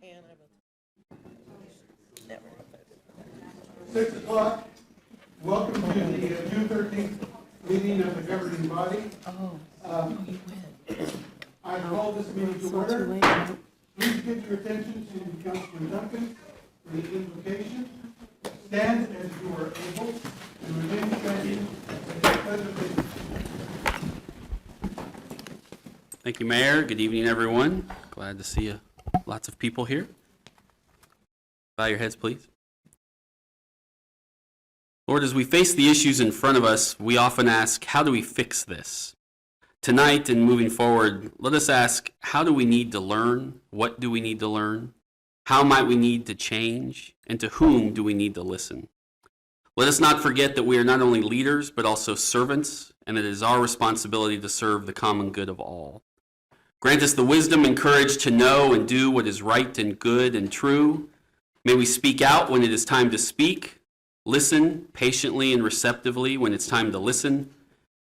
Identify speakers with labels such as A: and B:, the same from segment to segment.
A: And I never.
B: 6 o'clock. Welcome to the June 13th meeting of the governing body. I call this meeting to order. Please give your attention to Councilman Duncan, the invocation. Stand as you are able and remain standing at the pledge of allegiance.
C: Thank you, Mayor. Good evening, everyone. Glad to see lots of people here. Bow your heads, please. Lord, as we face the issues in front of us, we often ask, how do we fix this? Tonight and moving forward, let us ask, how do we need to learn? What do we need to learn? How might we need to change? And to whom do we need to listen? Let us not forget that we are not only leaders, but also servants, and it is our responsibility to serve the common good of all. Grant us the wisdom and courage to know and do what is right and good and true. May we speak out when it is time to speak, listen patiently and receptively when it's time to listen,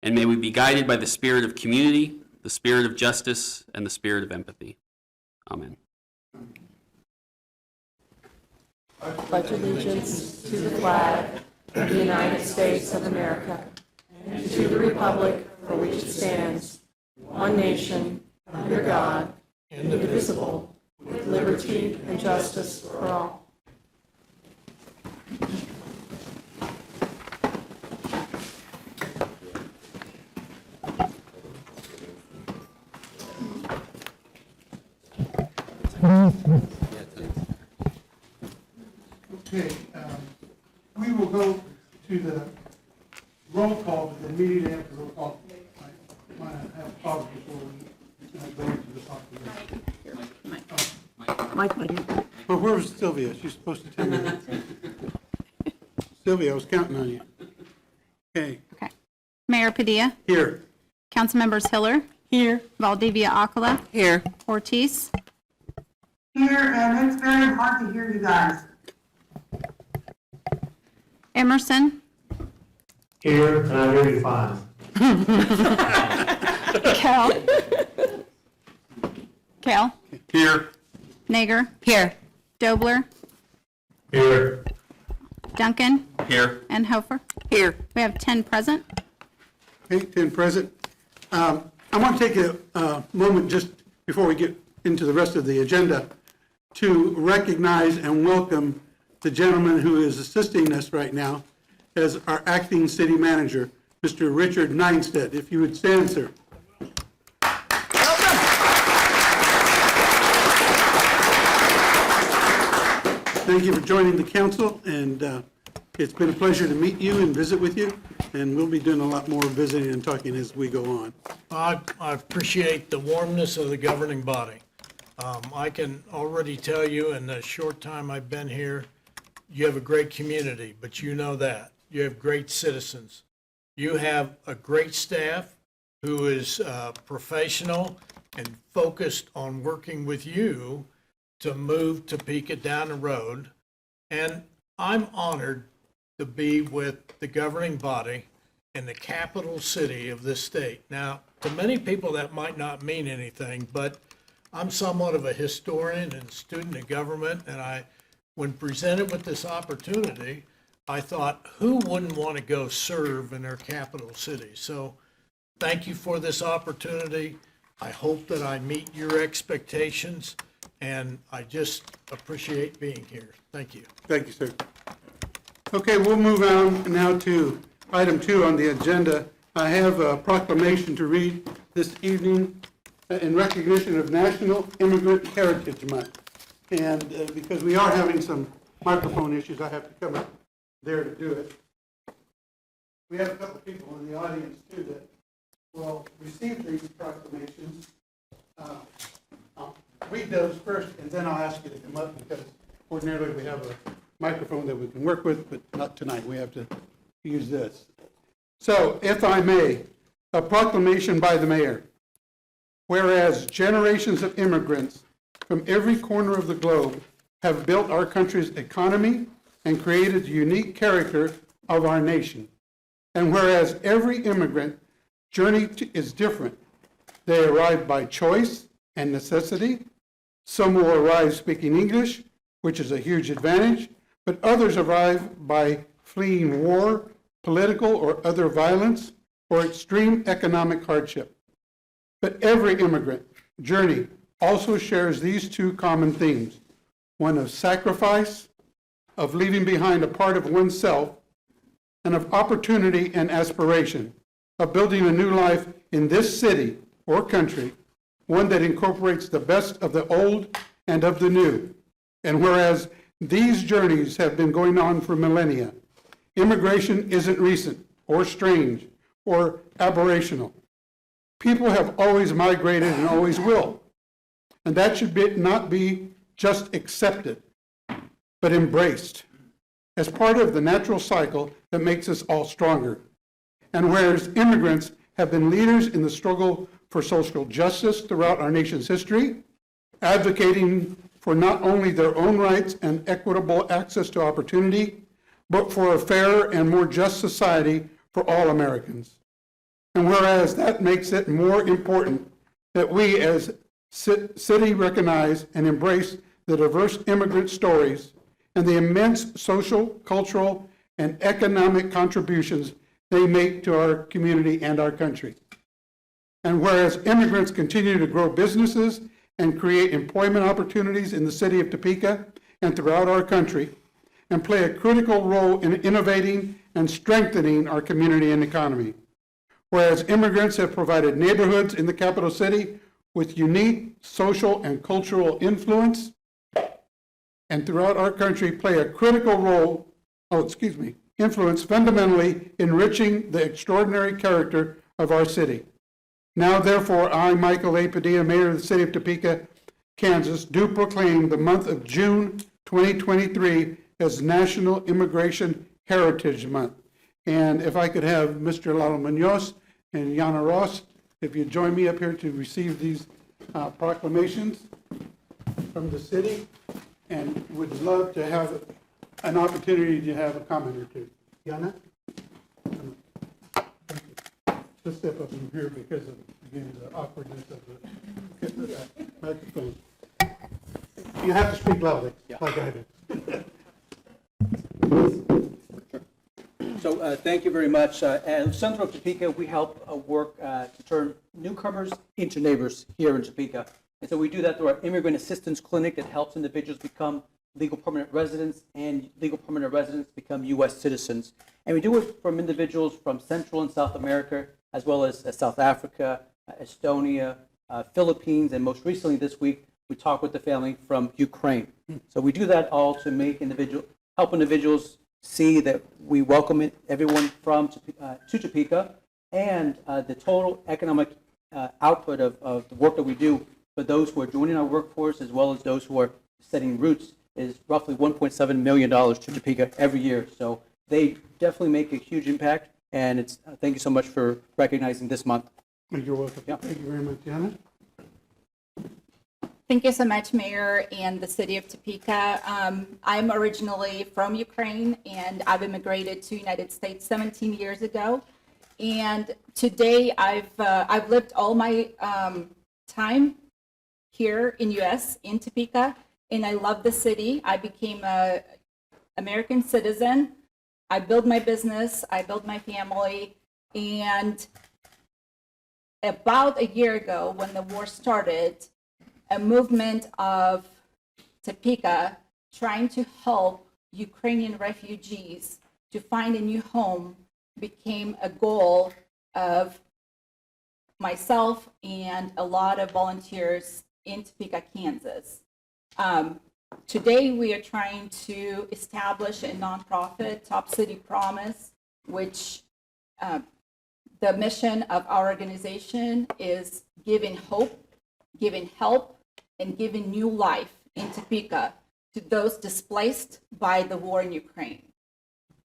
C: and may we be guided by the spirit of community, the spirit of justice, and the spirit of empathy. Amen.
D: I pledge allegiance to the flag of the United States of America and to the republic for which it stands, one nation, under God, indivisible, with liberty and justice for all.
B: Okay, we will go to the roll call, but immediately after roll call, I want to have a pause before we go into the proclamation.
D: Mike.
B: Well, where was Sylvia? She's supposed to tell me. Sylvia, I was counting on you. Okay,
E: Okay. Mayor Padilla,
B: here.
E: Council Members Hiller. Here. Valdivia Acala.
D: Here.
E: Ortiz.
F: Here, and it's very hard to hear you guys.
E: Emerson.
G: Here, and I hear you fine.
E: Kell.
B: Here.
E: Nager. Here. Dobler.
G: Here.
E: Duncan.
C: Here.
E: And Hofer. Here. We have 10 present.
B: Okay, 10 present. I want to take a moment just before we get into the rest of the agenda to recognize and welcome the gentleman who is assisting us right now as our acting city manager, Mr. Richard Neinstedt. If you would stand, sir. Thank you for joining the council, and it's been a pleasure to meet you and visit with you, and we'll be doing a lot more visiting and talking as we go on.
H: I appreciate the warmness of the governing body. I can already tell you in the short time I've been here, you have a great community, but you know that. You have great citizens. You have a great staff who is professional and focused on working with you to move Topeka down the road. And I'm honored to be with the governing body in the capital city of this state. Now, to many people that might not mean anything, but I'm somewhat of a historian and student of government, and when presented with this opportunity, I thought, who wouldn't want to go serve in their capital city? So thank you for this opportunity. I hope that I meet your expectations, and I just appreciate being here. Thank you.
B: Thank you, sir. Okay, we'll move on now to item 2 on the agenda. I have a proclamation to read this evening in recognition of National Immigrant Heritage Month. And because we are having some microphone issues, I have to come up there to do it. We have a couple people in the audience, too, that will receive these proclamations. I'll read those first, and then I'll ask you to come up, because ordinarily we have a microphone that we can work with, but not tonight. We have to use this. So, if I may, a proclamation by the mayor. Whereas generations of immigrants from every corner of the globe have built our country's economy and created the unique character of our nation. And whereas every immigrant journey is different, they arrive by choice and necessity, Some will arrive speaking English, which is a huge advantage, but others arrive by fleeing war, political or other violence, or extreme economic hardship. But every immigrant journey also shares these two common themes: one of sacrifice, of leaving behind a part of oneself, and of opportunity and aspiration, of building a new life in this city or country, one that incorporates the best of the old and of the new. And whereas these journeys have been going on for millennia, immigration isn't recent or strange or aberrational. People have always migrated and always will. And that should not be just accepted, but embraced as part of the natural cycle that makes us all stronger. And whereas immigrants have been leaders in the struggle for social justice throughout our nation's history, advocating for not only their own rights and equitable access to opportunity, but for a fairer and more just society for all Americans. And whereas that makes it more important that we as city recognize and embrace the diverse immigrant stories and the immense social, cultural, and economic contributions they make to our community and our country. And whereas immigrants continue to grow businesses and create employment opportunities in the city of Topeka and throughout our country, and play a critical role in innovating and strengthening our community and economy. Whereas immigrants have provided neighborhoods in the capital city with unique social and cultural influence, and throughout our country play a critical role, influence fundamentally enriching the extraordinary character of our city. Now, therefore, I, Michael A. Padilla, Mayor of the City of Topeka, Kansas, do proclaim the month of June 2023 as National Immigration Heritage Month. And if I could have Mr. Lalo Munoz and Yana Ross, if you'd join me up here to receive these proclamations from the city, and would love to have an opportunity to have a comment or two. Yana? Just step up in here because of, again, the awkwardness of the microphone. You have to speak loudly, like I do.
I: So thank you very much. At Central of Topeka, we help work to turn newcomers into neighbors here in Topeka. And so we do that through our Immigrant Assistance Clinic that helps individuals become legal permanent residents and legal permanent residents become U.S. citizens. And we do it from individuals from Central and South America, as well as South Africa, Estonia, Philippines, and most recently this week, we talked with the family from Ukraine. So we do that all to make help individuals see that we welcome everyone from to Topeka, and the total economic output of the work that we do for those who are joining our workforce as well as those who are setting roots is roughly $1.7 million to Topeka every year. So they definitely make a huge impact, and it's thank you so much for recognizing this month.
B: You're welcome.
I: Yeah.
B: Thank you very much, Yana.
E: Thank you so much, Mayor and the City of Topeka. I'm originally from Ukraine, and I've immigrated to the United States 17 years ago. And today, I've lived all my time here in U.S. in Topeka, and I love the city. I became an American citizen. I built my business. I built my family, and about a year ago, when the war started, a movement of Topeka trying to help Ukrainian refugees to find a new home became a goal of myself and a lot of volunteers in Topeka, Kansas. Today, we are trying to establish a nonprofit, Top City Promise, which the mission of our organization is giving hope, giving help, and giving new life in Topeka to those displaced by the war in Ukraine.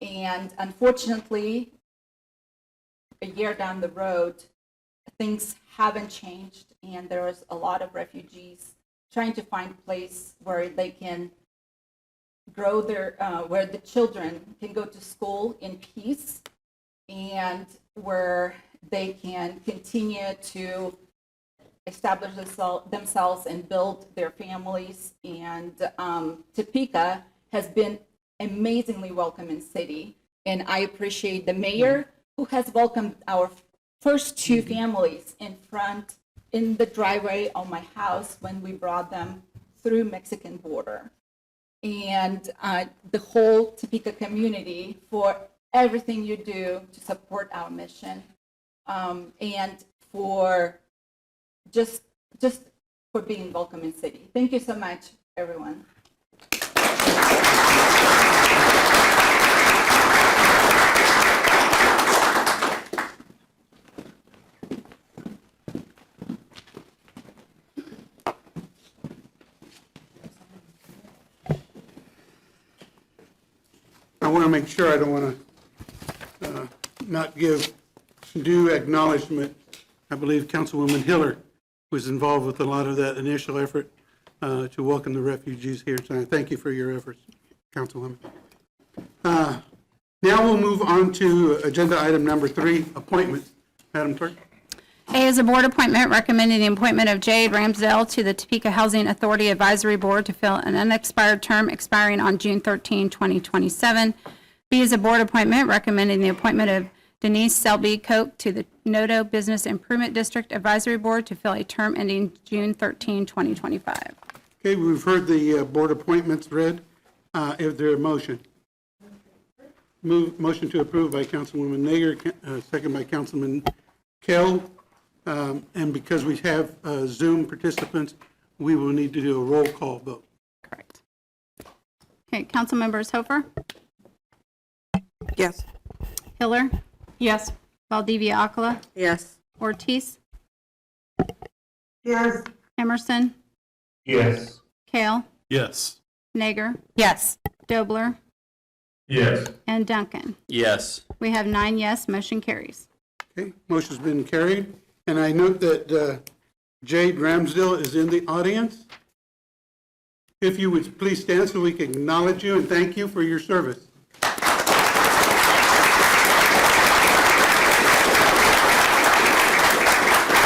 E: And unfortunately, a year down the road, things haven't changed, and there is a lot of refugees trying to find a place where they can grow where the children can go to school in peace, and where they can continue to establish themselves and build their families. And Topeka has been amazingly welcoming city. And I appreciate the mayor who has welcomed our first two families in the driveway of my house when we brought them through Mexican border. And the whole Topeka community for everything you do to support our mission, and for just for being welcoming city. Thank you so much, everyone.
B: I want to make sure I don't want to not give due acknowledgement. I believe Councilwoman Hiller was involved with a lot of that initial effort to welcome the refugees here tonight. Thank you for your efforts, Councilwoman. Now we'll move on to agenda item number 3, appointments. Madam Clerk.
J: A is a board appointment recommending the appointment of Jade Ramsdale to the Topeka Housing Authority Advisory Board to fill an unexpired term expiring on June 13, 2027. B is a board appointment recommending the appointment of Denise Selby Koch to the Noto Business Improvement District Advisory Board to fill a term ending June 13, 2025.
B: Okay, we've heard the board appointments read. Is there a motion? Motion to approve by Councilwoman Nager, second by Councilman Kell. And because we have Zoom participants, we will need to do a roll call vote.
J: Correct. Okay, council members Hofer,
A: Yes.
J: Hiller. Yes. Valdivia Acala,
A: Yes.
J: Ortiz,
F: Yes,
J: Emerson,
G: Yes.
J: Kale,
G: Yes.
J: Nager,
A: Yes.
J: Dobler,
G: Yes.
J: and Duncan.
C: Yes.
J: We have 9 yes, motion carries.
B: Okay, motion's been carried. And I note that Jade Ramsdale is in the audience. If you would please stand so we can acknowledge you and thank you for your service.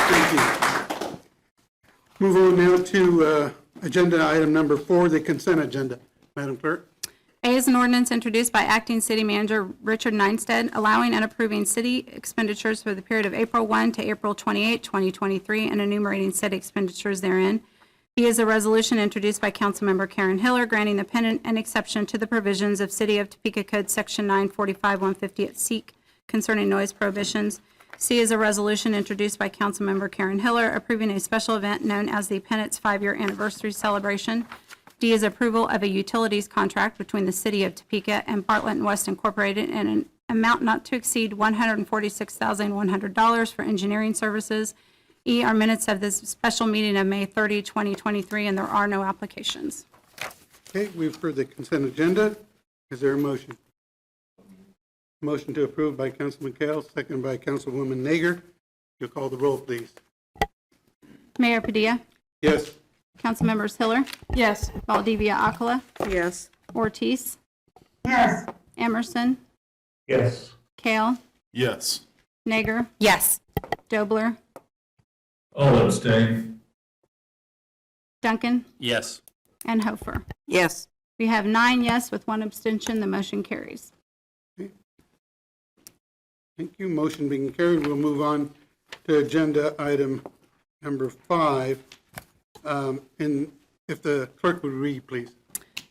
B: Thank you. Move on now to agenda item number 4, the consent agenda. Madam Clerk.
J: A is an ordinance introduced by Acting City Manager Richard Neinstead, allowing and approving city expenditures for the period of April 1 to April 28, 2023, and enumerating said expenditures therein. B is a resolution introduced by Councilmember Karen Hiller, granting the pennant and exception to the provisions of City of Topeka Code Section 945-150 at SEEK concerning noise prohibitions. C is a resolution introduced by Councilmember Karen Hiller, approving a special event known as the Pennant's 5-year anniversary celebration. D is approval of a utilities contract between the City of Topeka and Bartlett & West Incorporated in an amount not to exceed $146,100 for engineering services. E are minutes of this special meeting of May 30, 2023, and there are no applications.
B: Okay, we've heard the consent agenda. Is there a motion? Motion to approve by Councilman Kell, second by Councilwoman Nager. You'll call the roll, please.
J: Mayor Padilla,
B: Yes.
J: Councilmembers Hiller,
A: Yes.
J: Valdivia Acala,
A: Yes.
J: Ortiz,
F: yes,
J: Emerson,
G: Yes.
J: Kale,
G: Yes.
J: Nager,
A: Yes.
J: Dobler,
G: All abstain.
J: Duncan,
C: Yes.
J: and Hofer.
A: Yes.
J: We have 9 yes with 1 abstention. The motion carries.
B: Thank you. Motion being carried. We'll move on to agenda item number 5. And if the clerk would read, please.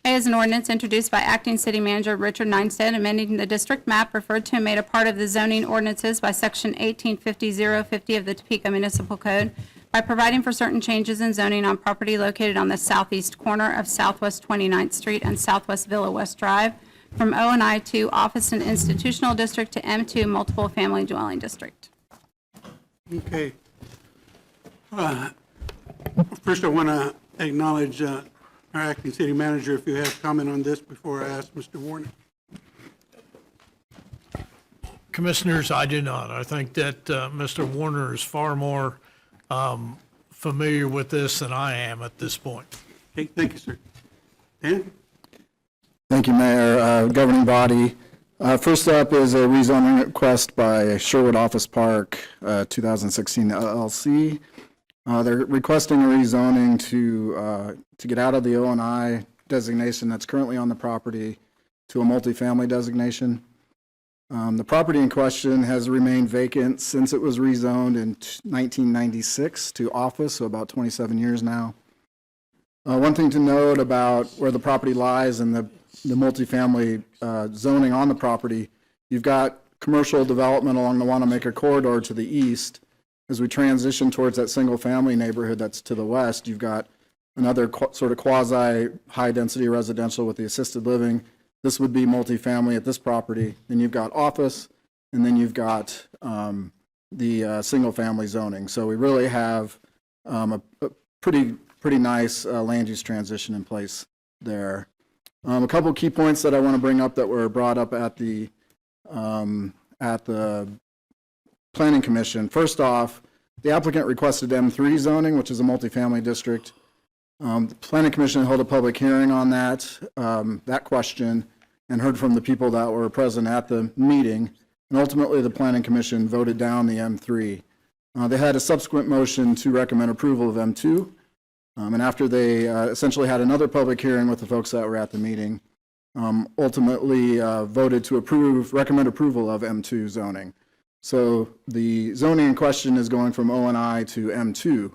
J: A is an ordinance introduced by Acting City Manager Richard Neinstead, amending the district map referred to and made a part of the zoning ordinances by Section 1850-050 of the Topeka Municipal Code by providing for certain changes in zoning on property located on the southeast corner of Southwest 29th Street and Southwest Villa West Drive from O&I 2 Office and Institutional District to M2 Multiple Family Dwelling District.
B: Okay. First, I want to acknowledge our acting city manager, if you have comment on this before I ask Mr. Warner.
H: Commissioners, I do not. I think that Mr. Warner is far more familiar with this than I am at this point.
B: Okay, thank you, sir. Dan?
K: Thank you, Mayor. Governing body. First up is a rezoning request by Sherwood Office Park, 2016 LLC. They're requesting a rezoning to get out of the O&I designation that's currently on the property to a multifamily designation. The property in question has remained vacant since it was rezoned in 1996 to office, so about 27 years now. One thing to note about where the property lies and the multifamily zoning on the property, you've got commercial development along the Wanamaker corridor to the east. As we transition towards that single-family neighborhood that's to the west, you've got another sort of quasi-high-density residential with the assisted living. This would be multifamily at this property. Then you've got office, and then you've got the single-family zoning. So we really have a pretty nice land use transition in place there. A couple key points that I want to bring up that were brought up at the Planning Commission. First off, the applicant requested M3 zoning, which is a multifamily district. The Planning Commission held a public hearing on that question, and heard from the people that were present at the meeting. And ultimately, the Planning Commission voted down the M3. They had a subsequent motion to recommend approval of M2. And after they essentially had another public hearing with the folks that were at the meeting, ultimately voted to recommend approval of M2 zoning. So the zoning in question is going from O&I to M2.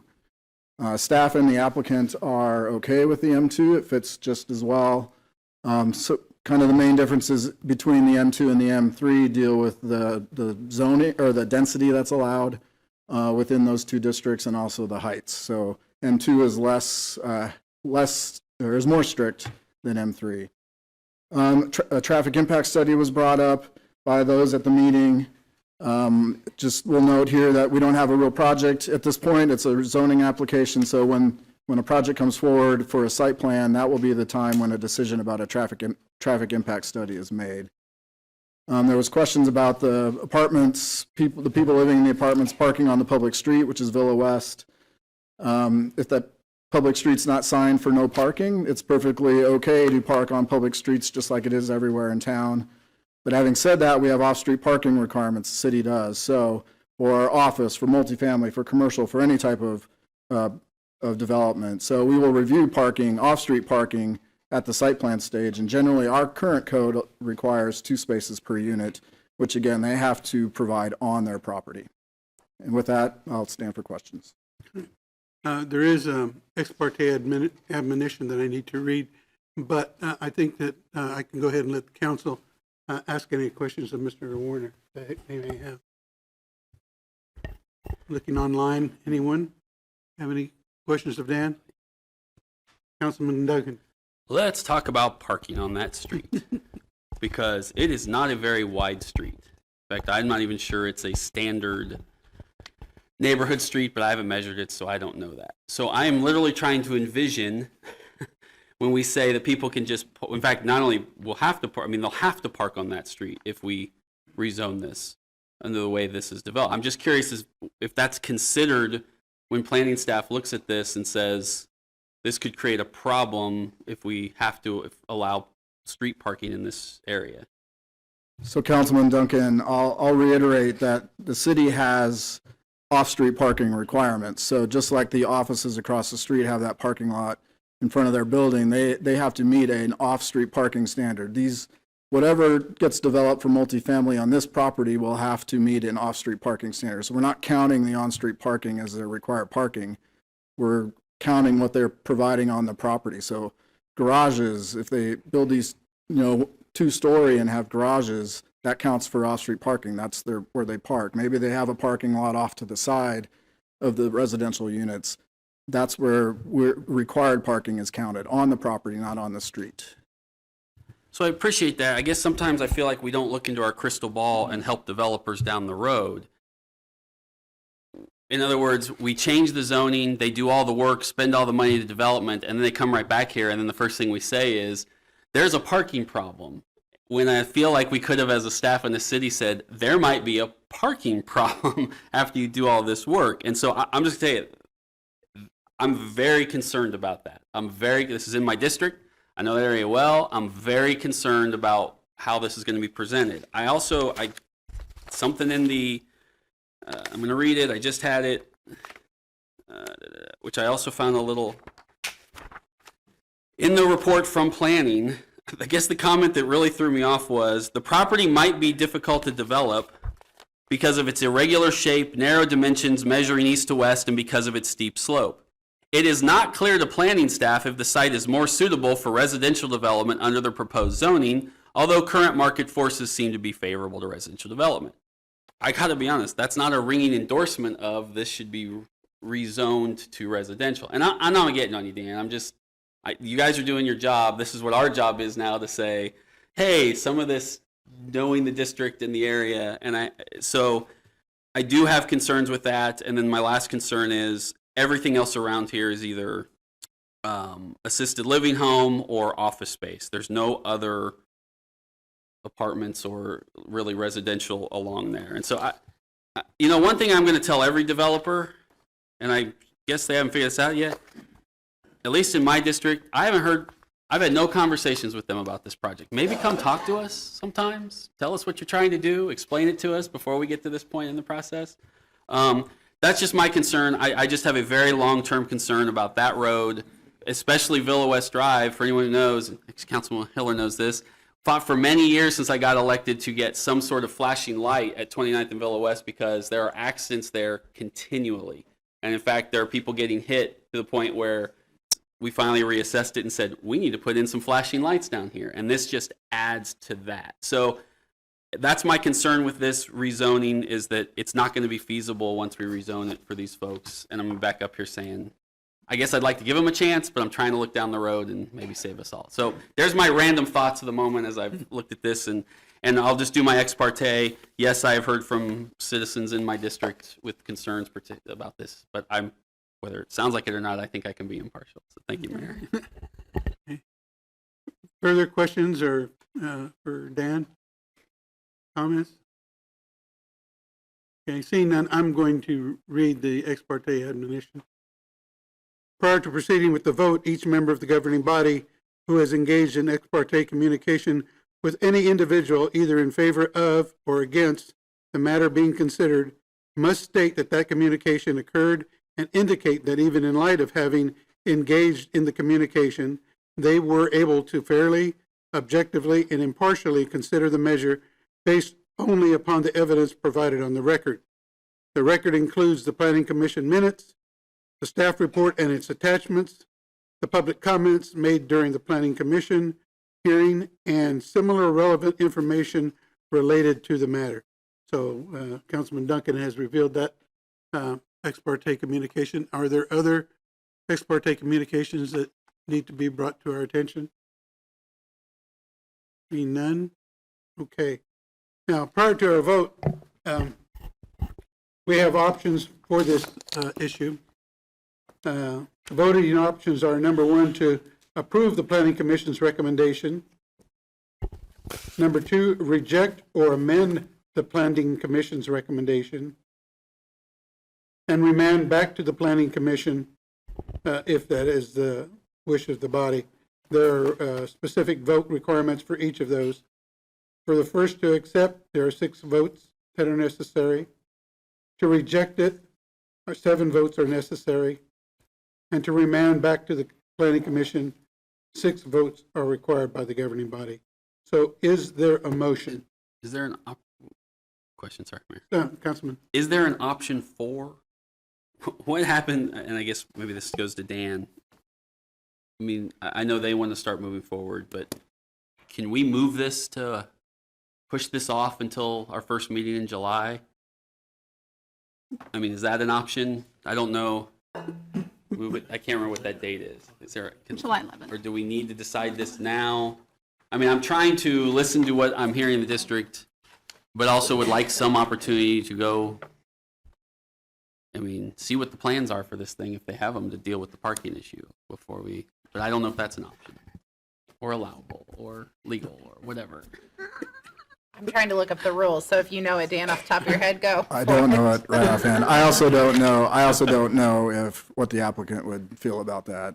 K: Staff and the applicant are okay with the M2. It fits just as well. So kind of the main differences between the M2 and the M3 deal with the zoning or the density that's allowed within those two districts, and also the heights. So M2 is is more strict than M3. A traffic impact study was brought up by those at the meeting. Just will note here that we don't have a real project at this point. It's a zoning application, so when a project comes forward for a site plan, that will be the time when a decision about a traffic impact study is made. There was questions about the apartments, the people living in the apartments parking on the public street, which is Villa West. If that public street's not signed for no parking, it's perfectly okay to park on public streets just like it is everywhere in town. But having said that, we have off-street parking requirements, the city does. So for office, for multifamily, for commercial, for any type of development. So we will review parking, off-street parking at the site plan stage. And generally, our current code requires 2 spaces per unit, which again, they have to provide on their property. And with that, I'll stand for questions.
B: There is ex parte admonition that I need to read, but I think that I can go ahead and let the council ask any questions of Mr. Warner that they may have. Looking online, anyone have any questions of Dan? Councilman Duggan.
C: Let's talk about parking on that street, because it is not a very wide street. In fact, I'm not even sure it's a standard neighborhood street, but I haven't measured it, so I don't know that. So I am literally trying to envision when we say that people can just, in fact, not only will have to park, I mean, they'll have to park on that street if we rezone this under the way this is developed. I'm just curious if that's considered when planning staff looks at this and says, this could create a problem if we have to allow street parking in this area.
K: So Councilman Duncan, I'll reiterate that the city has off-street parking requirements. So just like the offices across the street have that parking lot in front of their building, they have to meet an off-street parking standard. Whatever gets developed for multifamily on this property will have to meet an off-street parking standard. So we're not counting the on-street parking as their required parking. We're counting what they're providing on the property. So garages, if they build these, 2-story and have garages, that counts for off-street parking. That's where they park. Maybe they have a parking lot off to the side of the residential units. That's where required parking is counted, on the property, not on the street.
C: So I appreciate that. I guess sometimes I feel like we don't look into our crystal ball and help developers down the road. In other words, we change the zoning, they do all the work, spend all the money to development, and then they come right back here, and then the first thing we say is, there's a parking problem. When I feel like we could have, as a staff in the city, said, there might be a parking problem after you do all this work. And so I'm just going to tell you, I'm very concerned about that. This is in my district. I know that area well. I'm very concerned about how this is going to be presented. Something in the, I'm going to read it. I just had it. which I also found a little, in the report from planning, I guess the comment that really threw me off was, the property might be difficult to develop because of its irregular shape, narrow dimensions measuring east to west, and because of its steep slope. It is not clear to planning staff if the site is more suitable for residential development under the proposed zoning, although current market forces seem to be favorable to residential development. I gotta be honest, that's not a ringing endorsement of this should be rezoned to residential. And I'm not getting on you, Dan. You guys are doing your job. This is what our job is now, to say, hey, some of this, knowing the district and the area, so I do have concerns with that. And then my last concern is everything else around here is either assisted living home or office space. There's no other apartments or really residential along there. And so one thing I'm going to tell every developer, and I guess they haven't figured this out yet, at least in my district, I've had no conversations with them about this project. Maybe come talk to us sometimes. Tell us what you're trying to do. Explain it to us before we get to this point in the process. That's just my concern. I just have a very long-term concern about that road, especially Villa West Drive. For anyone who knows, Councilman Hiller knows this, fought for many years since I got elected to get some sort of flashing light at 29th and Villa West, because there are accidents there continually. And in fact, there are people getting hit to the point where we finally reassessed it and said, we need to put in some flashing lights down here. And this just adds to that. So that's my concern with this rezoning, is that it's not going to be feasible once we rezone it for these folks. And I'm back up here saying, I guess I'd like to give them a chance, but I'm trying to look down the road and maybe save us all. So there's my random thoughts of the moment as I've looked at this, and I'll just do my ex parte. Yes, I have heard from citizens in my district with concerns about this, but whether it sounds like it or not, I think I can be impartial. So thank you, Mayor.
B: Further questions or for Dan? Comments? Okay, seeing none, I'm going to read the ex parte admonition. Prior to proceeding with the vote, each member of the governing body who has engaged in ex parte communication with any individual, either in favor of or against the matter being considered, must state that that communication occurred and indicate that even in light of having engaged in the communication, they were able to fairly, objectively, and impartially consider the measure based only upon the evidence provided on the record. The record includes the Planning Commission minutes, the staff report and its attachments, the public comments made during the Planning Commission hearing, and similar relevant information related to the matter. So Councilman Duncan has revealed that ex parte communication. Are there other ex parte communications that need to be brought to our attention? Being none? Okay. Now, prior to our vote, we have options for this issue. The voting options are: number one, to approve the Planning Commission's recommendation; number two, reject or amend the Planning Commission's recommendation; and remand back to the Planning Commission if that is the wish of the body. There are specific vote requirements for each of those. For the first, to accept, there are 6 votes that are necessary. To reject it, 7 votes are necessary. And to remand back to the Planning Commission, 6 votes are required by the governing body. So is there a motion?
C: Is there an question? Sorry, Mayor.
B: Councilman.
C: Is there an option 4? What happened, and I guess maybe this goes to Dan. I mean, I know they want to start moving forward, but can we move this to push this off until our first meeting in July? I mean, is that an option? I don't know. Move it. I can't remember what that date is. Is there
J: July 11th.
C: Or do we need to decide this now? I mean, I'm trying to listen to what I'm hearing in the district, but also would like some opportunity to go, see what the plans are for this thing, if they have them, to deal with the parking issue before we, but I don't know if that's an option, or allowable, or legal, or whatever.
A: I'm trying to look up the rules, so if you know it, Dan, off the top of your head, go.
K: I don't know it right offhand. I also don't know if what the applicant would feel about that.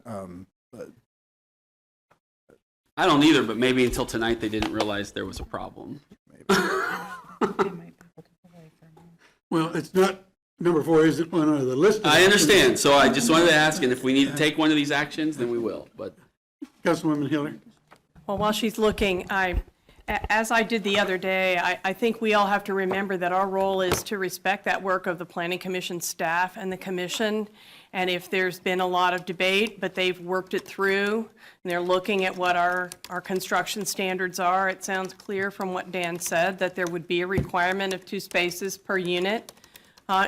K: But
C: I don't either, but maybe until tonight they didn't realize there was a problem.
B: Well, it's not Number 4 isn't one on the list. of
C: I
B: actions.
C: understand, so I just wanted to ask, and if we need to take one of these actions, then we will, but.
B: Councilwoman Hiller.
D: Well, while she's looking, as I did the other day, I think we all have to remember that our role is to respect that work of the Planning Commission staff and the commission. And if there's been a lot of debate, but they've worked it through, and they're looking at what our construction standards are, it sounds clear from what Dan said that there would be a requirement of 2 spaces per unit.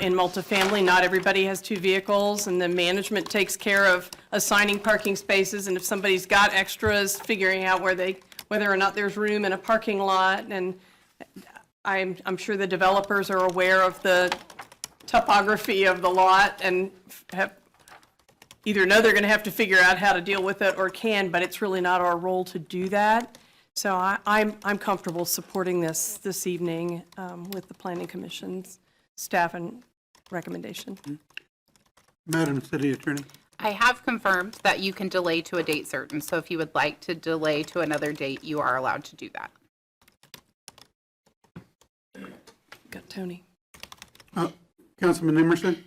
D: In multifamily, not everybody has 2 vehicles, and the management takes care of assigning parking spaces, and if somebody's got extras, figuring out whether or not there's room in a parking lot, and I'm sure the developers are aware of the topography of the lot and have either know they're going to have to figure out how to deal with it or can, but it's really not our role to do that. So I'm comfortable supporting this evening with the Planning Commission's staff and recommendation.
B: Madam City Attorney.
A: I have confirmed that you can delay to a date certain, so if you would like to delay to another date, you are allowed to do that.
D: Got Tony.
B: Councilman Emerson.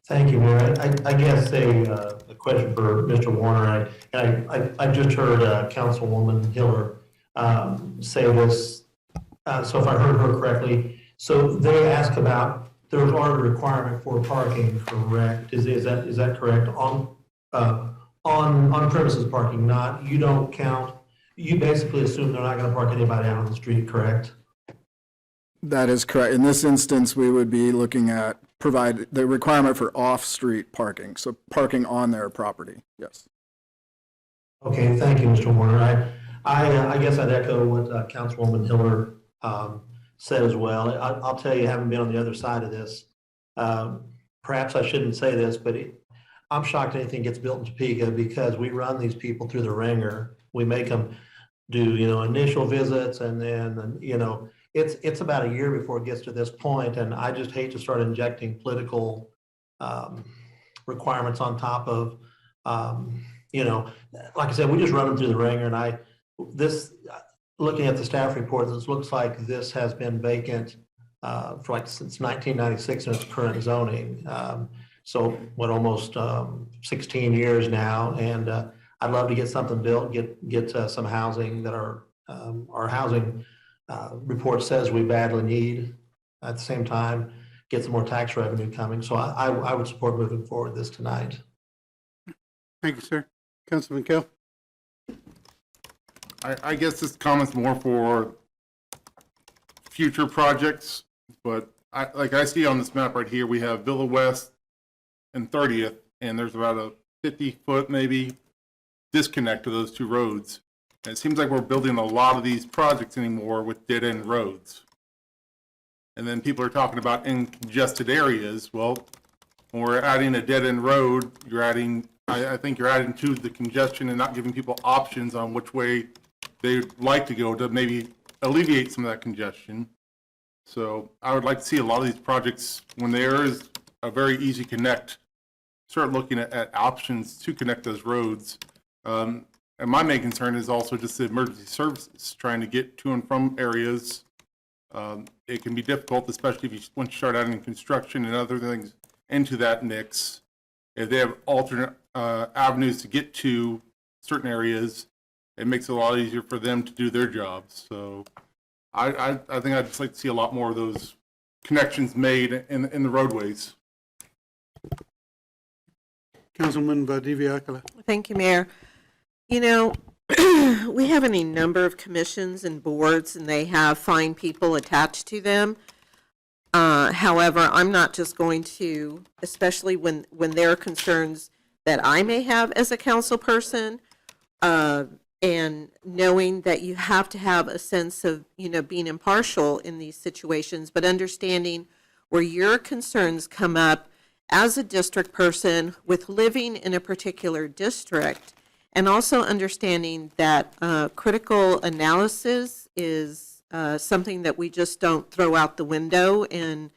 G: Thank you, Mayor. I guess a question for Mr. Warner. I just heard Councilwoman Hiller say this, so if I heard her correctly, so they ask about, there's already a requirement for parking, correct? Is that correct? On premises parking, not, you don't count, you basically assume they're not gonna park anybody out on the street, correct?
K: That is correct. In this instance, we would be looking at provide the requirement for off-street parking, so parking on their property, yes.
G: Okay, thank you, Mr. Warner. I guess I'd echo what Councilwoman Hiller said as well. I'll tell you, having been on the other side of this, perhaps I shouldn't say this, but I'm shocked anything gets built in Topeka because we run these people through the ringer. We make them do, initial visits, and then, it's about a year before it gets to this point, and I just hate to start injecting political requirements on top of, like I said, we just run them through the ringer, and looking at the staff report, this looks like this has been vacant for since 1996 in its current zoning. So almost 16 years now, and I'd love to get something built, get some housing that our housing report says we badly need. At the same time, get some more tax revenue coming. So I would support moving forward this tonight.
B: Thank you, sir. Councilman Kell.
L: I guess this comment's more for future projects, but I see on this map right here, we have Villa West and 30th, and there's about a 50-foot maybe disconnect to those 2 roads. And it seems like we're building a lot of these projects anymore with dead-end roads. And then people are talking about in congested areas. Well, when we're adding a dead-end road, I think you're adding to the congestion and not giving people options on which way they'd like to go to maybe alleviate some of that congestion. So I would like to see a lot of these projects, when there is a very easy connect, start looking at options to connect those roads. And my main concern is also just the emergency services, trying to get to and from areas. It can be difficult, especially once you start adding construction and other things into that mix. If they have alternate avenues to get to certain areas, it makes it a lot easier for them to do their jobs. So I think I'd just like to see a lot more of those connections made in the roadways.
B: Councilman Valdivia-Acala.
M: Thank you, Mayor. We have any number of commissions and boards, and they have fine people attached to them. However, I'm not just going to, especially when there are concerns that I may have as a council person, and knowing that you have to have a sense of, being impartial in these situations, but understanding where your concerns come up as a district person with living in a particular district, and also understanding that critical analysis is something that we just don't throw out the window and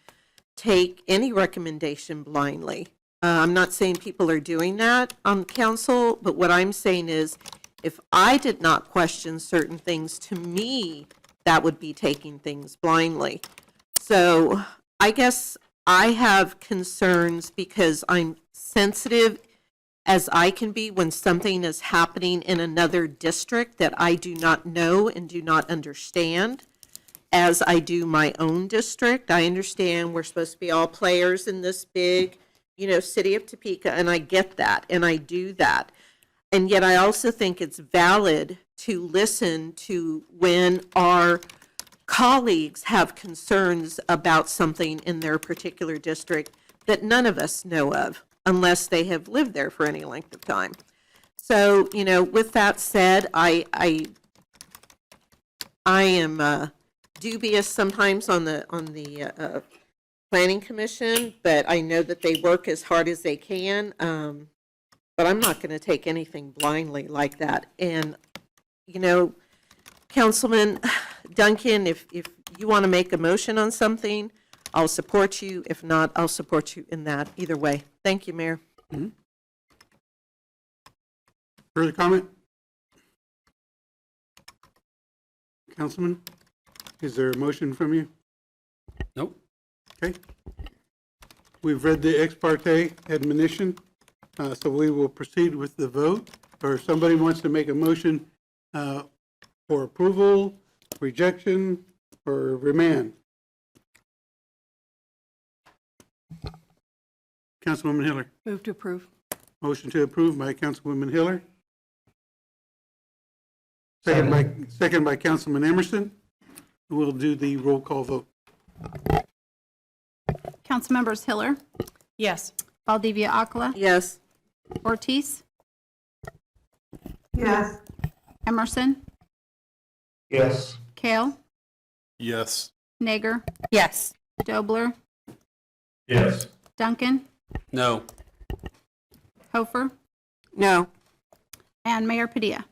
M: take any recommendation blindly. I'm not saying people are doing that on council, but what I'm saying is if I did not question certain things, to me, that would be taking things blindly. So I guess I have concerns because I'm sensitive as I can be when something is happening in another district that I do not know and do not understand, as I do my own district. I understand we're supposed to be all players in this big, city of Topeka, and I get that, and I do that. And yet I also think it's valid to listen to when our colleagues have concerns about something in their particular district that none of us know of unless they have lived there for any length of time. So, with that said, I am dubious sometimes on the planning commission, but I know that they work as hard as they can. But I'm not going to take anything blindly like that. And, Councilman Duncan, if you want to make a motion on something, I'll support you. If not, I'll support you in that. Either way. Thank you, Mayor.
B: Further comment? Councilman, is there a motion from you?
C: Nope.
B: Okay. We've read the ex parte admonition, so we will proceed with the vote. Or if somebody wants to make a motion for approval, rejection, or remand. Councilwoman Hiller.
D: Move to approve.
B: Motion to approve by Councilwoman Hiller. Second by Councilman Emerson. We'll do the roll call vote.
J: Councilmembers Hiller,
D: Yes.
J: Valdivia Akala,
M: Yes.
J: Ortiz,
F: Yes.
J: Emerson,
G: Yes.
J: Kale,
L: Yes.
J: Nager,
D: Yes.
J: Dobler,
G: Yes.
J: Duncan,
C: No.
J: Hofer,
M: No.
J: and Mayor Padilla.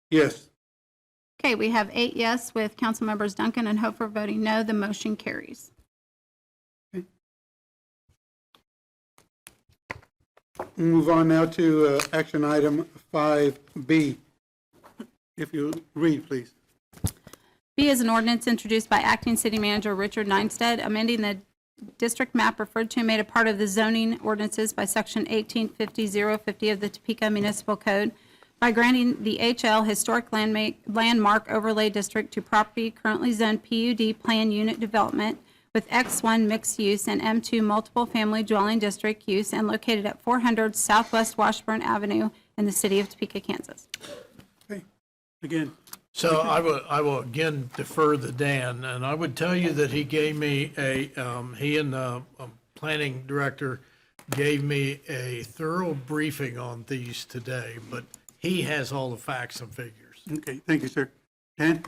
B: Yes.
J: Okay, we have 8 yes with Councilmembers Duncan and Hofer voting no. The motion carries.
B: We'll move on now to action item 5B. If you read, please.
J: B is an ordinance introduced by Acting City Manager Richard Neinstead, amending the district map referred to and made a part of the zoning ordinances by Section 1850-050 of the Topeka Municipal Code by granting the HL Historic Landmark Overlay District to property currently zoned PUD Plan Unit Development with X1 Mixed Use and M2 Multiple Family Dwelling District use and located at 400 Southwest Washburn Avenue in the city of Topeka, Kansas.
B: Okay. Again.
H: So I will again defer to Dan, and I would tell you that he gave me he and the planning director gave me a thorough briefing on these today, but he has all the facts and figures.
B: Okay, thank you, sir. Dan?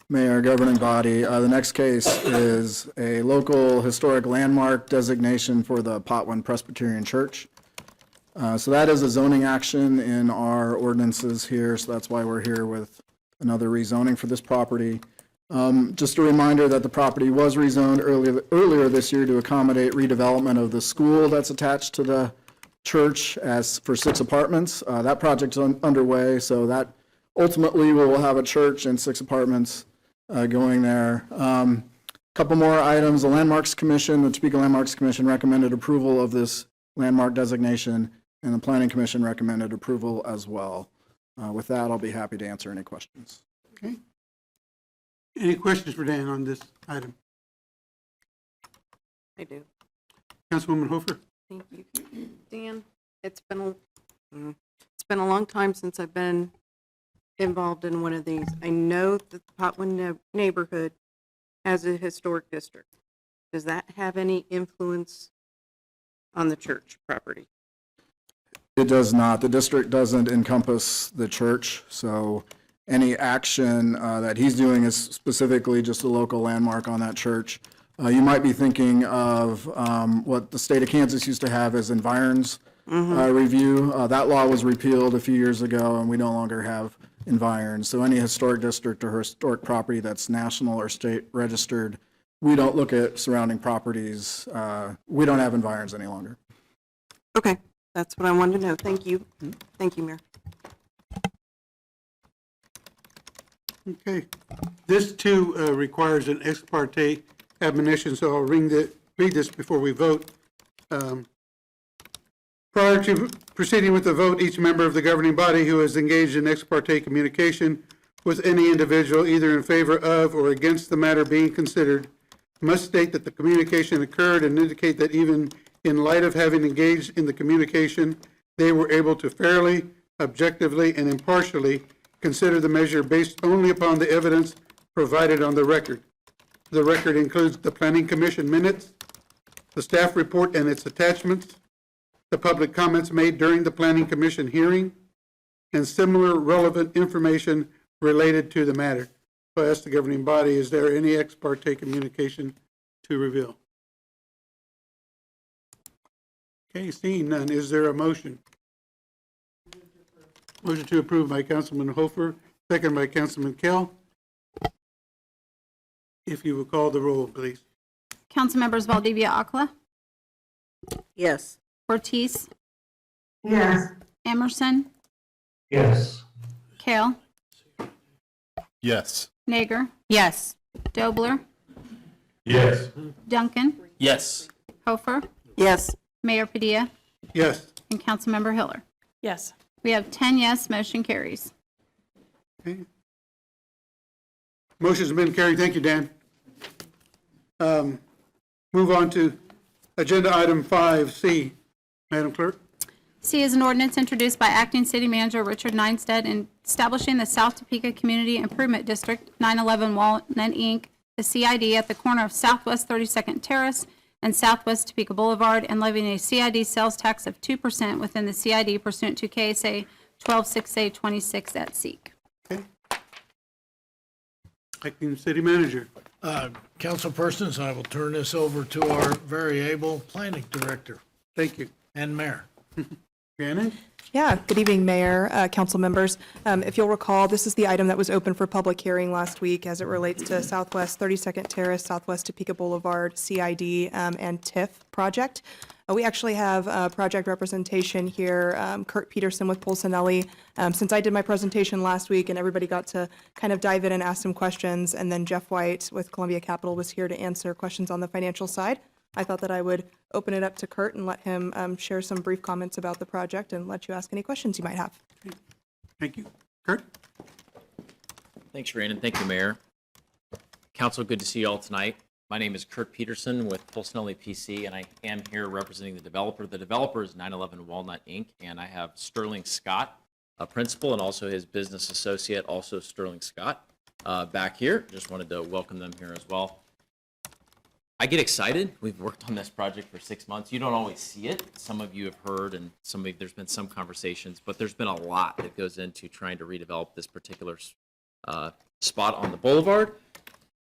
K: Mayor, governing body, the next case is a local historic landmark designation for the Potwin Presbyterian Church. So that is a zoning action in our ordinances here, so that's why we're here with another rezoning for this property. Just a reminder that the property was rezoned earlier this year to accommodate redevelopment of the school that's attached to the church as for 6 apartments. That project's underway, so that ultimately we will have a church and 6 apartments going there. Couple more items. The Landmarks Commission, the Topeka Landmarks Commission recommended approval of this landmark designation, and the Planning Commission recommended approval as well. With that, I'll be happy to answer any questions.
B: Okay. Any questions for Dan on this item?
N: I do.
B: Councilwoman Hofer?
N: Thank you. Dan, it's been a long time since I've been involved in one of these. I know that the Potwin neighborhood has a historic district. Does that have any influence on the church property?
K: It does not. The district doesn't encompass the church, so any action that he's doing is specifically just a local landmark on that church. You might be thinking of what the state of Kansas used to have as environs review. That law was repealed a few years ago, and we no longer have environs. So any historic district or historic property that's national or state registered, we don't look at surrounding properties. We don't have environs any longer.
N: Okay, that's what I wanted to know. Thank you. Thank you, Mayor.
B: Okay. This too requires an ex parte admonition, so I'll read this before we vote. Prior to proceeding with the vote, each member of the governing body who has engaged in ex parte communication with any individual, either in favor of or against the matter being considered, must state that the communication occurred and indicate that even in light of having engaged in the communication, they were able to fairly, objectively, and impartially consider the measure based only upon the evidence provided on the record. The record includes the Planning Commission minutes, the staff report and its attachments, the public comments made during the Planning Commission hearing, and similar relevant information related to the matter. So I ask the governing body, is there any ex parte communication to reveal? Okay, seeing none, is there a motion? Motion to approve by Councilman Hofer, second by Councilman Kell. If you will call the roll, please.
J: Councilmembers Valdivia Akla,
M: Yes.
J: Ortiz,
F: Yes.
J: Emerson,
G: Yes.
J: Kale,
L: Yes.
J: Nager,
N: Yes.
J: Dobler,
L: Yes.
J: Duncan,
C: Yes.
J: Hofer,
N: Yes.
J: Mayor Padilla,
B: Yes.
J: and Councilmember Hiller.
N: Yes.
J: We have 10 yes, motion carries.
B: Okay. Motion's been carried. Thank you, Dan. Move on to agenda item 5C. Madam Clerk?
J: C is an ordinance introduced by Acting City Manager Richard Ninstead in establishing the South Topeka Community Improvement District, 911 Walnut Inc., the CID at the corner of Southwest 32nd Terrace and Southwest Topeka Boulevard, and levying a CID sales tax of 2% within the CID pursuant to KSA 126A26 at SEEK.
B: Okay. Acting City Manager.
H: Councilpersons, I will turn this over to our very able planning director
B: Thank you.
H: and mayor.
B: Shannon?
O: Yeah, good evening, Mayor, council members. If you'll recall, this is the item that was open for public hearing last week as it relates to Southwest 32nd Terrace, Southwest Topeka Boulevard, CID, and TIF project. We actually have project representation here, Kurt Peterson with Polsinelli. Since I did my presentation last week and everybody got to kind of dive in and ask some questions, and then Jeff White with Columbia Capital was here to answer questions on the financial side, I thought that I would open it up to Kurt and let him share some brief comments about the project and let you ask any questions you might have.
B: Thank you. Kurt?
P: Thanks, Shannon. Thank you, Mayor. Council, good to see you all tonight. My name is Kurt Peterson with Polsinelli PC, and I am here representing the developer. The developer is 911 Walnut Inc., and I have Sterling Scott, a principal, and also his business associate, also Sterling Scott, back here. Just wanted to welcome them here as well. I get excited. We've worked on this project for 6 months. You don't always see it. Some of you have heard, and there's been some conversations, but there's been a lot that goes into trying to redevelop this particular spot on the boulevard.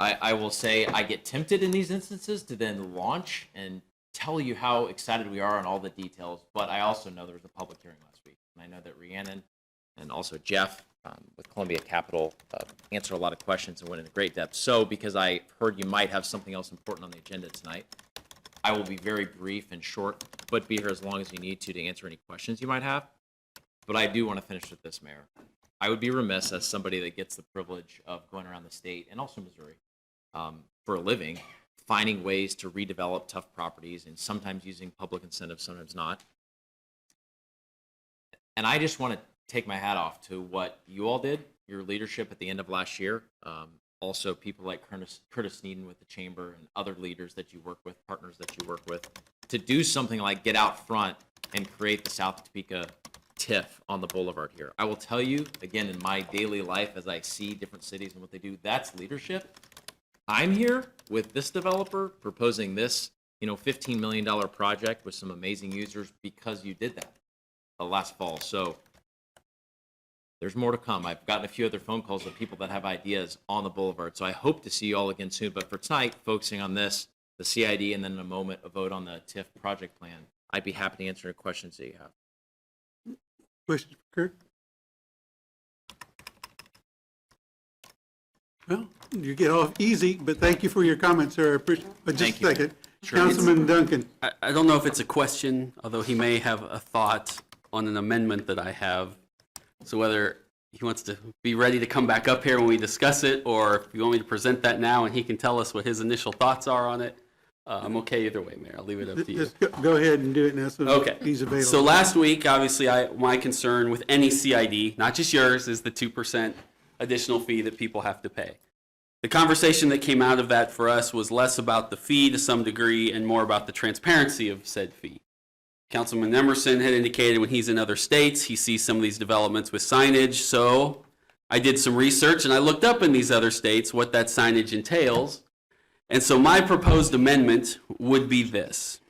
P: I will say I get tempted in these instances to then launch and tell you how excited we are on all the details, but I also know there was a public hearing last week, and I know that Rhiannon and also Jeff with Columbia Capital answered a lot of questions and went into great depth. So because I heard you might have something else important on the agenda tonight, I will be very brief and short, but be here as long as you need to answer any questions you might have. But I do want to finish with this, Mayor. I would be remiss as somebody that gets the privilege of going around the state and also Missouri for a living, finding ways to redevelop tough properties and sometimes using public incentives, sometimes not. And I just want to take my hat off to what you all did, your leadership at the end of last year. Also people like Curtis Sneeden with the chamber and other leaders that you work with, partners that you work with, to do something like get out front and create the South Topeka TIF on the boulevard here. I will tell you, again, in my daily life, as I see different cities and what they do, that's leadership. I'm here with this developer proposing this, $15 million project with some amazing users because you did that last fall. So there's more to come. I've gotten a few other phone calls of people that have ideas on the boulevard. So I hope to see you all again soon. But for tonight, focusing on this, the CID, and then in a moment, a vote on the TIF project plan, I'd be happy to answer any questions that you have.
B: Questions for Kurt? Well, you get off easy, but thank you for your comments, sir. I appreciate it. Just
C: Thank
B: a
C: you.
B: second.
C: Sure.
B: Councilman Duncan.
C: I don't know if it's a question, although he may have a thought on an amendment that I have. So whether he wants to be ready to come back up here when we discuss it, or if you want me to present that now and he can tell us what his initial thoughts are on it. I'm okay either way, Mayor. I'll leave it up to you.
B: Just go ahead and do it now so
C: Okay.
B: he's available.
C: So last week, obviously, my concern with any CID, not just yours, is the 2% additional fee that people have to pay. The conversation that came out of that for us was less about the fee to some degree and more about the transparency of said fee. Councilman Emerson had indicated when he's in other states, he sees some of these developments with signage. So I did some research and I looked up in these other states what that signage entails. And so my proposed amendment would be this.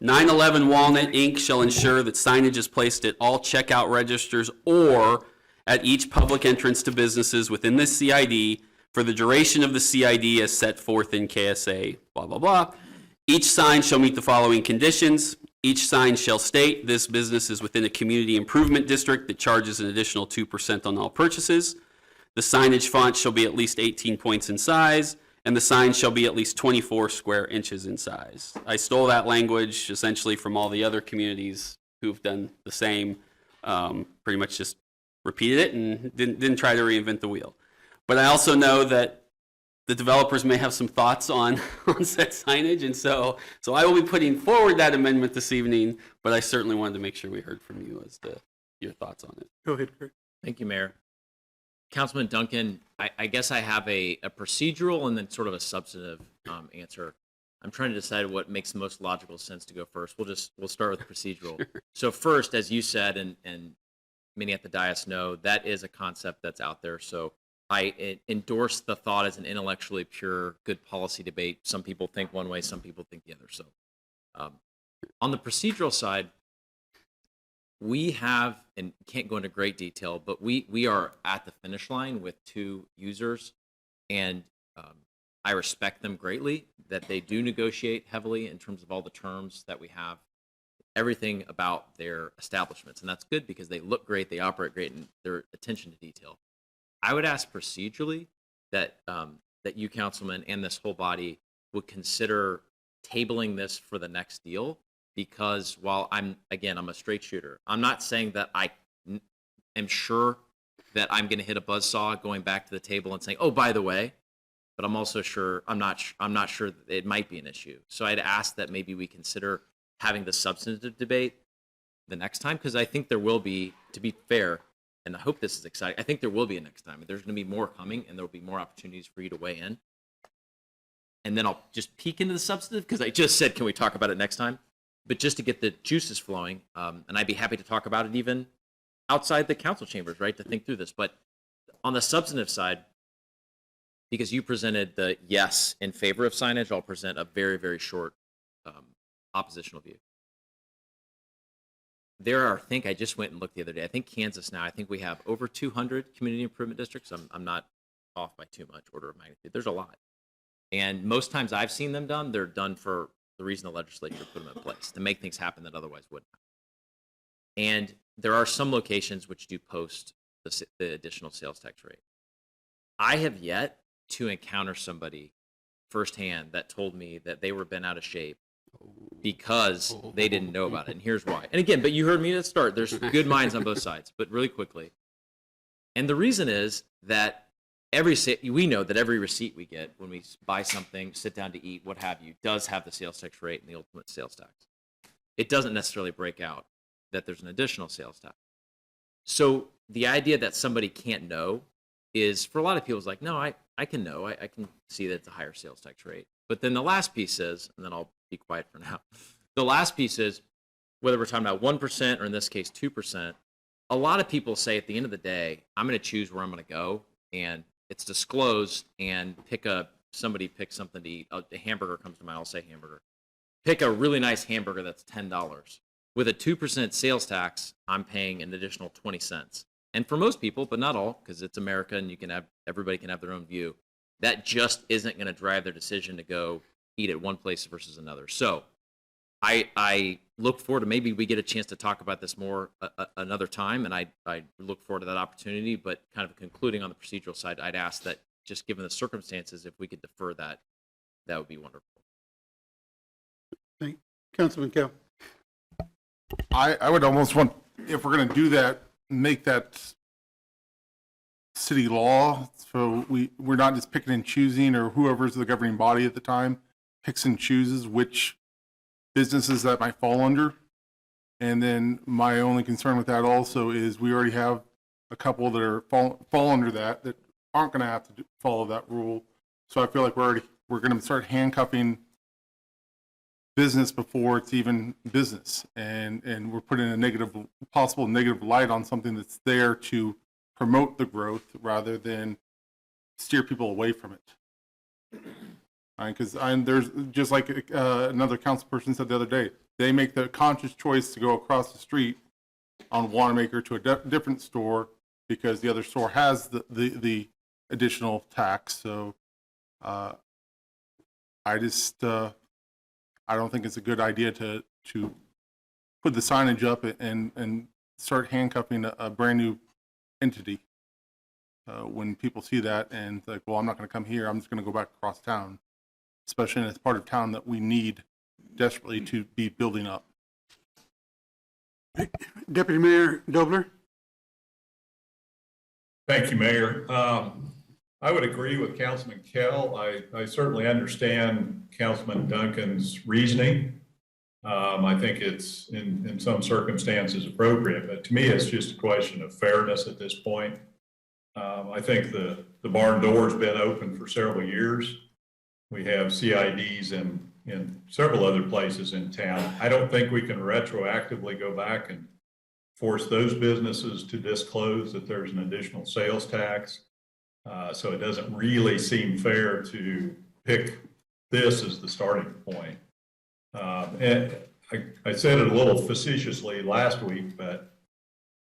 C: 911 Walnut Inc. shall ensure that signage is placed at all checkout registers or at each public entrance to businesses within this CID for the duration of the CID as set forth in KSA, blah, blah, blah. Each sign shall meet the following conditions. Each sign shall state this business is within a community improvement district that charges an additional 2% on all purchases. The signage font shall be at least 18 points in size, and the sign shall be at least 24 square inches in size. I stole that language essentially from all the other communities who've done the same, pretty much just repeated it and didn't try to reinvent the wheel. But I also know that the developers may have some thoughts on said signage, and so I will be putting forward that amendment this evening, but I certainly wanted to make sure we heard from you as to your thoughts on it.
B: Go ahead, Kurt.
P: Thank you, Mayor. Councilman Duncan, I guess I have a procedural and then sort of a substantive answer. I'm trying to decide what makes the most logical sense to go first. We'll start with procedural. So first, as you said, and many at the dais know, that is a concept that's out there. So I endorse the thought as an intellectually pure, good policy debate. Some people think one way, some people think the other. So on the procedural side, we have, and can't go into great detail, but we are at the finish line with 2 users, and I respect them greatly that they do negotiate heavily in terms of all the terms that we have, everything about their establishments, and that's good because they look great, they operate great, and their attention to detail. I would ask procedurally that that you, councilman, and this whole body would consider tabling this for the next deal, because while I'm a straight shooter, I'm not saying that I am sure that I'm going to hit a buzzsaw going back to the table and saying, oh, by the way, but I'm also sure I'm not sure that it might be an issue. So I'd ask that maybe we consider having the substantive debate the next time, because I think there will be, to be fair, and I hope this is exciting, I think there will be a next time. There's going to be more coming, and there will be more opportunities for you to weigh in. And then I'll just peek into the substantive, because I just said, can we talk about it next time? But just to get the juices flowing, and I'd be happy to talk about it even outside the council chambers, right, to think through this. But on the substantive side, because you presented the yes in favor of signage, I'll present a very, very short oppositional view. There are, I think I just went and looked the other day, I think Kansas now, I think we have over 200 community improvement districts. I'm not off by too much order of magnitude. There's a lot. And most times I've seen them done, they're done for the reason the legislature put them in place, to make things happen that otherwise wouldn't. And there are some locations which do post the additional sales tax rate. I have yet to encounter somebody firsthand that told me that they were bent out of shape because they didn't know about it. And here's why. And again, but you heard me at the start, there's good minds on both sides, but really quickly. And the reason is that we know that every receipt we get when we buy something, sit down to eat, what have you, does have the sales tax rate and the ultimate sales tax. It doesn't necessarily break out that there's an additional sales tax. So the idea that somebody can't know is, for a lot of people, is like, no, I can know. I can see that it's a higher sales tax rate. But then the last piece is, and then I'll be quiet for now, the last piece is, whether we're talking about 1% or in this case 2%, a lot of people say at the end of the day, I'm going to choose where I'm going to go, and it's disclosed, and somebody picks something to eat. A hamburger comes to mind, I'll say hamburger. Pick a really nice hamburger that's $10. With a 2% sales tax, I'm paying an additional 20 cents. And for most people, but not all, because it's America and everybody can have their own view, that just isn't going to drive their decision to go eat at one place versus another. So I look forward to, maybe we get a chance to talk about this more another time, and I look forward to that opportunity. But kind of concluding on the procedural side, I'd ask that, just given the circumstances, if we could defer that, that would be wonderful.
B: Thank you. Councilman Kell.
L: I would almost want, if we're going to do that, make that city law, so we're not just picking and choosing, or whoever's the governing body at the time. picks and chooses which businesses that might fall under. And then my only concern with that also is we already have a couple that are fall under that aren't going to have to follow that rule. So I feel like we're going to start handcuffing business before it's even business, and we're putting a possible negative light on something that's there to promote the growth rather than steer people away from it. Because there's just like another council person said the other day, they make the conscious choice to go across the street on Wanamaker to a different store because the other store has the additional tax. So I don't think it's a good idea to put the signage up and start handcuffing a brand new entity when people see that and like, well, I'm not going to come here. I'm just going to go back across town, especially in a part of town that we need desperately to be building up.
B: Deputy Mayor Dobler?
Q: Thank you, Mayor. I would agree with Councilman Kell. I certainly understand Councilman Duncan's reasoning. I think it's in some circumstances appropriate, but to me, it's just a question of fairness at this point. I think the barn door's been open for several years. We have CIDs in several other places in town. I don't think we can retroactively go back and force those businesses to disclose that there's an additional sales tax. So it doesn't really seem fair to pick this as the starting point. And I said it a little facetiously last week, but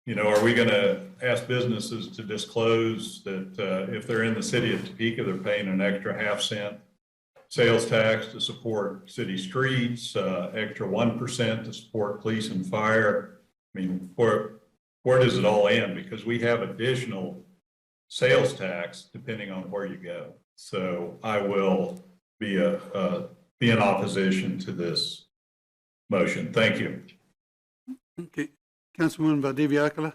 Q: are we going to ask businesses to disclose that if they're in the city of Topeka, they're paying an extra 0.5 cent sales tax to support city streets, extra 1% to support police and fire? I mean, where does it all end? Because we have additional sales tax depending on where you go. So I will be in opposition to this motion. Thank you.
B: Okay. Councilwoman Valdivia Acala?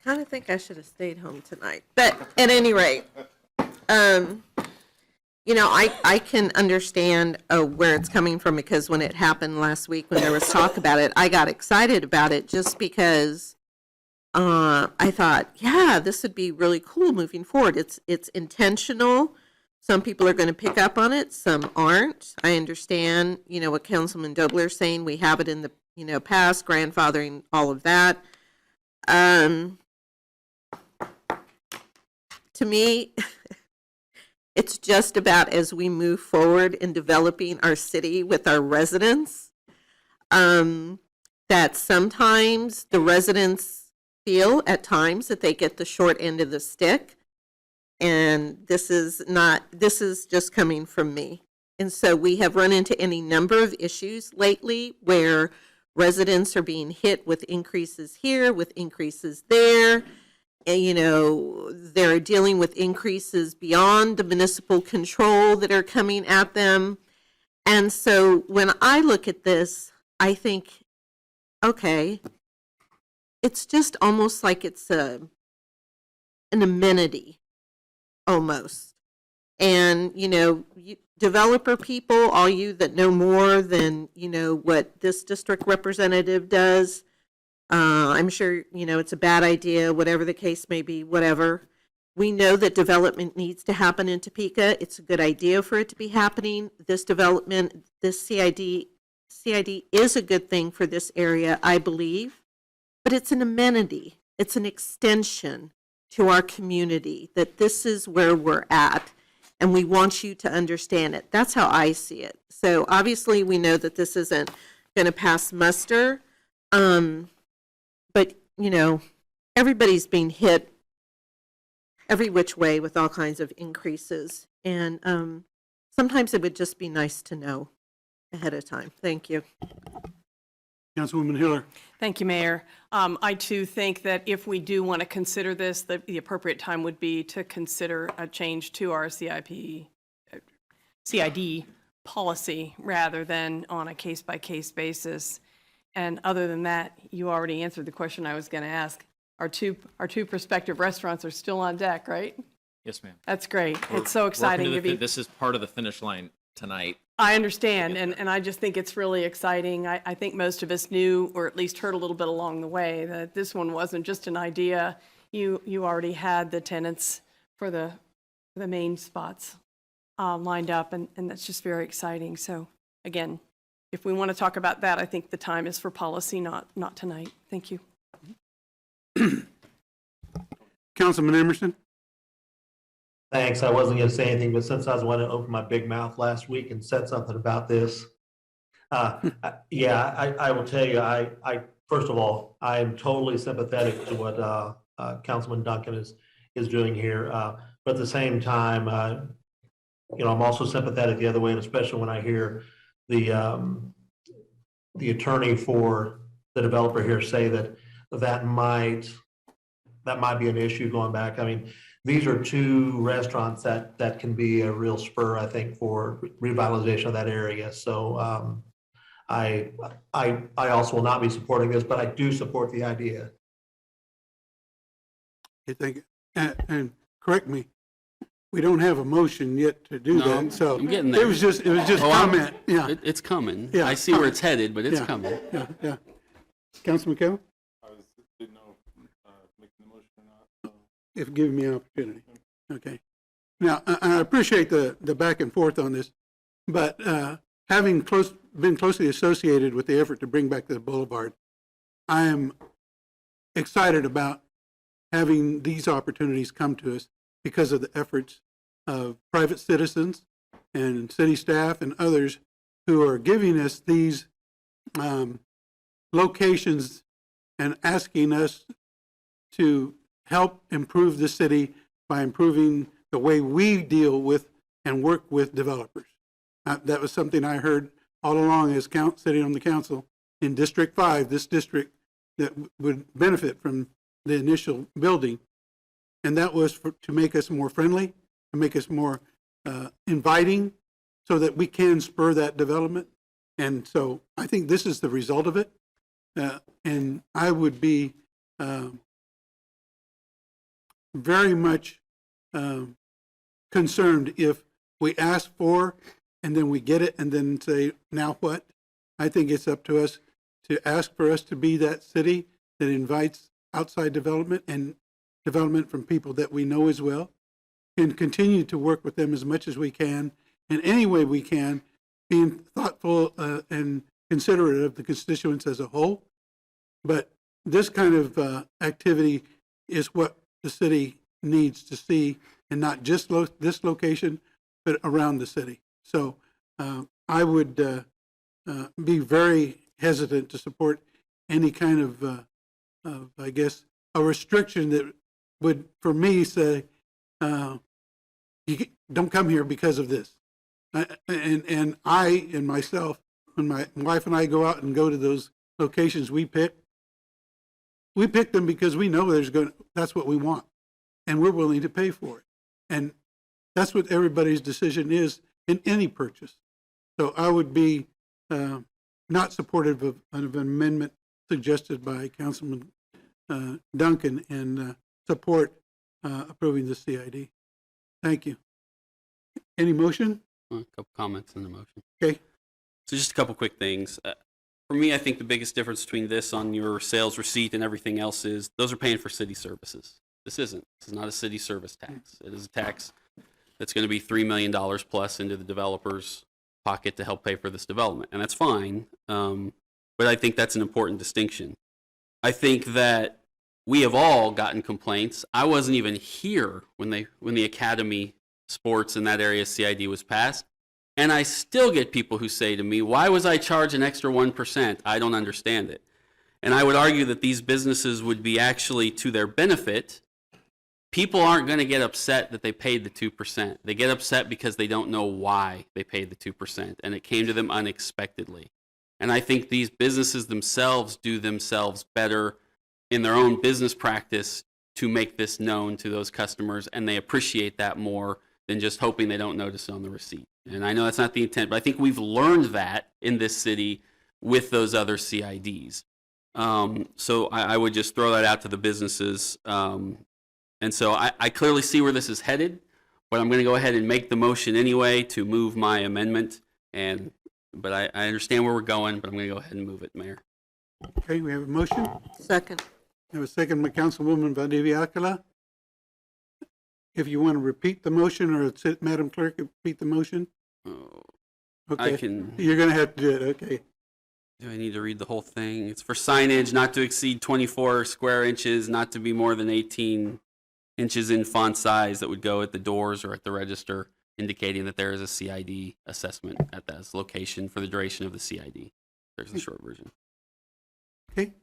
M: Kind of think I should have stayed home tonight. But at any rate, I can understand where it's coming from, because when it happened last week, when there was talk about it, I got excited about it just because I thought, yeah, this would be really cool moving forward. It's intentional. Some people are going to pick up on it. Some aren't. I understand, what Councilman Dobler is saying. We have it in the, past, grandfathering, all of that. To me, it's just about as we move forward in developing our city with our residents, that sometimes the residents feel at times that they get the short end of the stick. And this is just coming from me. And so we have run into any number of issues lately where residents are being hit with increases here, with increases there. And, they're dealing with increases beyond the municipal control that are coming at them. And so when I look at this, I think, okay, it's just almost like it's an amenity almost. And, developer people, all you that know more than, what this district representative does, I'm sure, it's a bad idea, whatever the case may be, whatever. We know that development needs to happen in Topeka. It's a good idea for it to be happening. This development, this CID is a good thing for this area, I believe. But it's an amenity. It's an extension to our community, that this is where we're at, and we want you to understand it. That's how I see it. So obviously we know that this isn't going to pass muster. But, everybody's being hit every which way with all kinds of increases. And sometimes it would just be nice to know ahead of time. Thank you.
B: Councilwoman Hiller?
D: Thank you, Mayor. I too think that if we do want to consider this, the appropriate time would be to consider a change to our CID policy rather than on a case-by-case basis. And other than that, you already answered the question I was going to ask. Our two prospective restaurants are still on deck, right?
P: Yes, ma'am.
O: That's great.
P: We're
O: It's so
P: working
O: exciting to be.
P: This is part of the finish line tonight.
O: I understand, and I just think it's really exciting. I think most of us knew, or at least heard a little bit along the way, that this one wasn't just an idea. You already had the tenants for the main spots lined up, and that's just very exciting. So again, if we want to talk about that, I think the time is for policy, not tonight. Thank you.
B: Councilman Emerson?
G: Thanks. I wasn't going to say anything, but since I was the one to open my big mouth last week and said something about this, yeah, I will tell you, I first of all, I am totally sympathetic to what Councilman Duncan is doing here. But at the same time, I'm also sympathetic the other way, and especially when I hear the attorney for the developer here say that might be an issue going back. I mean, these are two restaurants that can be a real spur, I think, for revitalization of that area. So I also will not be supporting this, but I do support the idea.
B: I think, and correct me, we don't have a motion yet to do
C: No,
B: that, so.
C: I'm getting there.
B: It was just
C: Oh,
B: comment, yeah.
C: It's coming.
B: Yeah.
C: I see where it's headed, but it's
B: Yeah.
C: coming.
B: Yeah. Councilman Kell,
L: I didn't know making the motion or not. So.
B: if giving me an opportunity. Okay. Now, I appreciate the back and forth on this, but having been closely associated with the effort to bring back the boulevard, I am excited about having these opportunities come to us because of the efforts of private citizens and city staff and others who are giving us these locations and asking us to help improve the city by improving the way we deal with and work with developers. That was something I heard all along as sitting on the council in District 5, this district that would benefit from the initial building. And that was to make us more friendly, to make us more inviting, so that we can spur that development. And so I think this is the result of it. And I would be very much concerned if we ask for and then we get it and then say, now what? I think it's up to us to ask for us to be that city that invites outside development and development from people that we know as well, and continue to work with them as much as we can in any way we can, being thoughtful and considerate of the constituents as a whole. But this kind of activity is what the city needs to see, and not just this location, but around the city. So I would be very hesitant to support any kind of I guess, a restriction that would, for me, say, you don't come here because of this. And I and myself, when my wife and I go out and go to those locations we pick them because we know that's what we want, and we're willing to pay for it. And that's what everybody's decision is in any purchase. So I would be not supportive of an amendment suggested by Councilman Duncan and support approving the CID. Thank you. Any motion?
C: A couple comments in the motion.
B: Okay.
C: So just a couple quick things. For me, I think the biggest difference between this on your sales receipt and everything else is those are paying for city services. This isn't. This is not a city service tax. It is a tax that's going to be $3 million plus into the developer's pocket to help pay for this development. And that's fine. But I think that's an important distinction. I think that we have all gotten complaints. I wasn't even here when the Academy Sports in that area CID was passed. And I still get people who say to me, why was I charged an extra 1%? I don't understand it. And I would argue that these businesses would be actually to their benefit. People aren't going to get upset that they paid the 2%. They get upset because they don't know why they paid the 2%, and it came to them unexpectedly. And I think these businesses themselves do themselves better in their own business practice to make this known to those customers, and they appreciate that more than just hoping they don't notice it on the receipt. And I know that's not the intent, but I think we've learned that in this city with those other CIDs. So I would just throw that out to the businesses. And so I clearly see where this is headed, but I'm going to go ahead and make the motion anyway to move my amendment. But I understand where we're going, but I'm going to go ahead and move it, Mayor.
B: Okay, we have a motion.
M: Second.
B: We have a second by Councilwoman Valdivia Alcala. If you want to repeat the motion, or Madam Clerk, repeat the motion.
C: Oh,
B: Okay.
C: I can.
B: You're going to have to do it, okay.
C: Do I need to read the whole thing? It's for signage not to exceed 24 square inches, not to be more than 18 inches in font size that would go at the doors or at the register, indicating that there is a CID assessment at that location for the duration of the CID. There's the short version.
B: Okay,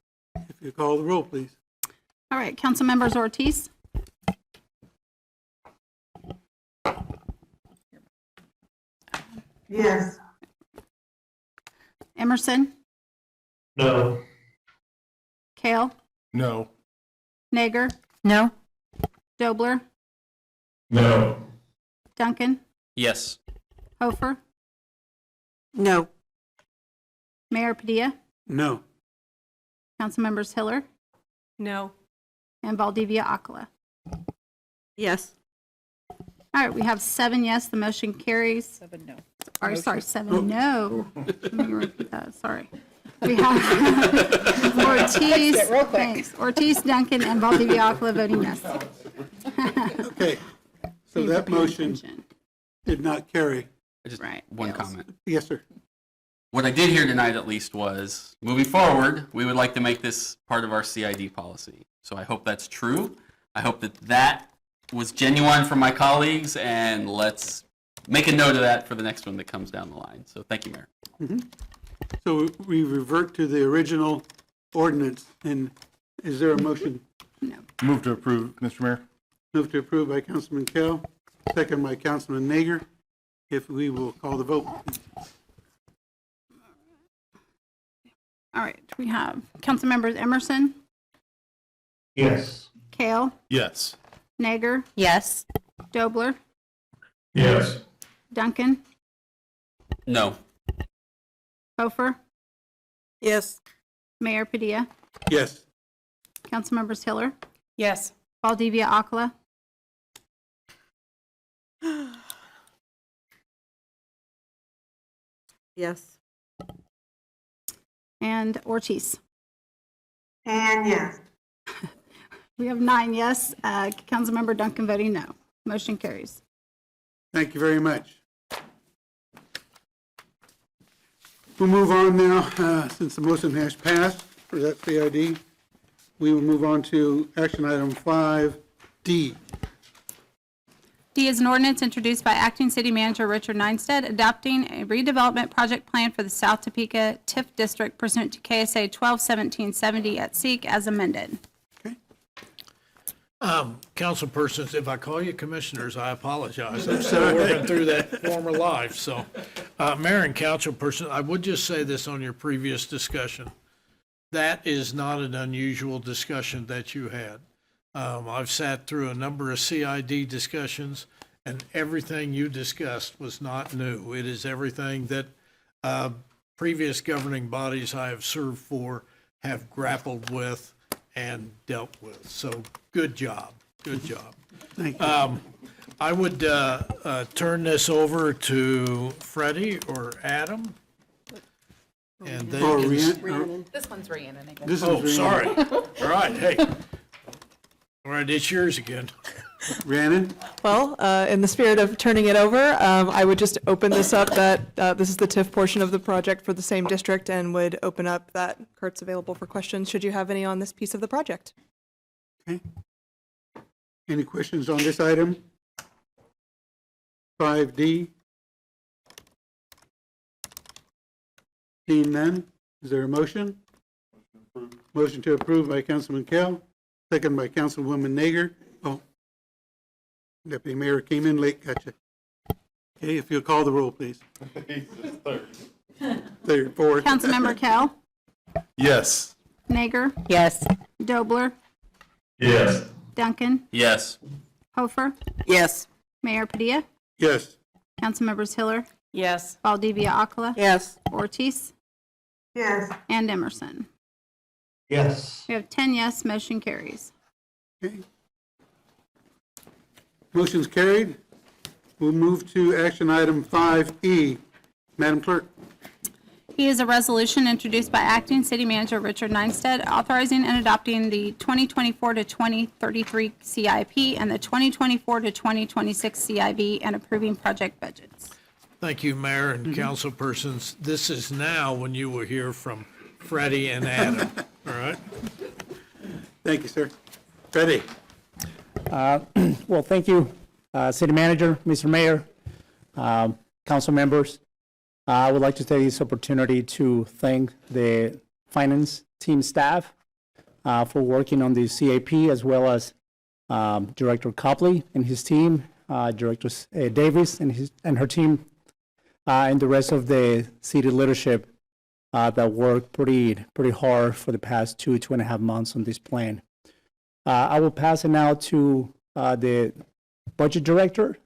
B: if you call the roll, please.
J: All right, council members Ortiz,
F: Yes.
J: Emerson,
G: No.
J: Kale,
L: No.
J: Nager,
D: No.
J: Dobler,
Q: No.
J: Duncan,
C: Yes.
J: Hofer,
M: No.
J: Mayor Padilla,
B: No.
J: council members Hiller,
D: No.
J: and Valdivia Akala.
M: Yes.
J: All right, we have 7 yes, the motion carries.
D: 7 no.
J: Sorry, 7 no. Let me repeat that, sorry. We have Ortiz, thanks, Ortiz, Duncan, and Valdivia Akala voting yes.
B: Okay, so that motion did not carry.
C: Just
J: Right,
C: one
J: fails.
C: comment.
B: Yes, sir.
C: What I did hear tonight at least was, moving forward, we would like to make this part of our CID policy. So I hope that's true. I hope that that was genuine from my colleagues, and let's make a note of that for the next one that comes down the line. So thank you, Mayor.
B: So we revert to the original ordinance, and is there a motion?
J: No.
L: Move to approve, Mr. Mayor.
B: Move to approve by Councilman Kell, second by Councilman Nager. If we will call the vote.
J: All right, we have council members Emerson,
G: Yes.
J: Kale,
L: Yes.
J: Nager,
D: Yes.
J: Dobler,
Q: Yes.
J: Duncan,
C: No.
J: Hofer,
M: Yes.
J: Mayor Padilla,
B: Yes.
J: council members Hiller,
D: Yes.
J: Valdivia Akala,
M: Yes.
J: and Ortiz.
F: And yes.
J: We have 9 yes, Councilmember Duncan voting no. Motion carries.
B: Thank you very much. We'll move on now, since the motion has passed for that CID. We will move on to action item 5D.
J: D is an ordinance introduced by Acting City Manager Richard Neinstead adopting a redevelopment project plan for the South Topeka TIF District pursuant to KSA 121770 at SEEK as amended.
H: Councilpersons, if I call you commissioners, I apologize. I'm still working through that former life, so. Mayor and councilperson, I would just say this on your previous discussion. That is not an unusual discussion that you had. I've sat through a number of CID discussions, and everything you discussed was not new. It is everything that previous governing bodies I have served for have grappled with and dealt with. So good job, good job.
B: Thank you.
H: I would turn this over to Freddie or Adam. And they
B: Or
H: can.
B: Rhiannon.
A: This one's Rhiannon again.
B: This is
H: Oh,
B: Rhiannon.
H: sorry. All right, hey. All right, it's yours again.
B: Rhiannon?
O: Well, in the spirit of turning it over, I would just open this up that this is the TIF portion of the project for the same district and would open up that Kurt's available for questions should you have any on this piece of the project.
B: Okay. Any questions on this item? 5D? Seeing none, is there a motion? Motion to approve by Councilman Kell, second by Councilwoman Nager. Oh, Deputy Mayor came in late, gotcha. Okay, if you'll call the roll, please. Third, fourth.
J: Councilmember Kell,
L: Yes.
J: Nager,
D: Yes.
J: Dobler,
Q: Yes.
J: Duncan,
C: Yes.
J: Hofer,
M: Yes.
J: Mayor Padilla,
B: Yes.
J: Councilmembers Hiller,
D: Yes.
J: Valdivia Akala,
M: Yes.
J: Ortiz,
F: Yes.
J: and Emerson.
G: Yes.
J: We have 10 yes, motion carries.
B: Okay. Motion's carried. We'll move to action item 5E. Madam Clerk.
J: E is a resolution introduced by Acting City Manager Richard Neinstead authorizing and adopting the 2024 to 2033 CIP and the 2024 to 2026 CIB and approving project budgets.
H: Thank you, Mayor and councilpersons. This is now when you will hear from Freddie and Adam, all right?
B: Thank you, sir. Freddie.
R: Well, thank you, City Manager, Mr. Mayor, council members. I would like to take this opportunity to thank the finance team staff for working on the CAP, as well as Director Copley and his team, Director Davis and her team, and the rest of the city leadership that worked pretty hard for the past 2.5 months on this plan. I will pass it now to the budget director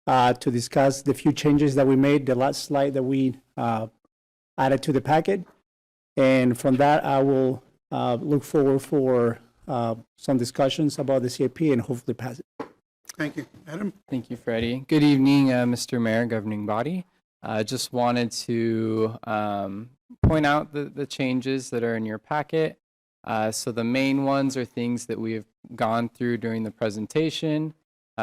R: to discuss the few changes that we made, the last slide that we added to the packet. And from that, I will look forward for some discussions about the CIP and hopefully pass it.
B: Thank you. Adam?
S: Thank you, Freddie. Good evening, Mr. Mayor, governing body. I just wanted to point out the changes that are in your packet. So the main ones are things that we have gone through during the presentation.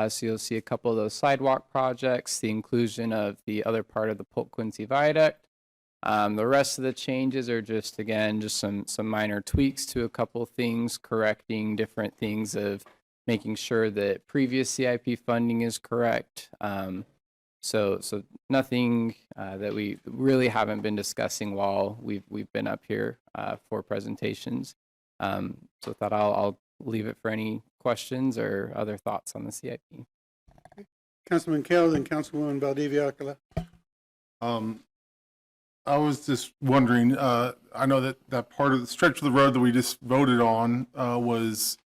S: So you'll see a couple of those sidewalk projects, the inclusion of the other part of the Polk Quincy Viaduct. The rest of the changes are just, again, just some minor tweaks to a couple of things, correcting different things of making sure that previous CIP funding is correct. So nothing that we really haven't been discussing while we've been up here for presentations. So with that, I'll leave it for any questions or other thoughts on the CIP.
B: Councilman Kell and Councilwoman Valdivia Alcala.
L: I was just wondering, I know that part of the stretch of the road that we just voted on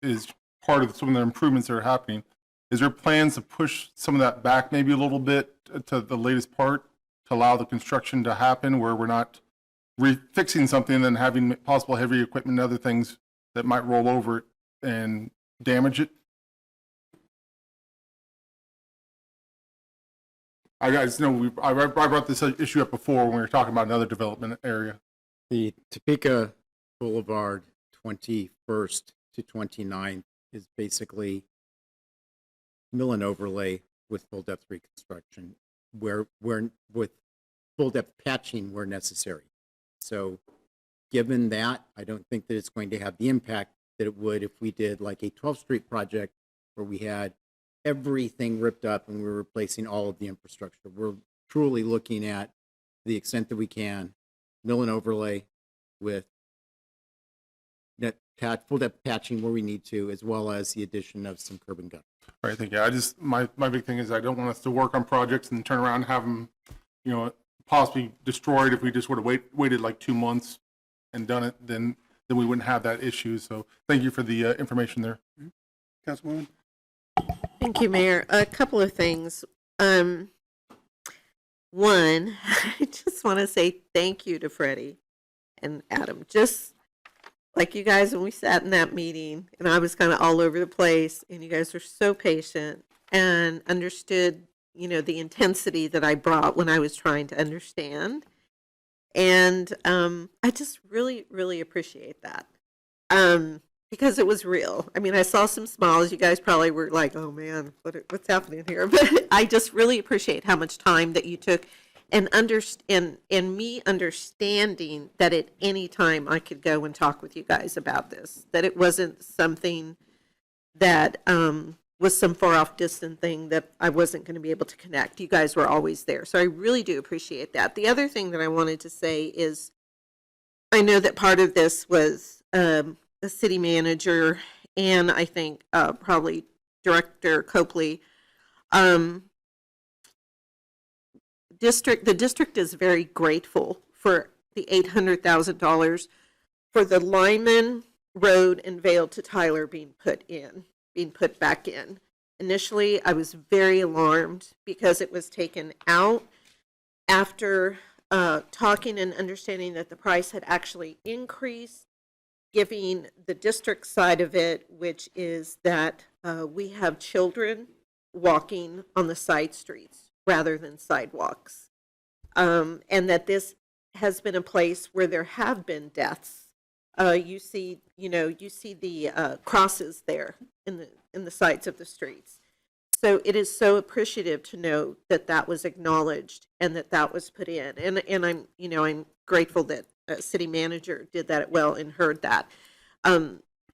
L: is part of some of the improvements that are happening. Is there plans to push some of that back maybe a little bit to the latest part to allow the construction to happen where we're not fixing something and then having possible heavy equipment and other things that might roll over it and damage it? I guys know I brought this issue up before when we were talking about another development area.
T: The Topeka Boulevard 21st to 29th is basically mill and overlay with full depth reconstruction, where with full depth patching where necessary. So given that, I don't think that it's going to have the impact that it would if we did like a 12th Street project where we had everything ripped up and we were replacing all of the infrastructure. We're truly looking at the extent that we can, mill and overlay with full depth patching where we need to, as well as the addition of some curb and gutter.
L: All right, thank you. My big thing is I don't want us to work on projects and turn around and have them, possibly destroyed. If we just would have waited like 2 months and done it, then we wouldn't have that issue. So thank you for the information there.
B: Councilwoman?
M: Thank you, Mayor. A couple of things. One, I just want to say thank you to Freddie and Adam. Just like you guys, when we sat in that meeting and I was kind of all over the place and you guys were so patient and understood, the intensity that I brought when I was trying to understand. And I just really, really appreciate that. Because it was real. I mean, I saw some smiles. You guys probably were like, oh man, what's happening here? But I just really appreciate how much time that you took and me understanding that at any time I could go and talk with you guys about this, that it wasn't something that was some far off distant thing that I wasn't going to be able to connect. You guys were always there. So I really do appreciate that. The other thing that I wanted to say is I know that part of this was the city manager and I think probably Director Copley. The district is very grateful for the $800,000 for the Lyman Road and Vale to Tyler being put back in. Initially, I was very alarmed because it was taken out after talking and understanding that the price had actually increased, giving the district side of it, which is that we have children walking on the side streets rather than sidewalks. And that this has been a place where there have been deaths. You see the crosses there in the sides of the streets. So it is so appreciative to know that that was acknowledged and that that was put in. And I'm grateful that city manager did that well and heard that.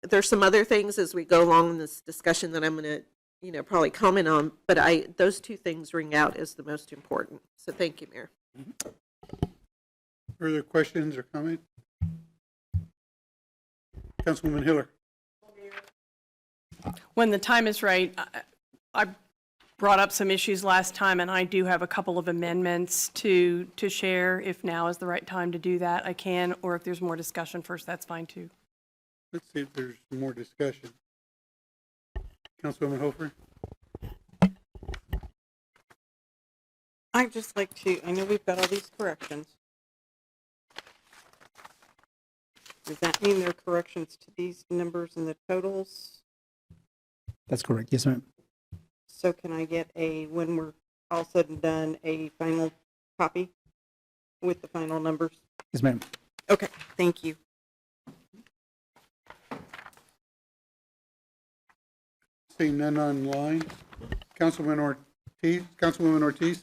M: There's some other things as we go along in this discussion that I'm going to, probably comment on, but those two things ring out as the most important. So thank you, Mayor.
B: Further questions or comments? Councilwoman Hiller.
O: When the time is right, I brought up some issues last time, and I do have a couple of amendments to share. If now is the right time to do that, I can, or if there's more discussion first, that's fine too.
B: Let's see if there's more discussion. Councilwoman Hofer.
N: I'd just like to, I know we've got all these corrections. Does that mean they're corrections to these numbers and the totals?
R: That's correct. Yes, ma'am.
N: So can I get when we're all said and done, a final copy with the final numbers?
R: Yes, ma'am.
N: Okay, thank you.
B: Seeing none online. Councilwoman Ortiz,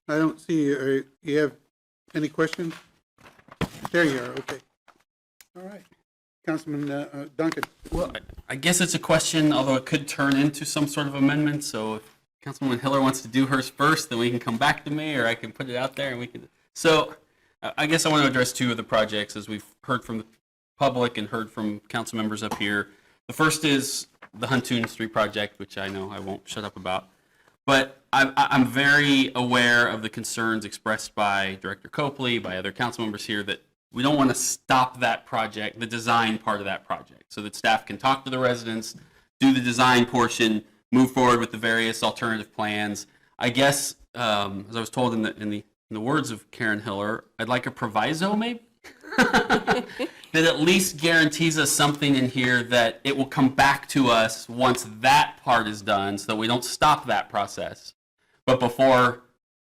B: I don't see you. You have any questions? There you are. Okay. All right. Councilman Duncan.
C: Well, I guess it's a question, although it could turn into some sort of amendment. So if Councilwoman Hiller wants to do hers first, then we can come back to me, or I can put it out there and we can. So I guess I want to address two of the projects as we've heard from the public and heard from council members up here. The first is the Huntoon Street project, which I know I won't shut up about. But I'm very aware of the concerns expressed by Director Copley, by other council members here, that we don't want to stop that project, the design part of that project, so that staff can talk to the residents, do the design portion, move forward with the various alternative plans. I guess, as I was told in the words of Karen Hiller, I'd like a proviso maybe? That at least guarantees us something in here that it will come back to us once that part is done, so that we don't stop that process. But before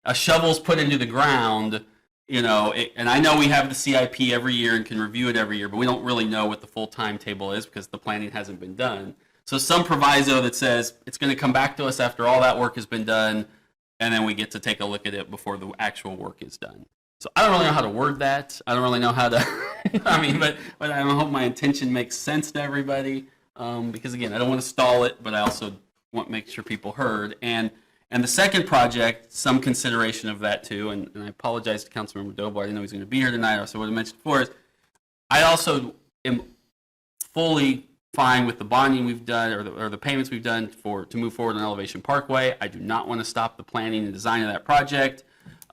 C: a shovel's put into the ground, and I know we have the CIP every year and can review it every year, but we don't really know what the full timetable is because the planning hasn't been done. So some proviso that says it's going to come back to us after all that work has been done, and then we get to take a look at it before the actual work is done. So I don't really know how to word that. I don't really know how to, but I hope my intention makes sense to everybody. Because again, I don't want to stall it, but I also want to make sure people heard. And the second project, some consideration of that too, and I apologize to Councilmember Doble, I didn't know he was going to be here tonight, so I would have mentioned before, is I also am fully fine with the bonding we've done, or the payments we've done to move forward on Elevation Parkway. I do not want to stop the planning and design of that project.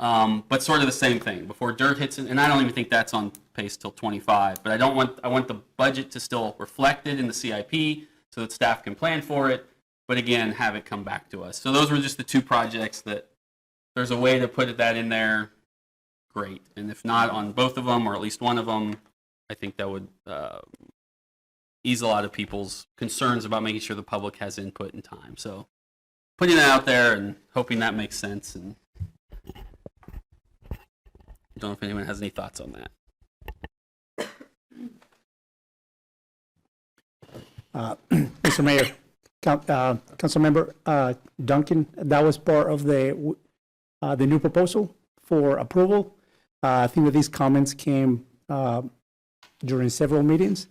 C: But sort of the same thing. Before dirt hits it, and I don't even think that's on pace till 25, but I want the budget to still reflect it in the CIP so that staff can plan for it, but again, have it come back to us. So those were just the two projects that there's a way to put that in there, great. And if not on both of them, or at least one of them, I think that would ease a lot of people's concerns about making sure the public has input and time. So putting that out there and hoping that makes sense. And I don't know if anyone has any thoughts on that.
R: Mr. Mayor, Councilmember Duncan, that was part of the new proposal for approval. I think that these comments came during several meetings,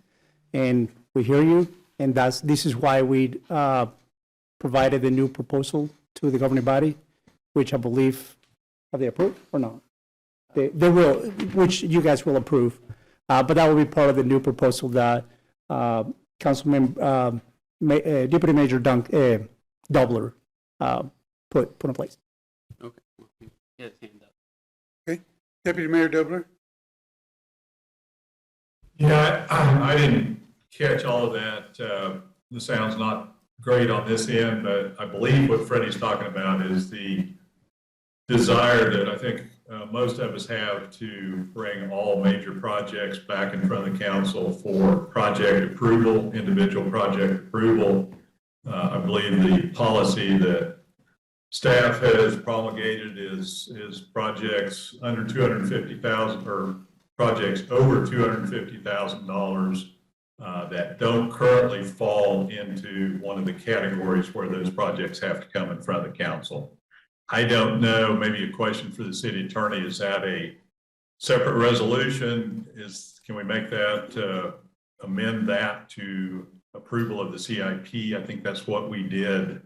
R: and we hear you, and this is why we provided the new proposal to the governing body, which I believe, have they approved or not? They will, which you guys will approve, but that will be part of the new proposal that Councilman Deputy Major Dobler put in place.
C: Okay. Get his hand up.
B: Okay. Deputy Mayor Dobler.
Q: Yeah, I didn't catch all of that. The sound's not great on this end, but I believe what Freddie's talking about is the desire that I think most of us have to bring all major projects back in front of the council for project approval, individual project approval. I believe the policy that staff has promulgated is projects under 250,000 or projects over $250,000 that don't currently fall into one of the categories where those projects have to come in front of the council. I don't know, maybe a question for the city attorney, is that a separate resolution? Can we make that, amend that to approval of the CIP? I think that's what we did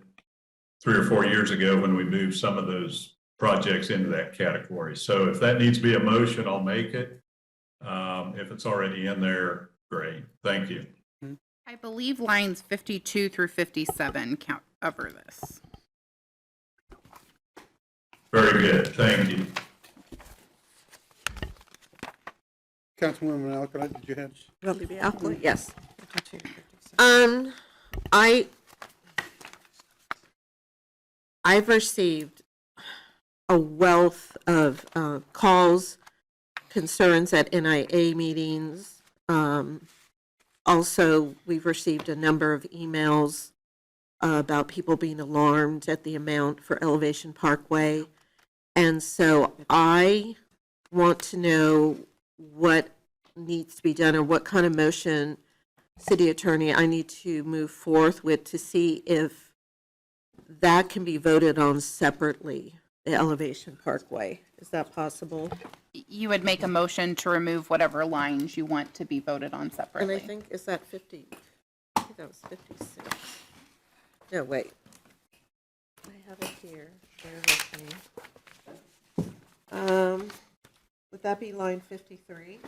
Q: 3 or 4 years ago when we moved some of those projects into that category. So if that needs to be a motion, I'll make it. If it's already in there, great. Thank you.
A: I believe lines 52 through 57 cover this.
Q: Very good. Thank you.
B: Councilwoman Alcott, did you have?
M: Yes. I've received a wealth of calls, concerns at NIA meetings. Also, we've received a number of emails about people being alarmed at the amount for Elevation Parkway. And so I want to know what needs to be done or what kind of motion, city attorney, I need to move forth with to see if that can be voted on separately, the Elevation Parkway. Is that possible?
A: You would make a motion to remove whatever lines you want to be voted on separately.
M: And I think, is that 50? I think that was 56. No, wait. I have it here. Bear with me. Would that be line 53?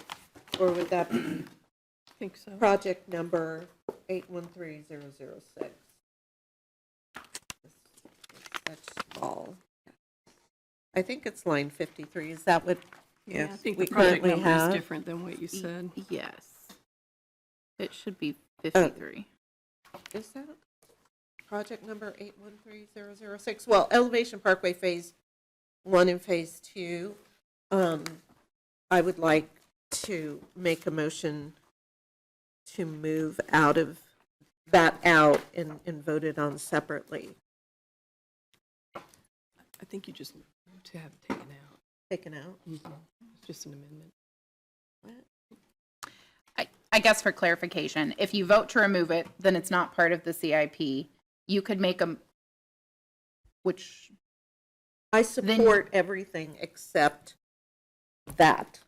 M: Or would that be
N: I think so.
M: project number 813006? That's all. I think it's line 53. Is that what
N: Yeah, I think
M: we
N: the project
M: currently
N: number is
M: have?
N: different than what you said.
A: Yes. It should be 53.
M: Is that project number 813006? Well, Elevation Parkway Phase 1 and Phase 2. I would like to make a motion to move out of that out and vote it on separately.
N: I think you just need to have it taken out.
M: Taken out?
N: It's just an amendment.
A: I guess for clarification, if you vote to remove it, then it's not part of the CIP. You could make a, which.
M: I support everything except that.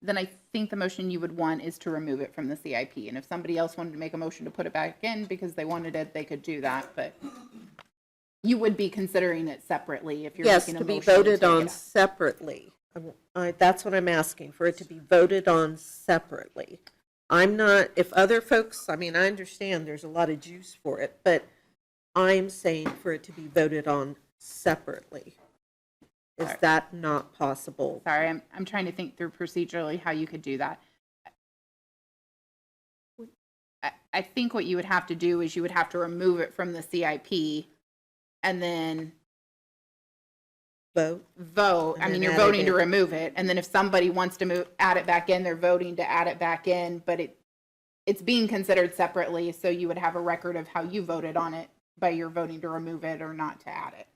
A: Then I think the motion you would want is to remove it from the CIP. And if somebody else wanted to make a motion to put it back in because they wanted it, they could do that. But you would be considering it separately if you're making a motion.
M: Yes, to be voted on separately. That's what I'm asking, for it to be voted on separately. I'm not, if other folks, I mean, I understand there's a lot of juice for it, but I'm saying for it to be voted on separately. Is that not possible?
A: Sorry, I'm trying to think through procedurally how you could do that. I think what you would have to do is you would have to remove it from the CIP and then
M: vote.
A: I mean, you're voting to remove it, and then if somebody wants to add it back in, they're voting to add it back in, but it's being considered separately, so you would have a record of how you voted on it by your voting to remove it or not to add it.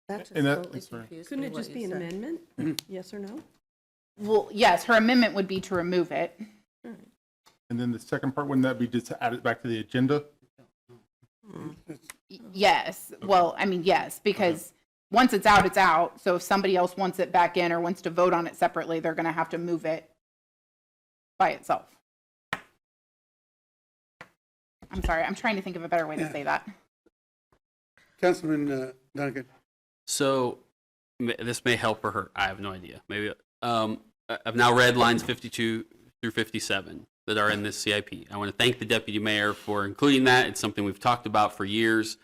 M: That just
L: And that-
M: totally
L: I'm sorry.
M: confused
N: Couldn't
M: me
N: it
M: what
N: just
M: you
N: be an
M: said.
N: amendment? Yes or no?
A: Well, yes, her amendment would be to remove it.
L: And then the second part, wouldn't that be just to add it back to the agenda?
A: Yes, well, I mean, yes, because once it's out, it's out. So if somebody else wants it back in or wants to vote on it separately, they're going to have to move it by itself. I'm sorry, I'm trying to think of a better way to say that.
B: Councilman Duncan.
C: So this may help or hurt. I have no idea. Maybe I've now read lines 52 through 57 that are in this CIP. I want to thank the deputy mayor for including that. It's something we've talked about for years.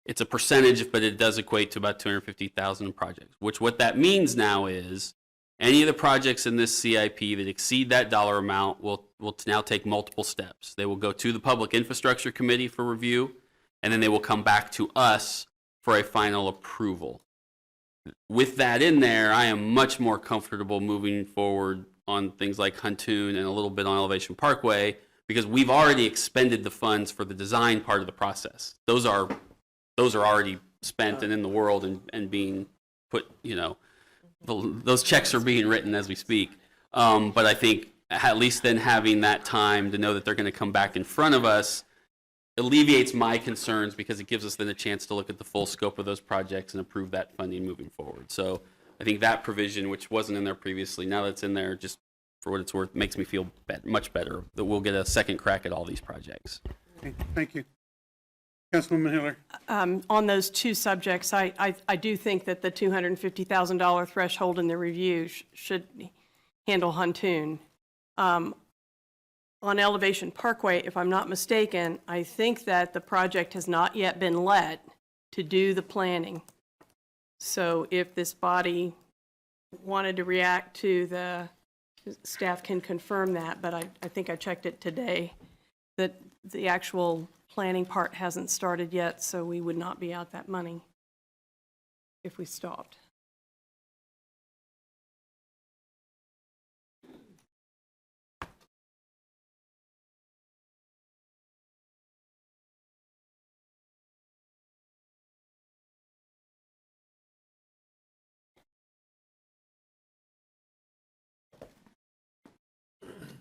C: It's a percentage, but it does equate to about 250,000 projects, which what that means now is any of the projects in this CIP that exceed that dollar amount will now take multiple steps. They will go to the Public Infrastructure Committee for review, and then they will come back to us for a final approval. With that in there, I am much more comfortable moving forward on things like Huntoon and a little bit on Elevation Parkway because we've already expended the funds for the design part of the process. Those are already spent and in the world and being put, those checks are being written as we speak. But I think at least then having that time to know that they're going to come back in front of us alleviates my concerns, because it gives us then a chance to look at the full scope of those projects and approve that funding moving forward. So I think that provision, which wasn't in there previously, now that's in there, just for what it's worth, makes me feel much better that we'll get a second crack at all these projects.
B: Okay, thank you. Councilwoman Hiller.
D: On those two subjects, I do think that the $250,000 threshold in the review should handle Huntoon. On Elevation Parkway, if I'm not mistaken, I think that the project has not yet been let to do the planning. So if this body wanted to react to the, staff can confirm that, but I think I checked it today, that the actual planning part hasn't started yet, so we would not be out that money if we stopped.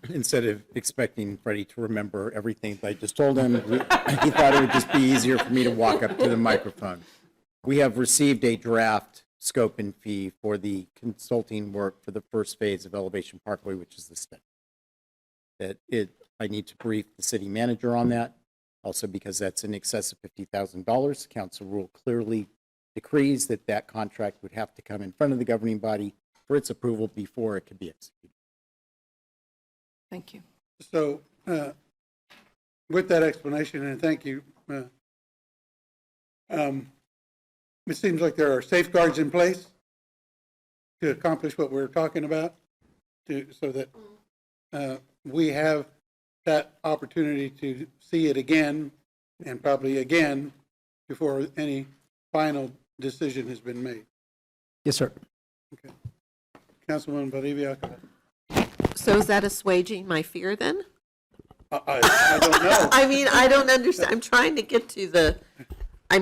T: Instead of expecting Freddie to remember everything I just told him, he thought it would just be easier for me to walk up to the microphone. We have received a draft scope and fee for the consulting work for the first phase of Elevation Parkway, which is the study. I need to brief the city manager on that, also because that's in excess of $50,000. Council rule clearly decrees that that contract would have to come in front of the governing body for its approval before it could be executed.
D: Thank you.
B: So with that explanation, and thank you, it seems like there are safeguards in place to accomplish what we're talking about, so that we have that opportunity to see it again, and probably again, before any final decision has been made.
R: Yes, sir.
B: Okay. Councilwoman Bolivia.
M: So is that assuaging my fear then?
B: I don't know.
M: I mean, I don't understand. I'm trying to get to I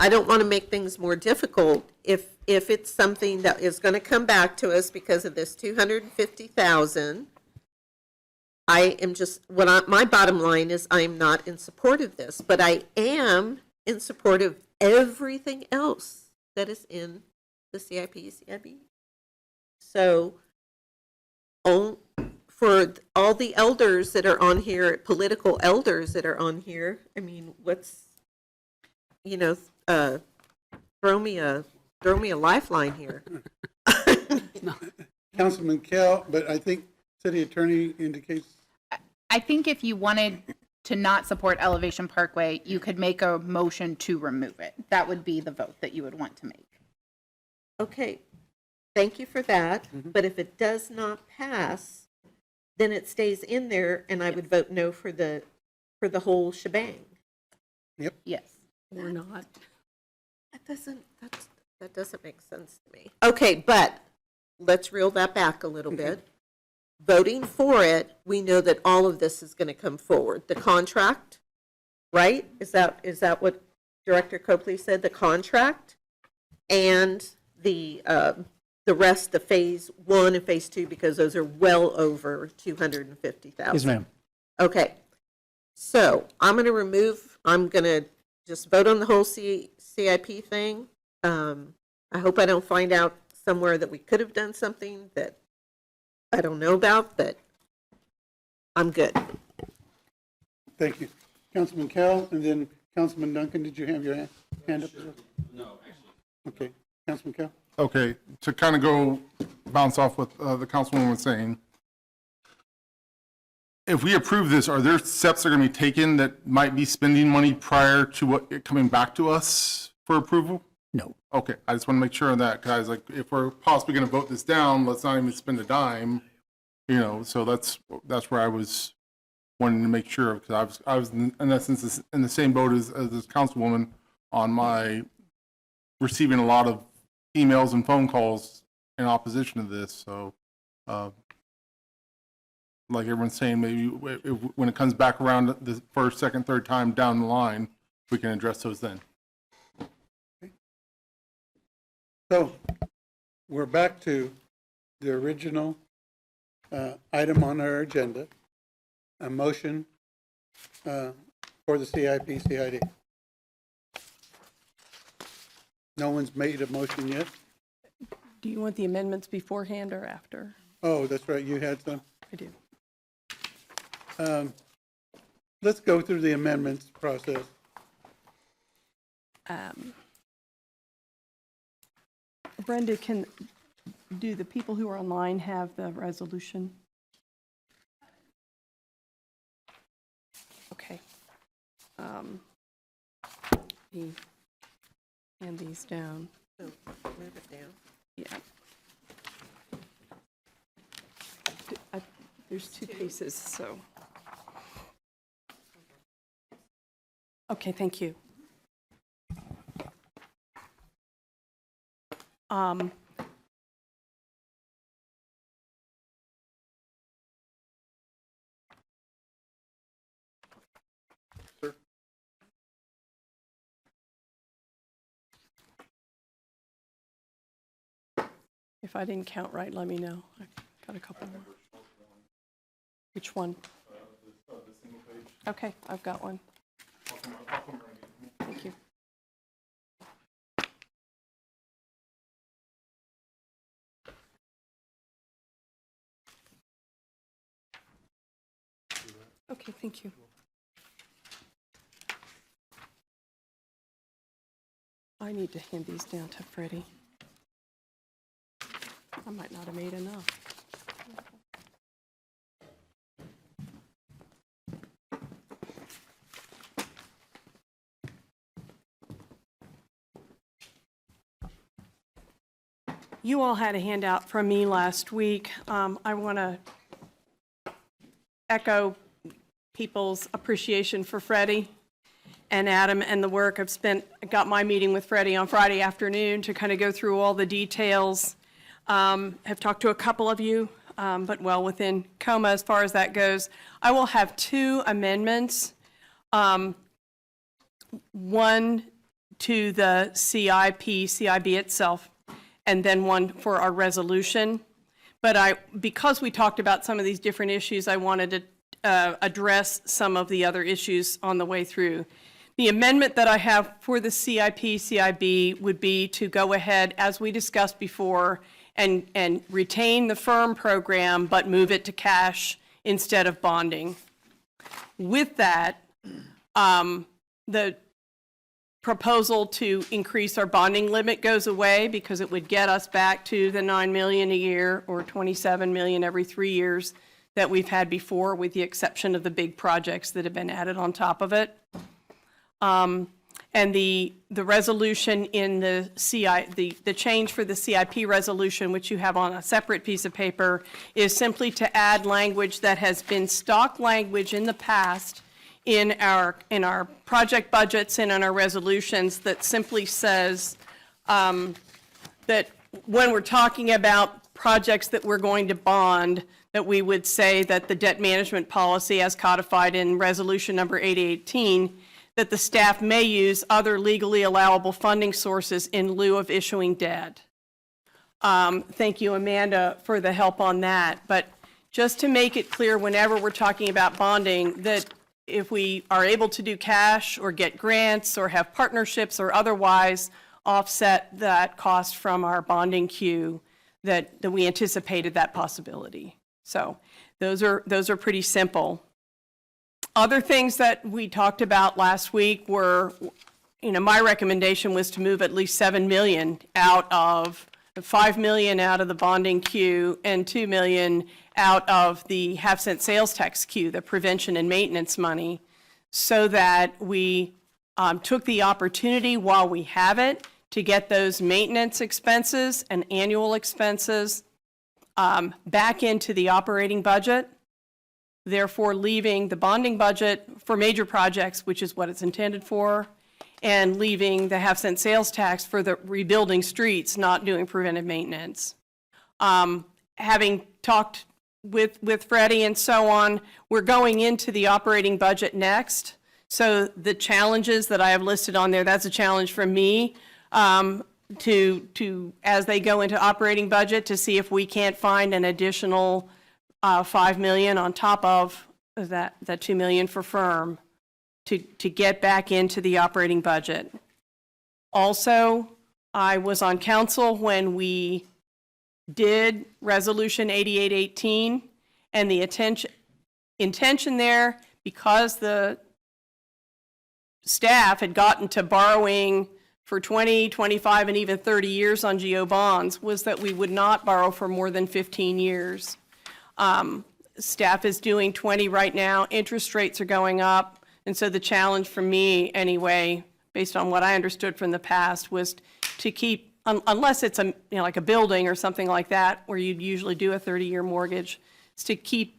M: don't want to make things more difficult. If it's something that is going to come back to us because of this $250,000, I am just, my bottom line is I'm not in support of this, but I am in support of everything else that is in the CIP. So, for all the elders that are on here, political elders that are on here, I mean, throw me a lifeline here.
B: Councilman Kell, but I think city attorney indicates.
A: I think if you wanted to not support Elevation Parkway, you could make a motion to remove it. That would be the vote that you would want to make.
M: Okay, thank you for that. But if it does not pass, then it stays in there, and I would vote no for the whole shebang.
B: Yep.
A: Yes.
D: Or not.
M: That doesn't make sense to me. Okay, but let's reel that back a little bit. Voting for it, we know that all of this is going to come forward. The contract, right? Is that what Director Copley said? The contract and the rest, the phase 1 and phase 2, because those are well over $250,000.
R: Yes, ma'am.
M: Okay, so I'm going to just vote on the whole CIP thing. I hope I don't find out somewhere that we could have done something that I don't know about, but I'm good.
B: Thank you. Councilman Kell, and then Councilman Duncan, did you have your hand up?
C: No, actually.
B: Okay, Councilman Kell.
L: Okay, to kind of bounce off what the councilwoman was saying, if we approve this, are there steps that are going to be taken that might be spending money prior to it coming back to us for approval?
R: No.
L: Okay, I just want to make sure of that, guys. Like, if we're possibly going to vote this down, let's not even spend a dime. So that's where I was wanting to make sure, because I was in essence in the same boat as this councilwoman on my receiving a lot of emails and phone calls in opposition to this. So, like everyone's saying, maybe when it comes back around the first, second, third time down the line, we can address those then.
B: So we're back to the original item on our agenda, a motion for the CIP-CID. No one's made a motion yet?
D: Do you want the amendments beforehand or after?
B: Oh, that's right, you had some.
D: I do.
B: Let's go through the amendments process.
D: Brenda, do the people who are online have the resolution? Okay. Hand these down.
M: So move it down.
D: Yeah. There's two pieces, so. Okay, thank you. If I didn't count right, let me know. I've got a couple more. Which one? Okay, I've got one. Thank you. Okay, thank you. I need to hand these down to Freddie. I might not have made enough. You all had a handout from me last week. I want to echo people's appreciation for Freddie and Adam and the work. Got my meeting with Freddie on Friday afternoon to kind of go through all the details. Have talked to a couple of you, but well within coma as far as that goes. I will have two amendments. One to the CIP itself, and then one for our resolution. But because we talked about some of these different issues, I wanted to address some of the other issues on the way through. The amendment that I have for the CIP-CIB would be to go ahead, as we discussed before, and retain the firm program, but move it to cash instead of bonding. With that, the proposal to increase our bonding limit goes away because it would get us back to the $9 million a year or $27 million every 3 years that we've had before, with the exception of the big projects that have been added on top of it. And the resolution in the change for the CIP resolution, which you have on a separate piece of paper, is simply to add language that has been stock language in the past in our project budgets and in our resolutions, that simply says that when we're talking about projects that we're going to bond, that we would say that the debt management policy as codified in resolution number 818, that the staff may use other legally allowable funding sources in lieu of issuing debt. Thank you, Amanda, for the help on that. But just to make it clear, whenever we're talking about bonding, that if we are able to do cash or get grants or have partnerships or otherwise offset that cost from our bonding queue, that we anticipated that possibility. So those are pretty simple. Other things that we talked about last week were, my recommendation was to move at least $7 million out of, $5 million out of the bonding queue and $2 million out of the half-cent sales tax queue, the prevention and maintenance money, so that we took the opportunity while we have it to get those maintenance expenses and annual expenses back into the operating budget, therefore leaving the bonding budget for major projects, which is what it's intended for, and leaving the half-cent sales tax for the rebuilding streets, not doing preventive maintenance. Having talked with Freddie and so on, we're going into the operating budget next. So the challenges that I have listed on there, that's a challenge from me. as they go into operating budget, to see if we can't find an additional 5 million on top of that 2 million for firm to get back into the operating budget. Also, I was on council when we did Resolution 8818, and the intention there, because the staff had gotten to borrowing for 20, 25, and even 30 years on GO bonds, was that we would not borrow for more than 15 years. Staff is doing 20 right now. Interest rates are going up. And so the challenge for me, anyway, based on what I understood from the past, was to keep, unless it's like a building or something like that, where you'd usually do a 30-year mortgage, is to keep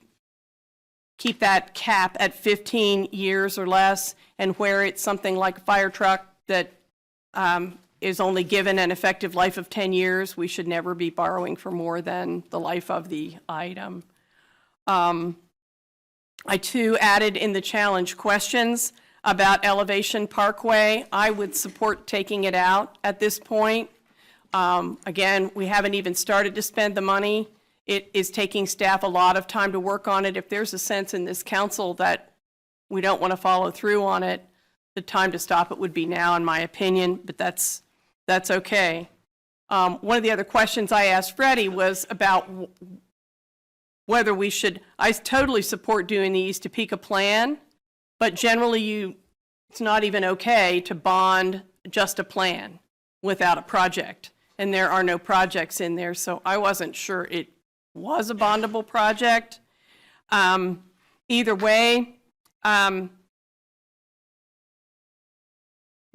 D: that cap at 15 years or less, and where it's something like a fire truck that is only given an effective life of 10 years, we should never be borrowing for more than the life of the item. I too added in the challenge questions about Elevation Parkway. I would support taking it out at this point. Again, we haven't even started to spend the money. It is taking staff a lot of time to work on it. If there's a sense in this council that we don't want to follow through on it, the time to stop it would be now, in my opinion, but that's okay. One of the other questions I asked Freddie was about whether we should, I totally support doing the East Topeka plan, but generally it's not even okay to bond just a plan without a project. And there are no projects in there, so I wasn't sure it was a bondable project. Either way,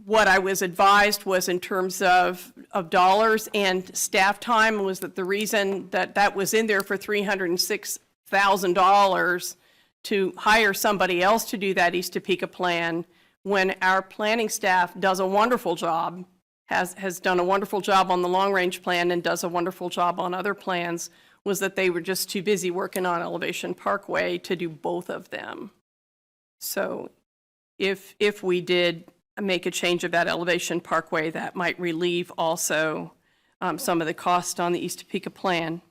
D: what I was advised was, in terms of dollars and staff time, was that the reason that was in there for $306,000 to hire somebody else to do that East Topeka plan, when our planning staff does a wonderful job, has done a wonderful job on the long-range plan and does a wonderful job on other plans, was that they were just too busy working on Elevation Parkway to do both of them. So if we did make a change of that Elevation Parkway, that might relieve also some of the cost on the East Topeka plan.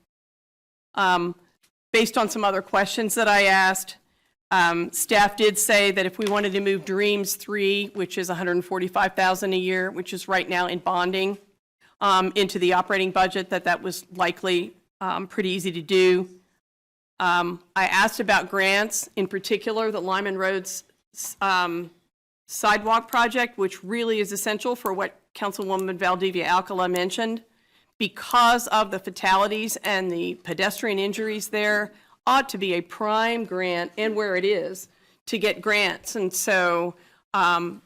D: Based on some other questions that I asked, staff did say that if we wanted to move Dreams 3, which is $145,000 a year, which is right now in bonding, into the operating budget, that was likely pretty easy to do. I asked about grants, in particular the Lyman Roads sidewalk project, which really is essential for what Councilwoman Valdivia Alcala mentioned. Because of the fatalities and the pedestrian injuries there, ought to be a prime grant, and where it is, to get grants. And so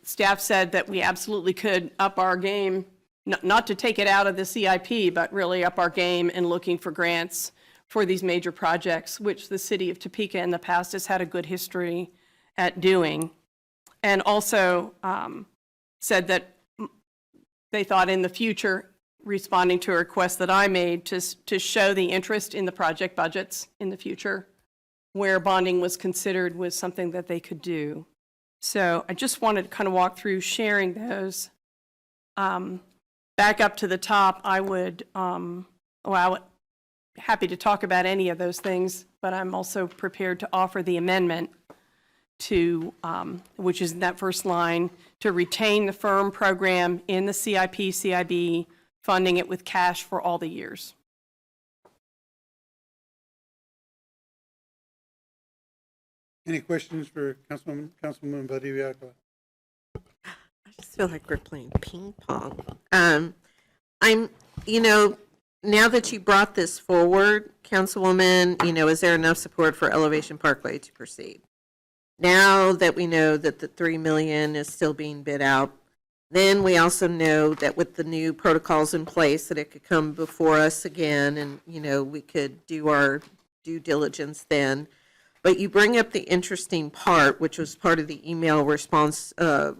D: staff said that we absolutely could up our game, not to take it out of the CIP, but really up our game in looking for grants for these major projects, which the city of Topeka in the past has had a good history at doing. And also said that they thought in the future, responding to a request that I made, to show the interest in the project budgets in the future, where bonding was considered, was something that they could do. So I just wanted to kind of walk through sharing those. Back up to the top, I would, happy to talk about any of those things, but I'm also prepared to offer the amendment to, which is in that first line, to retain the firm program in the CIP, funding it with cash for all the years.
B: Any questions for Councilwoman Valdivia Alcala?
M: I just feel like we're playing ping pong. Now that you brought this forward, Councilwoman, is there enough support for Elevation Parkway to proceed? Now that we know that the $3 million is still being bid out, then we also know that with the new protocols in place, that it could come before us again, and we could do our due diligence then. But you bring up the interesting part, which was part of the email response, the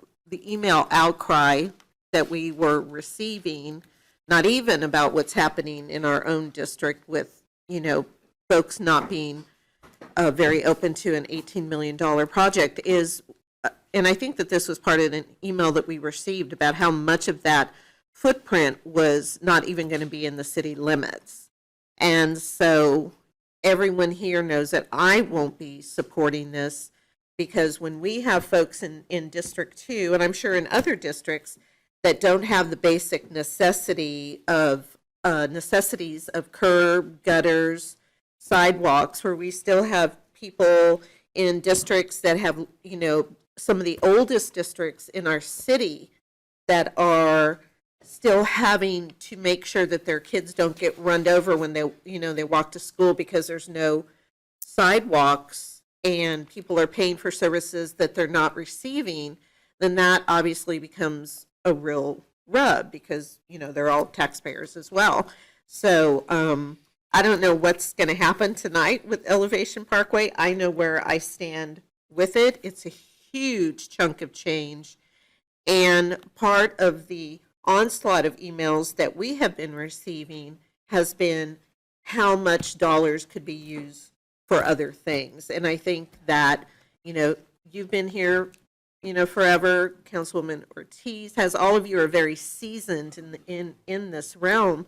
M: email outcry that we were receiving, not even about what's happening in our own district with, folks not being very open to an $18 million project, is, and I think that this was part of an email that we received about how much of that footprint was not even going to be in the city limits. And so everyone here knows that I won't be supporting this, because when we have folks in District 2, and I'm sure in other districts, that don't have the basic necessities of curb, gutters, sidewalks, where we still have people in districts that have, you know, some of the oldest districts in our city that are still having to make sure that their kids don't get run over when they, you know, they walk to school because there's no sidewalks and people are paying for services that they're not receiving, then that obviously becomes a real rub, because, you know, they're all taxpayers as well. So I don't know what's going to happen tonight with Elevation Parkway. I know where I stand with it. It's a huge chunk of change. And part of the onslaught of emails that we have been receiving has been how much dollars could be used for other things. And I think that, you know, you've been here, you know, forever. Councilwoman Ortiz has, all of you are very seasoned in this realm.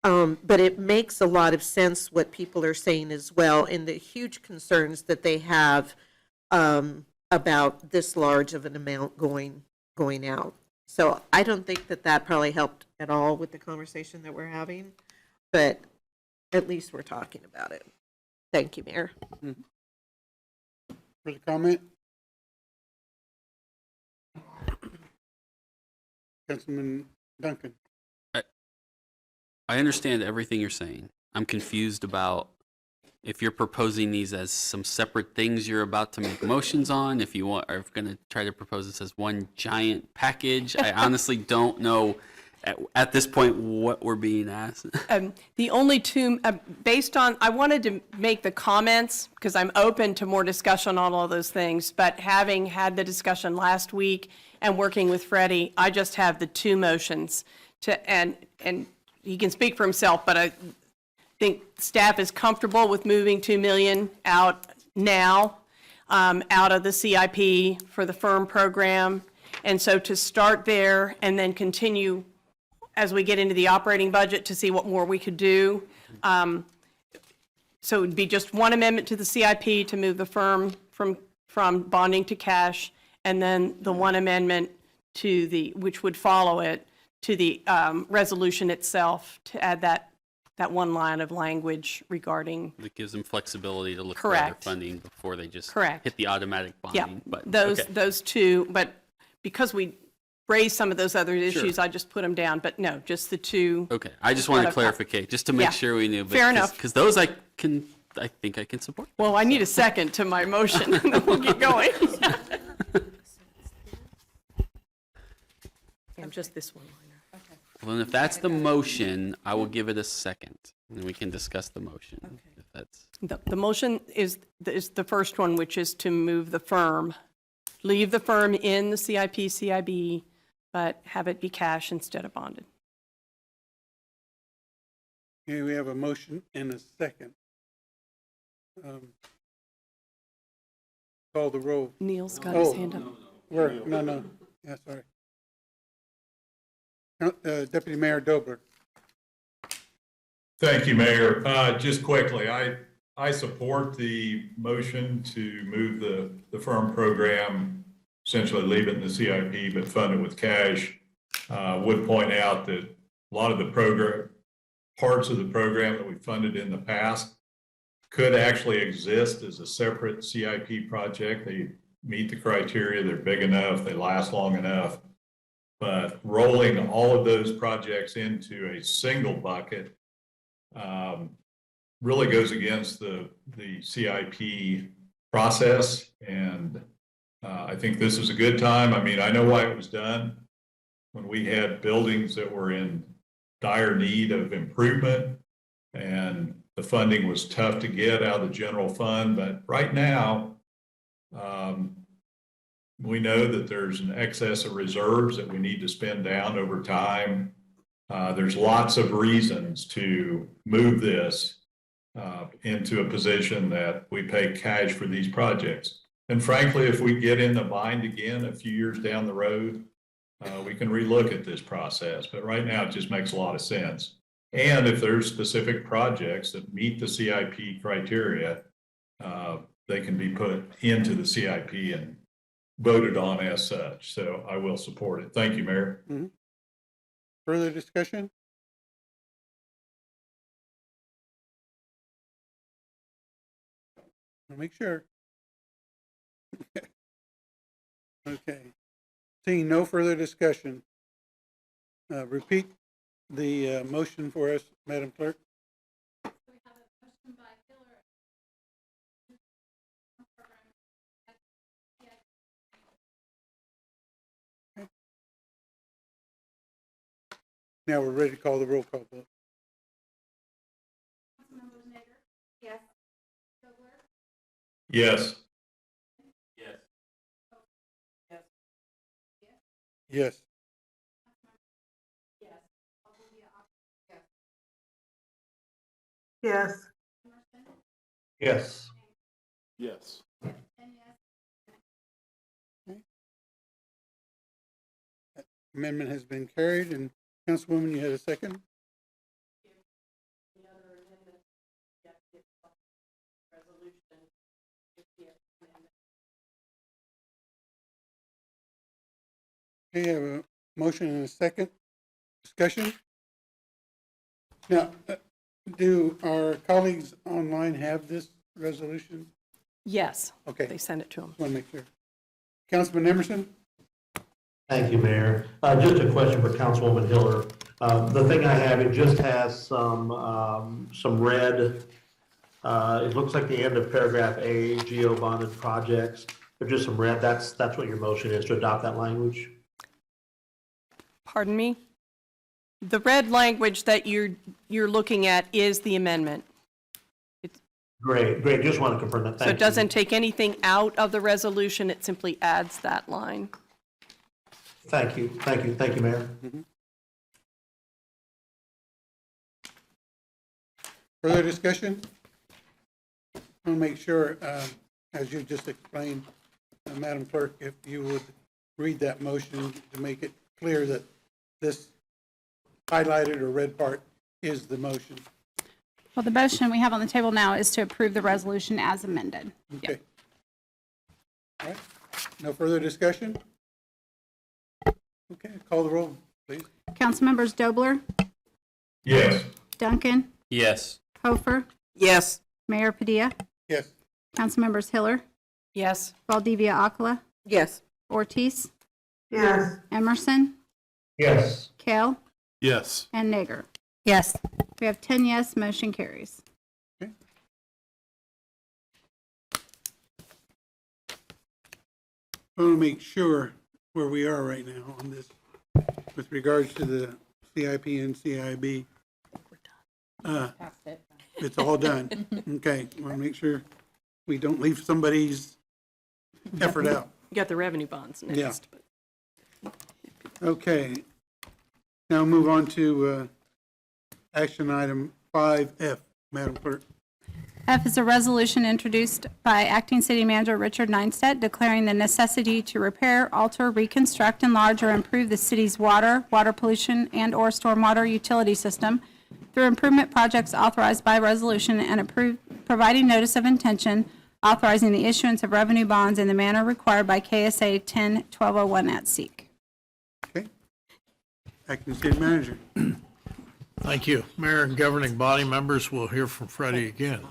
M: But it makes a lot of sense what people are saying as well, and the huge concerns that they have about this large of an amount going out. So I don't think that probably helped at all with the conversation that we're having, but at least we're talking about it. Thank you, Mayor.
B: Further comment? Councilman Duncan.
C: I understand everything you're saying. I'm confused about if you're proposing these as some separate things you're about to make motions on, if you are going to try to propose this as one giant package. I honestly don't know at this point what we're being asked.
D: The only two, based on, I wanted to make the comments because I'm open to more discussion on all those things, but having had the discussion last week and working with Freddie, I just have the two motions to, and he can speak for himself, but I think staff is comfortable with moving 2 million out now, out of the CIP for the FIRM program. And so to start there and then continue as we get into the operating budget to see what more we could do. So it would be just one amendment to the CIP to move the FIRM from bonding to cash, and then the one amendment to the, which would follow it, to the resolution itself, to add that one line of language regarding.
C: That gives them flexibility to look for other funding before they just hit the automatic
D: Yeah,
C: bonding button.
D: those two, but because we raised some of those other issues, I just put them down, but no, just the two.
C: Okay, I just wanted to clarify, just to make sure we knew.
D: Fair enough.
C: Because those I think I can support.
D: Well, I need a second to my motion, and then we'll get going. I'm just this one liner.
C: Well, then if that's the motion, I will give it a second, and we can discuss the motion. If that's
D: The motion is the first one, which is to move the FIRM, leave the FIRM in the CIP, CIB, but have it be cash instead of bonded.
B: Okay, we have a motion and a second. Call the roll.
D: Neil's got his hand up.
B: Where? No. Yeah, sorry. Deputy Mayor Dobler.
Q: Thank you, Mayor. Just quickly, I support the motion to move the FIRM program, essentially leave it in the CIP, but fund it with cash. Would point out that a lot of the parts of the program that we funded in the past could actually exist as a separate CIP project. They meet the criteria, they're big enough, they last long enough. But rolling all of those projects into a single bucket really goes against the CIP process. And I think this is a good time. I mean, I know why it was done when we had buildings that were in dire need of improvement and the funding was tough to get out of the general fund. But right now, we know that there's an excess of reserves that we need to spend down over time. There's lots of reasons to move this into a position that we pay cash for these projects. And frankly, if we get in the bind again a few years down the road, we can relook at this process, but right now it just makes a lot of sense. And if there's specific projects that meet the CIP criteria, they can be put into the CIP and voted on as such. So I will support it. Thank you, Mayor.
B: Further discussion? I'll make sure. Okay. Seeing no further discussion, repeat the motion for us, Madam Clerk. Now we're ready to call the roll call vote.
J: Yes.
Q: Yes.
B: Yes.
F: Yes.
G: Yes.
L: Yes.
B: Amendment has been carried, and Councilwoman, you had a second? Okay, I have a motion and a second. Discussion? Now, do our colleagues online have this resolution?
D: Yes.
B: Okay.
D: They send it to them.
B: Want to make sure. Councilman Emerson?
G: Thank you, Mayor. Just a question for Councilwoman Hiller. The thing I have, it just has some red, it looks like the end of paragraph A, geo-bonded projects. There's just some red. That's what your motion is, to adopt that language?
D: Pardon me? The red language that you're looking at is the amendment.
G: Great. Just want to confirm that.
D: So it doesn't take anything out of the resolution, it simply adds that line.
G: Thank you, Mayor.
B: Further discussion? I want to make sure, as you just explained, Madam Clerk, if you would read that motion to make it clear that this highlighted or red part is the motion.
J: Well, the motion we have on the table now is to approve the resolution as amended.
B: Okay. All right. No further discussion? Okay, call the roll, please.
J: Councilmembers Dobler,
Q: Yes.
J: Duncan,
C: Yes.
J: Hofer,
M: Yes.
J: Mayor Padilla,
B: Yes.
J: Councilmembers Hiller,
D: Yes.
J: Valdivia Akala,
M: Yes.
J: Ortiz,
F: Yes.
J: Emerson,
G: Yes.
J: Kale,
L: Yes.
J: and Nager.
D: Yes.
J: We have 10 yes, motion carries.
B: Okay. I want to make sure where we are right now on this with regards to the CIP and CIB. It's all done. Okay, want to make sure we don't leave somebody's effort out.
D: You got the revenue bonds next.
B: Yeah. Okay. Now move on to action item 5F, Madam Clerk.
J: F is a resolution introduced by Acting City Manager Richard Neinstedt declaring the necessity to repair, alter, reconstruct, enlarge, or improve the city's water pollution, and/or stormwater utility system through improvement projects authorized by resolution and providing notice of intention, authorizing the issuance of revenue bonds in the manner required by KSA 10-1201 at SEEK.
B: Okay. Acting City Manager.
H: Thank you. Mayor and governing body members, will hear from Freddie again.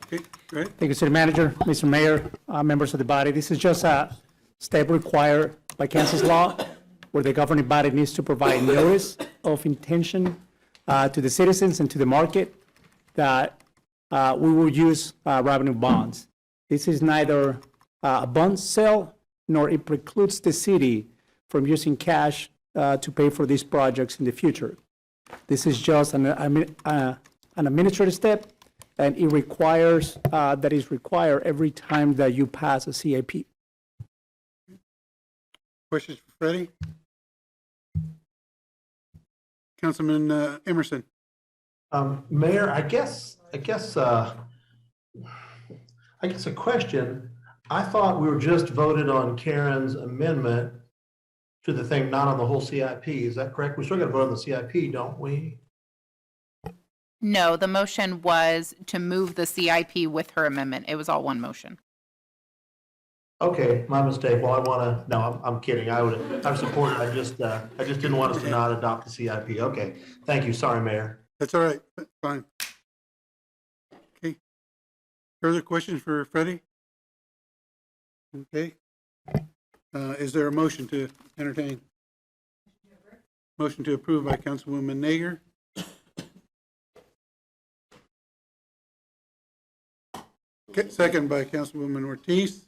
B: Okay, great.
R: Thank you, City Manager, Mr. Mayor, members of the body. This is just a step required by Kansas law where the governing body needs to provide notice of intention to the citizens and to the market that we will use revenue bonds. This is neither a bond sale nor it precludes the city from using cash to pay for these projects in the future. This is just an administrative step, and it requires, that is required every time that you pass a CIP.
B: Questions for Freddie? Councilman Emerson.
G: Mayor, I guess a question. I thought we were just voted on Karen's amendment to the thing, not on the whole CIP. Is that correct? We still got to vote on the CIP, don't we?
A: No, the motion was to move the CIP with her amendment. It was all one motion.
G: Okay, my mistake. Well, I want to, no, I'm kidding. I'm supporting. I just didn't want us to not adopt the CIP. Okay, thank you. Sorry, Mayor.
B: That's all right. That's fine. Okay. Further questions for Freddie? Okay. Is there a motion to entertain? Motion to approve by Councilwoman Nager. Okay, second by Councilwoman Ortiz.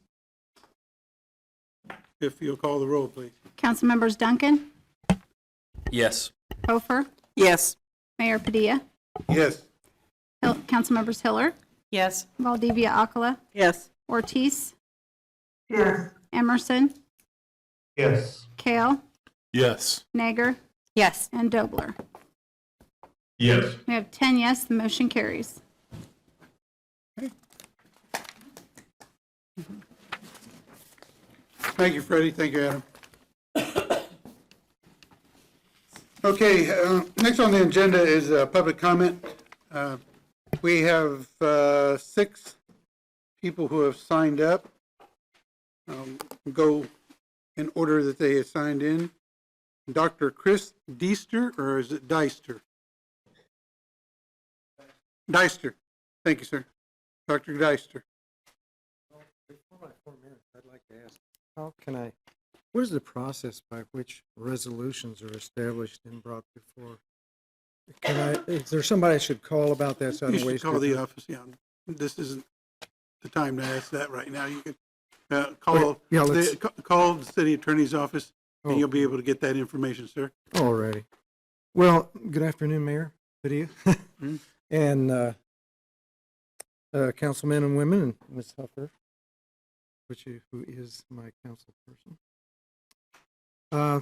B: If you'll call the roll, please.
J: Councilmembers Duncan,
C: Yes.
J: Hofer,
M: Yes.
J: Mayor Padilla,
B: Yes.
J: Councilmembers Hiller,
D: Yes.
J: Valdivia Akala,
M: Yes.
J: Ortiz,
F: Yes.
J: Emerson,
G: Yes.
J: Kale,
L: Yes.
J: Nager,
D: Yes.
J: and Dobler.
Q: Yes.
J: We have 10 yes, the motion carries.
B: Thank you, Freddie. Thank you, Adam. Okay, next on the agenda is public comment. We have 6 people who have signed up. Go in order that they have signed in. Dr. Chris Deester, or is it Deister? Deister. Thank you, sir. Dr. Deister.
U: Before my 4 minutes, I'd like to ask, what is the process by which resolutions are established and brought before? Is there somebody I should call about that? So I
B: You
U: don't
B: should
U: waste
B: call
U: your
B: the
U: time?
B: office, yeah. This isn't the time to ask that right now. You can call,
U: Yeah, let's-
B: call the city attorney's office, and
U: Oh.
B: you'll be able to get that information, sir.
U: Alrighty. Well, good afternoon, Mayor Padilla, and councilmen and women, and Ms. Huffer, who is my council person.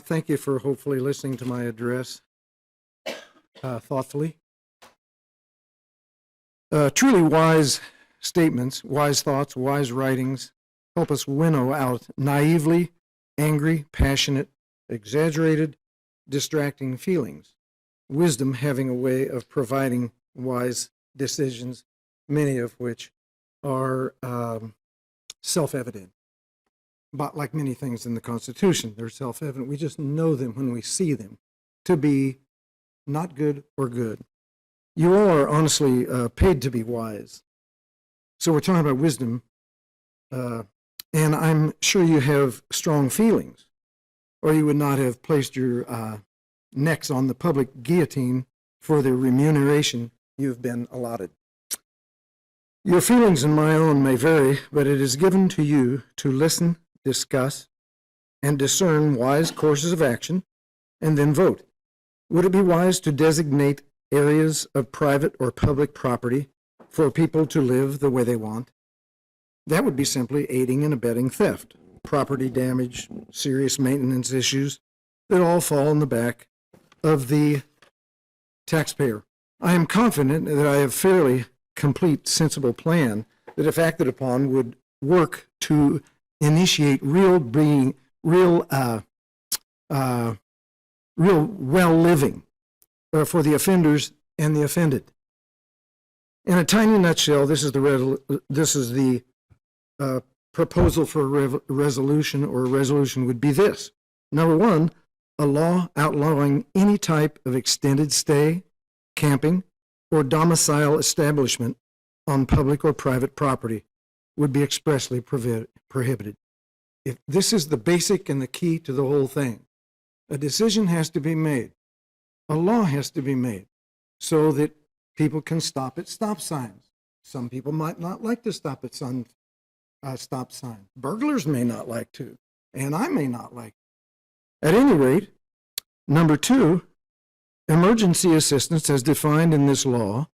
U: Thank you for hopefully listening to my address thoughtfully. Truly wise statements, wise thoughts, wise writings help us winnow out naively angry, passionate, exaggerated, distracting feelings. Wisdom having a way of providing wise decisions, many of which are self-evident. But like many things in the Constitution, they're self-evident. We just know them when we see them to be not good or good. You all are honestly paid to be wise. So we're talking about wisdom, and I'm sure you have strong feelings, or you would not have placed your necks on the public guillotine for the remuneration you've been allotted. Your feelings and my own may vary, but it is given to you to listen, discuss, and discern wise courses of action, and then vote. Would it be wise to designate areas of private or public property for people to live the way they want? That would be simply aiding and abetting theft, property damage, serious maintenance issues that all fall on the back of the taxpayer. I am confident that I have a fairly complete, sensible plan that, if acted upon, would work to initiate real well living for the offenders and the offended. In a tiny nutshell, this is the proposal for a resolution, or a resolution would be this. Number 1, a law outlawing any type of extended stay, camping, or domicile establishment on public or private property would be expressly prohibited. If this is the basic and the key to the whole thing. A decision has to be made. A law has to be made so that people can stop at stop signs. Some people might not like to stop at stop signs. Burglars may not like to, and I may not like it. At any rate, number 2, emergency assistance as defined in this law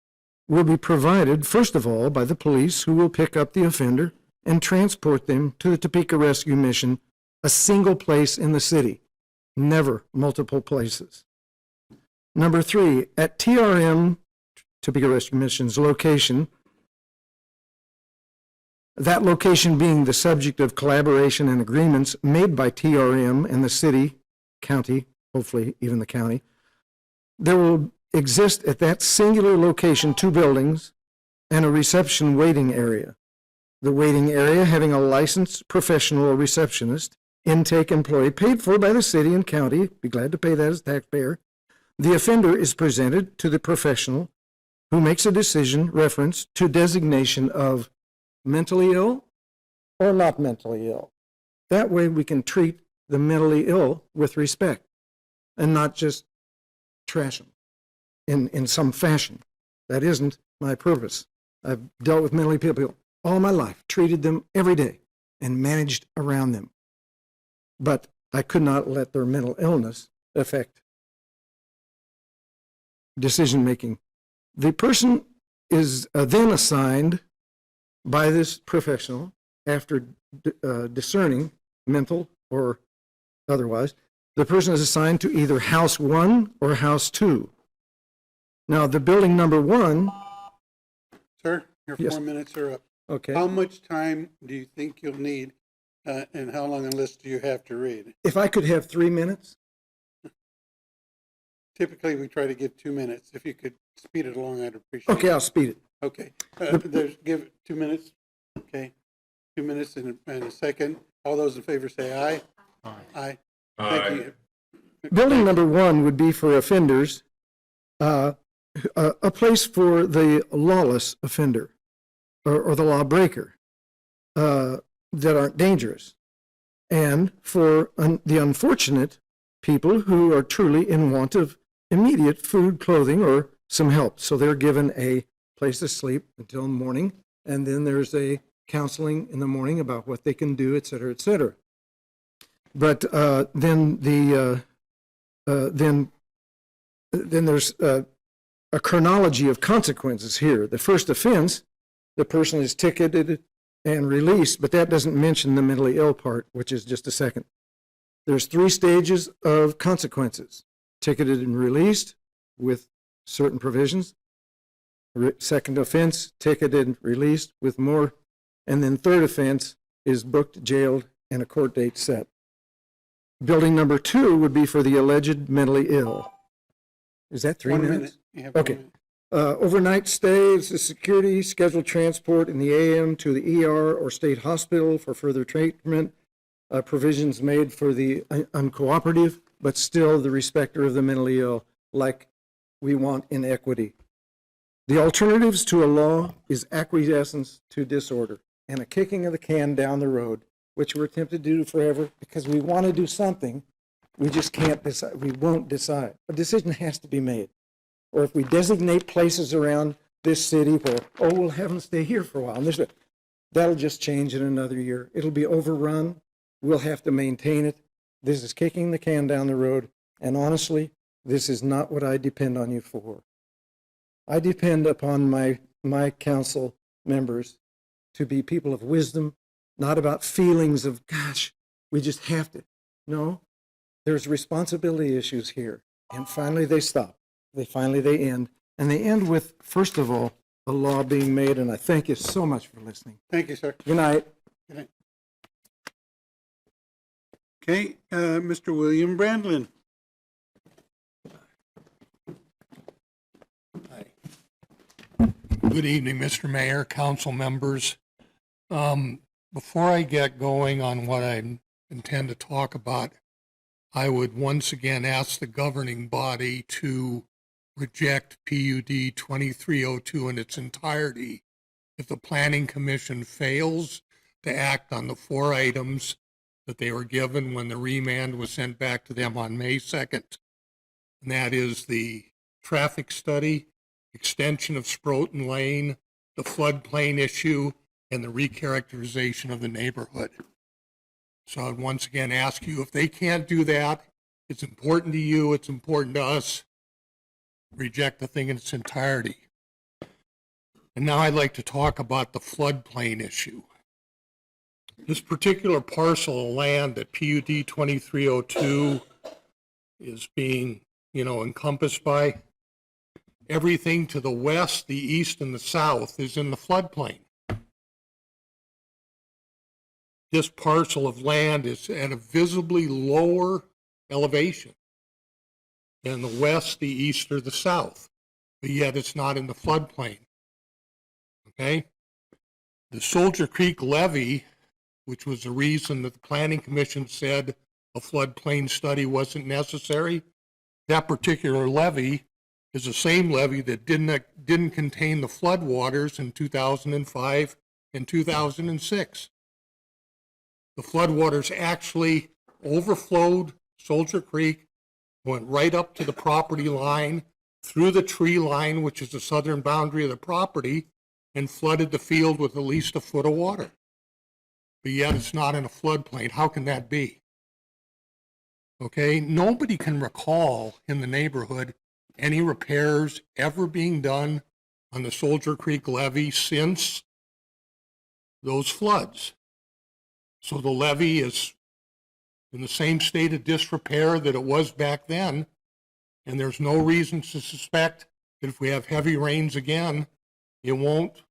U: will be provided, first of all, by the police, who will pick up the offender and transport them to the Topeka Rescue Mission, a single place in the city, never multiple places. Number 3, at TRM, Topeka Rescue Mission's location, that location being the subject of collaboration and agreements made by TRM and the city county, hopefully even the county, there will exist at that singular location 2 buildings and a reception waiting area. The waiting area having a licensed professional or receptionist, intake employee paid for by the city and county, be glad to pay that as taxpayer. The offender is presented to the professional who makes a decision reference to designation of mentally ill or not mentally ill. That way we can treat the mentally ill with respect and not just trash them in some fashion. That isn't my purpose. I've dealt with mentally ill people all my life, treated them every day, and managed around them. But I could not let their mental illness affect decision-making. The person is then assigned by this professional, after discerning mental or otherwise, the person is assigned to either house 1 or house 2. Now, the building number 1.
B: Sir, your
U: Yes.
B: 4 minutes are up.
U: Okay.
B: How much time do you think you'll need, and how long a list do you have to read?
U: If I could have 3 minutes?
B: Typically, we try to give 2 minutes. If you could speed it along, I'd appreciate it.
U: Okay, I'll speed it.
B: Okay, give it 2 minutes. Okay, 2 minutes and a second. All those in favor say aye. Aye. Thank you.
U: Building number 1 would be for offenders, a place for the lawless offender or the lawbreaker that aren't dangerous, and for the unfortunate people who are truly in want of immediate food, clothing, or some help. So they're given a place to sleep until morning, and then there's a counseling in the morning about what they can do, et cetera, et cetera. But then there's a chronology of consequences here. The first offense, the person is ticketed and released, but that doesn't mention the mentally ill part, which is just a second. There's 3 stages of consequences: ticketed and released with certain provisions, second offense, ticketed and released with more, and then third offense is booked, jailed, and a court date set. Building number 2 would be for the alleged mentally ill. Is that 3
B: 1
U: minutes?
B: minute. You have 1
U: Okay.
B: minute.
U: Overnight stays, the security, scheduled transport in the AM to the ER or state hospital for further treatment, provisions made for the uncooperative, but still the respecter of the mentally ill, like we want in equity. The alternatives to a law is acquiescence to disorder and a kicking of the can down the road, which we're tempted to do forever because we want to do something. We just can't decide. We won't decide. A decision has to be made. Or if we designate places around this city where, oh, we'll have them stay here for a while, and that'll just change in another year. It'll be overrun. We'll have to maintain it. This is kicking the can down the road. And honestly, this is not what I depend on you for. I depend upon my council members to be people of wisdom, not about feelings of, gosh, we just have to. No, there's responsibility issues here. And finally, they stop. They end. And they end with, first of all, a law being made. And I thank you so much for listening.
B: Thank you, sir.
U: Good night.
B: Good night. Okay, Mr. William Brandlin.
I: Good evening, Mr. Mayor, council members. Before I get going on what I intend to talk about, I would once again ask the governing body to reject PUD 2302 in its entirety if the Planning Commission fails to act on the 4 items that they were given when the remand was sent back to them on May 2nd. And that is the traffic study, extension of Sproaton Lane, the floodplain issue, and the recharacterization of the neighborhood. So I'd once again ask you, if they can't do that, it's important to you, it's important to us, reject the thing in its entirety. And now I'd like to talk about the floodplain issue. This particular parcel of land that PUD 2302 is being, encompassed by, everything to the west, the east, and the south is in the floodplain. This parcel of land is at a visibly lower elevation. And the west, the east, or the south. But yet it's not in the floodplain. Okay? The Soldier Creek levee, which was the reason that the Planning Commission said a floodplain study wasn't necessary, that particular levee is the same levee that didn't contain the floodwaters in 2005 and 2006. The floodwaters actually overflowed Soldier Creek, went right up to the property line, through the tree line, which is the southern boundary of the property, and flooded the field with at least a foot of water. But yet it's not in a floodplain. How can that be? Okay, nobody can recall in the neighborhood any repairs ever being done on the Soldier Creek levee since those floods. So the levee is in the same state of disrepair that it was back then, and there's no reason to suspect that if we have heavy rains again, it won't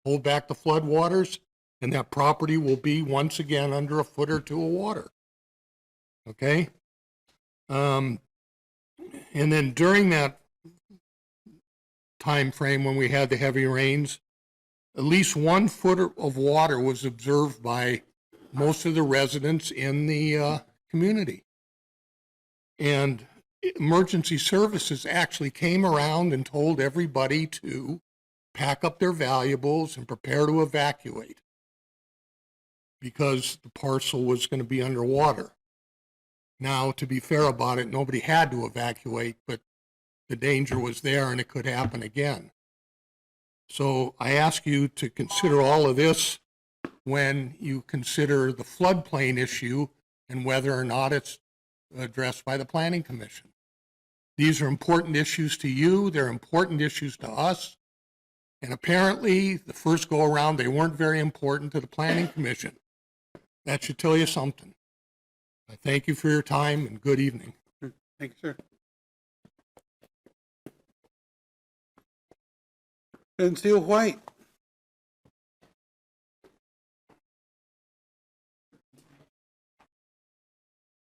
I: hold back the floodwaters, and that property will be once again under a foot or two of water. Okay? And then during that time frame when we had the heavy rains, at least 1 foot of water was observed by most of the residents in the community. And emergency services actually came around and told everybody to pack up their valuables and prepare to evacuate because the parcel was going to be underwater. Now, to be fair about it, nobody had to evacuate, but the danger was there and it could happen again. So I ask you to consider all of this when you consider the floodplain issue and whether or not it's addressed by the Planning Commission. These are important issues to you. They're important issues to us. And apparently, the first go around, they weren't very important to the Planning Commission. That should tell you something. I thank you for your time and good evening.
B: Thank you, sir. And Seal White.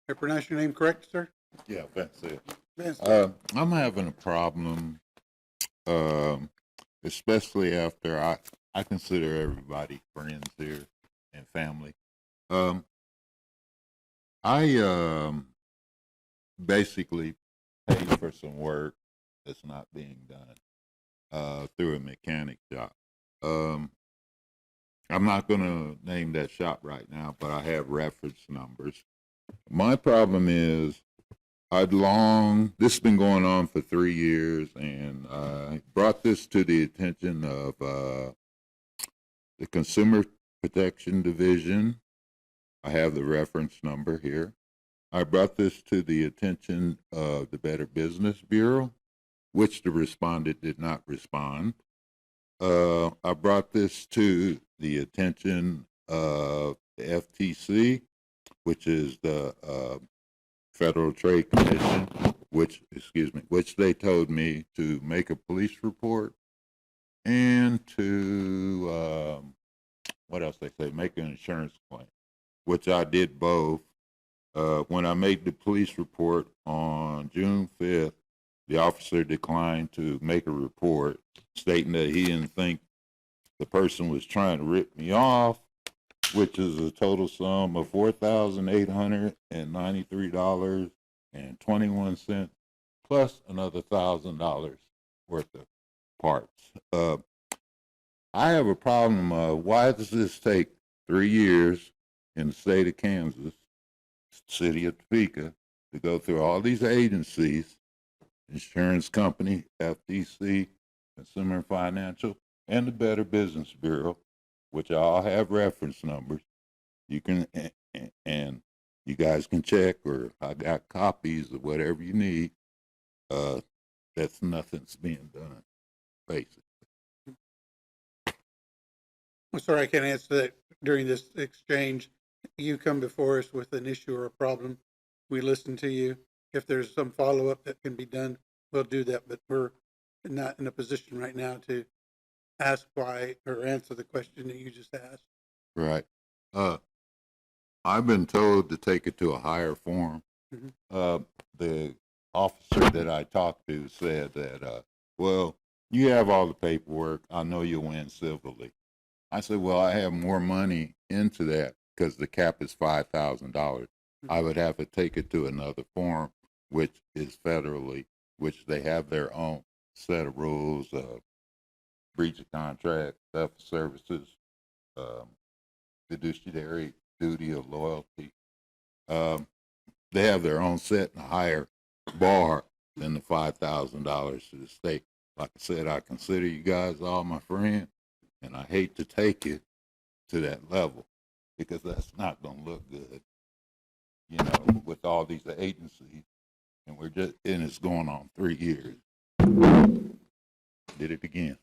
B: I pronounce your name correct, sir?
E: Yeah, that's it.
B: Vince.
E: I'm having a problem, especially after I consider everybody friends here and family. I basically paid for some work that's not being done through a mechanic shop. I'm not going to name that shop right now, but I have reference numbers. My problem is this has been going on for 3 years, and I brought this to the attention of the Consumer Protection Division. I have the reference number here. I brought this to the attention of the Better Business Bureau, which the respondent did not respond. I brought this to the attention of the FTC, which is the Federal Trade Commission, which they told me to make a police report and to, what else they say, make an insurance claim, which I did both. When I made the police report on June 5th, the officer declined to make a report, stating that he didn't think the person was trying to rip me off, which is a total sum of $4,893.21 plus another $1,000 worth of parts. I have a problem. Why does this take 3 years in the state of Kansas, city of Topeka, to go through all these agencies, insurance company, FTC, Consumer Financial, and the Better Business Bureau, which all have reference numbers. You can, and you guys can check, or I got copies of whatever you need. That's nothing's being done, basically.
B: I'm sorry, I can't answer that during this exchange. You come before us with an issue or a problem. We listen to you. If there's some follow-up that can be done, we'll do that, but we're not in a position right now to ask why or answer the question that you just asked.
E: Right. I've been told to take it to a higher form, The officer that I talked to said that, well, you have all the paperwork. I know you'll win civilly. I said, well, I have more money into that because the cap is $5,000. I would have to take it to another forum, which is federally, which they have their own set of rules, breach of contract, theft of services, fiduciary duty of loyalty. They have their own set and higher bar than the $5,000 to the state. Like I said, I consider you guys all my friends, and I hate to take you to that level because that's not going to look good, you know, with all these agencies. And it's going on 3 years. Did it again.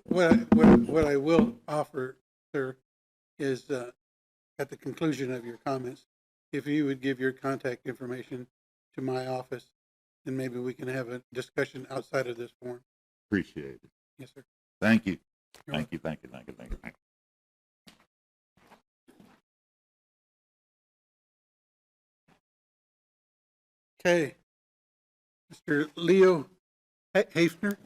B: What I will offer, sir, is at the conclusion of your comments, if you would give your contact information to my office, then maybe we can have a discussion outside of this forum.
E: Appreciate it.
B: Yes, sir.
E: Thank you.
B: You're
E: Thank you, thank you, thank you, thank you, thank you.
B: Okay. Mr. Leo Hafner.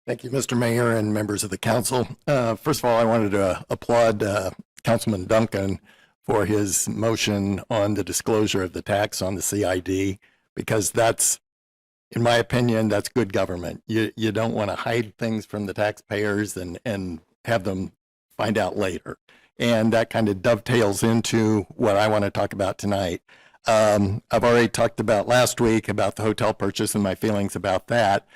K: Thank you, Mr. Mayor and members of the council. First of all, I wanted to applaud Councilman Duncan for his motion on the disclosure of the tax on the CID, because that's, in my opinion, that's good government. You don't want to hide things from the taxpayers and have them find out later. And that kind of dovetails into what I want to talk about tonight. I've already talked about last week about the hotel purchase and my feelings about that.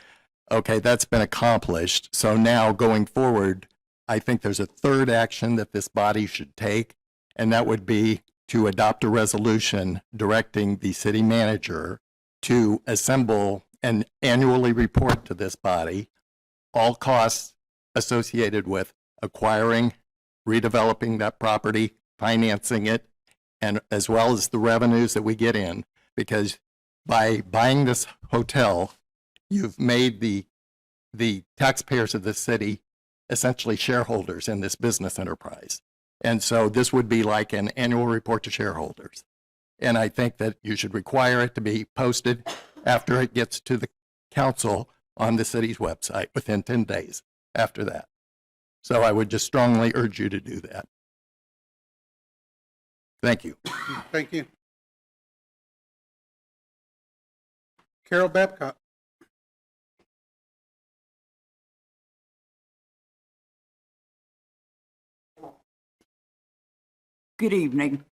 K: Okay, that's been accomplished. So now going forward, I think there's a third action that this body should take, and that would be to adopt a resolution directing the city manager to assemble and annually report to this body all costs associated with acquiring, redeveloping that property, financing it, and as well as the revenues that we get in. Because by buying this hotel, you've made the taxpayers of the city essentially shareholders in this business enterprise. And so this would be like an annual report to shareholders. And I think that you should require it to be posted after it gets to the council on the city's website within 10 days after that. So I would just strongly urge you to do that. Thank you.
B: Thank you. Carol Babcock.
V: Good evening.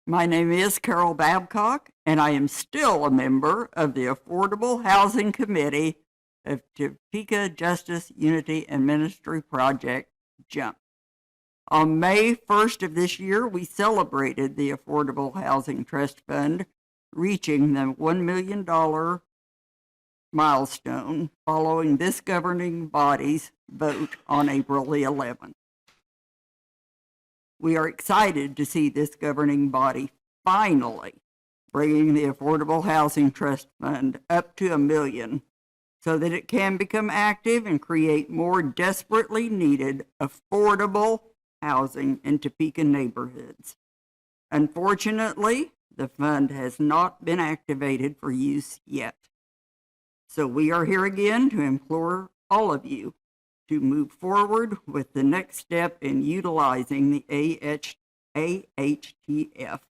V: My name is Carol Babcock, and I am still a member of the Affordable Housing Committee of Topeka Justice, Unity, and Ministry Project, JUMP. On May 1st of this year, we celebrated the Affordable Housing Trust Fund reaching the $1 million milestone following this governing body's vote on April the 11th. We are excited to see this governing body finally bringing the Affordable Housing Trust Fund up to $1 million so that it can become active and create more desperately needed affordable housing in Topeka neighborhoods. Unfortunately, the fund has not been activated for use yet. So we are here again to implore all of you to move forward with the next step in utilizing the AHTF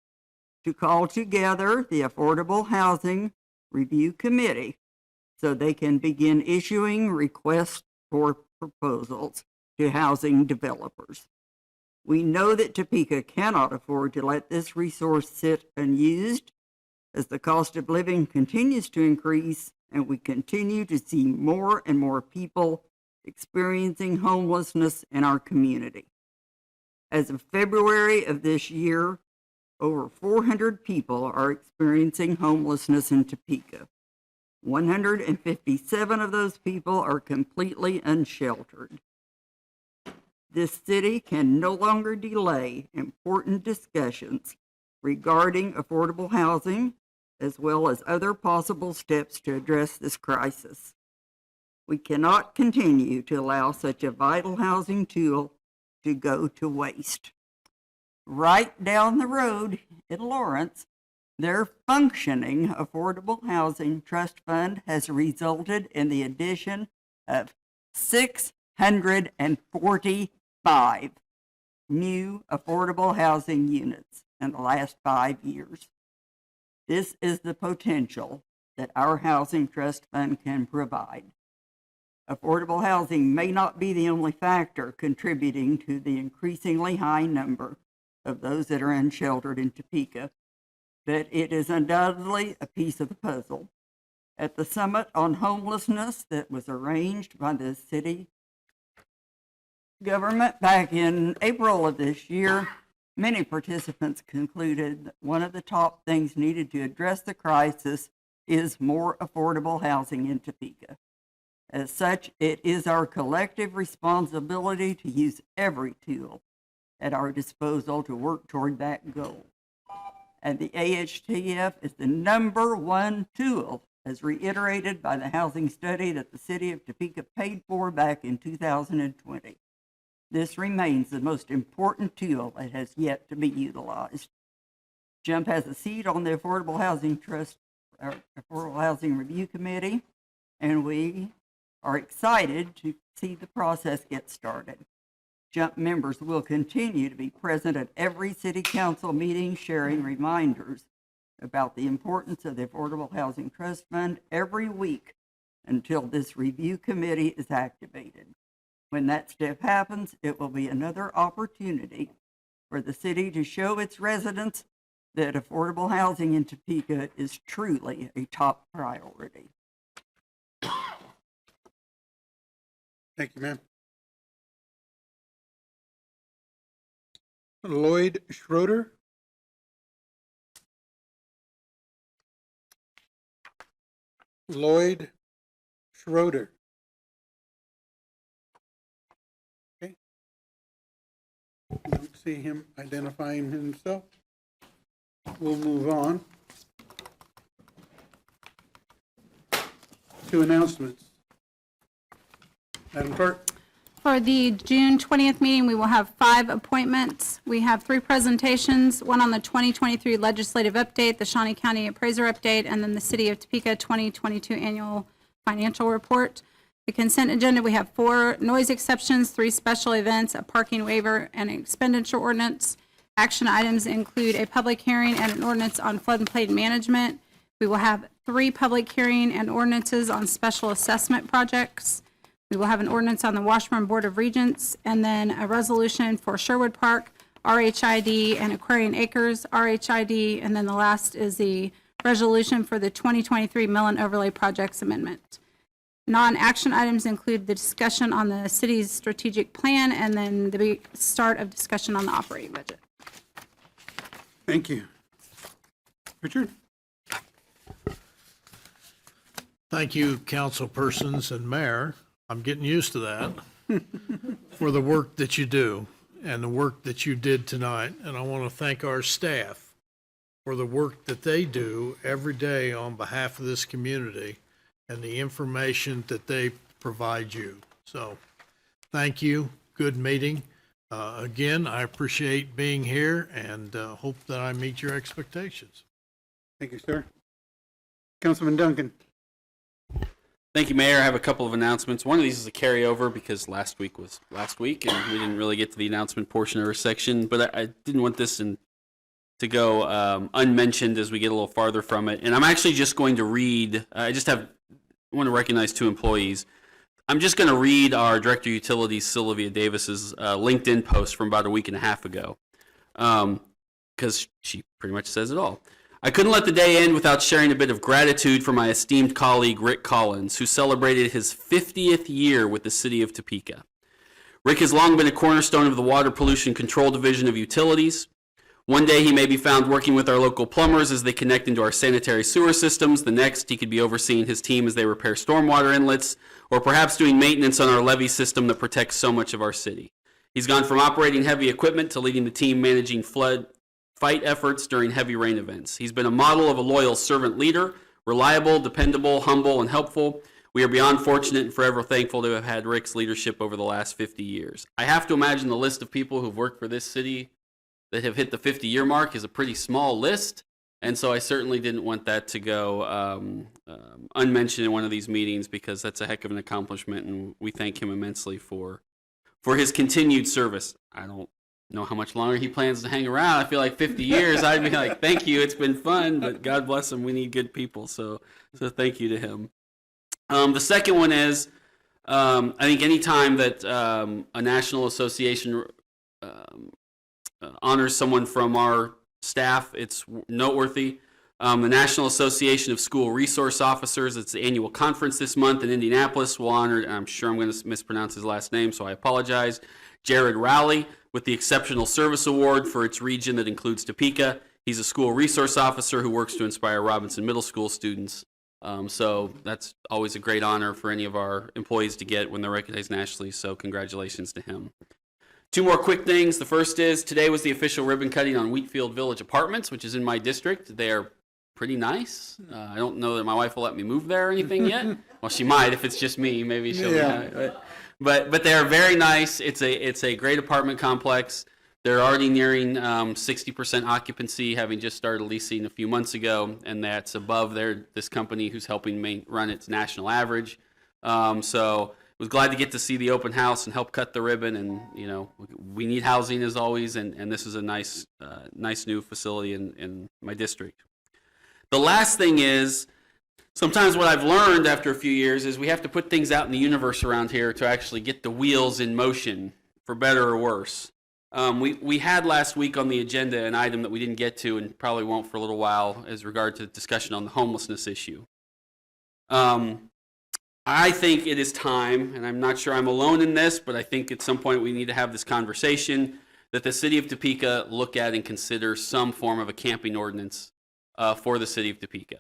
V: to call together the Affordable Housing Review Committee so they can begin issuing requests for proposals to housing developers. We know that Topeka cannot afford to let this resource sit unused as the cost of living continues to increase and we continue to see more and more people experiencing homelessness in our community. As of February of this year, over 400 people are experiencing homelessness in Topeka. 157 of those people are completely unsheltered. This city can no longer delay important discussions regarding affordable housing, as well as other possible steps to address this crisis. We cannot continue to allow such a vital housing tool to go to waste. Right down the road in Lawrence, their functioning Affordable Housing Trust Fund has resulted in the addition of 645 new affordable housing units in the last 5 years. This is the potential that our housing trust fund can provide. Affordable housing may not be the only factor contributing to the increasingly high number of those that are unsheltered in Topeka, but it is undoubtedly a piece of the puzzle. At the summit on homelessness that was arranged by the city government back in April of this year, many participants concluded that one of the top things needed to address the crisis is more affordable housing in Topeka. As such, it is our collective responsibility to use every tool at our disposal to work toward that goal. And the AHTF is the #1 tool, as reiterated by the housing study that the city of Topeka paid for back in 2020. This remains the most important tool that has yet to be utilized. JUMP has a seat on the Affordable Housing Trust, Affordable Housing Review Committee, and we are excited to see the process get started. JUMP members will continue to be present at every city council meeting, sharing reminders about the importance of the Affordable Housing Trust Fund every week until this review committee is activated. When that step happens, it will be another opportunity for the city to show its residents that affordable housing in Topeka is truly a top priority.
B: Thank you, ma'am. Lloyd Schroeder. Lloyd Schroeder. Okay. Don't see him identifying himself. We'll move on to announcements. Madam Clerk.
J: For the June 20th meeting, we will have 5 appointments. We have 3 presentations, one on the 2023 legislative update, the Shawnee County appraiser update, and then the City of Topeka 2022 annual financial report. The consent agenda, we have 4 noise exceptions, 3 special events, a parking waiver, and an expenditure ordinance. Action items include a public hearing and an ordinance on floodplain management. We will have 3 public hearing and ordinances on special assessment projects. We will have an ordinance on the Washburn Board of Regents, and then a resolution for Sherwood Park, RHID, and Aquarian Acres, RHID, and then the last is the resolution for the 2023 Mill and Overlay Projects Amendment. Non-action items include the discussion on the city's strategic plan, and then the start of discussion on the operating budget.
B: Thank you. Richard?
H: Thank you, council persons and mayor. I'm getting used to that for the work that you do and the work that you did tonight. And I want to thank our staff for the work that they do every day on behalf of this community and the information that they provide you. So thank you. Good meeting. Again, I appreciate being here and hope that I meet your expectations.
B: Thank you, sir. Councilman Duncan.
C: Thank you, Mayor. I have a couple of announcements. One of these is a carryover because last week was last week, and we didn't really get to the announcement portion of our section. But I didn't want this to go unmentioned as we get a little farther from it. And I'm actually just going to read. I want to recognize 2 employees. I'm just going to read our Director of Utilities, Sylvia Davis's LinkedIn post from about a week and a half ago, because she pretty much says it all. I couldn't let the day end without sharing a bit of gratitude for my esteemed colleague, Rick Collins, who celebrated his 50th year with the City of Topeka. Rick has long been a cornerstone of the Water Pollution Control Division of Utilities. One day he may be found working with our local plumbers as they connect into our sanitary sewer systems. The next, he could be overseeing his team as they repair stormwater inlets, or perhaps doing maintenance on our levee system that protects so much of our city. He's gone from operating heavy equipment to leading the team managing flood fight efforts during heavy rain events. He's been a model of a loyal servant leader, reliable, dependable, humble, and helpful. We are beyond fortunate and forever thankful to have had Rick's leadership over the last 50 years. I have to imagine the list of people who've worked for this city that have hit the 50-year mark is a pretty small list, and so I certainly didn't want that to go unmentioned in one of these meetings, because that's a heck of an accomplishment, and we thank him immensely for his continued service. I don't know how much longer he plans to hang around. I feel like 50 years, I'd be like, thank you, it's been fun, but God bless him, we need good people, so thank you to him. The second one is, I think anytime that a national association honors someone from our staff, it's noteworthy. The National Association of School Resource Officers, it's the annual conference this month in Indianapolis, will honor, and I'm sure I'm going to mispronounce his last name, so I apologize, Jared Rowley, with the Exceptional Service Award for its region that includes Topeka. He's a school resource officer who works to inspire Robinson Middle School students. So that's always a great honor for any of our employees to get when they're recognized nationally, so congratulations to him. Two more quick things. The first is, today was the official ribbon cutting on Wheatfield Village Apartments, which is in my district. They are pretty nice. I don't know that my wife will let me move there or anything yet. Well, she might if it's just me. Maybe she'll. Yeah. But they are very nice. It's a great apartment complex. They're already nearing 60% occupancy, having just started leasing a few months ago, and that's above this company who's helping run its national average. So was glad to get to see the open house and help cut the ribbon, and we need housing as always, and this is a nice new facility in my district. The last thing is, sometimes what I've learned after a few years is we have to put things out in the universe around here to actually get the wheels in motion, for better or worse. We had last week on the agenda an item that we didn't get to and probably won't for a little while as regard to discussion on the homelessness issue. I think it is time, and I'm not sure I'm alone in this, but I think at some point we need to have this conversation, that the city of Topeka look at and consider some form of a camping ordinance for the city of Topeka.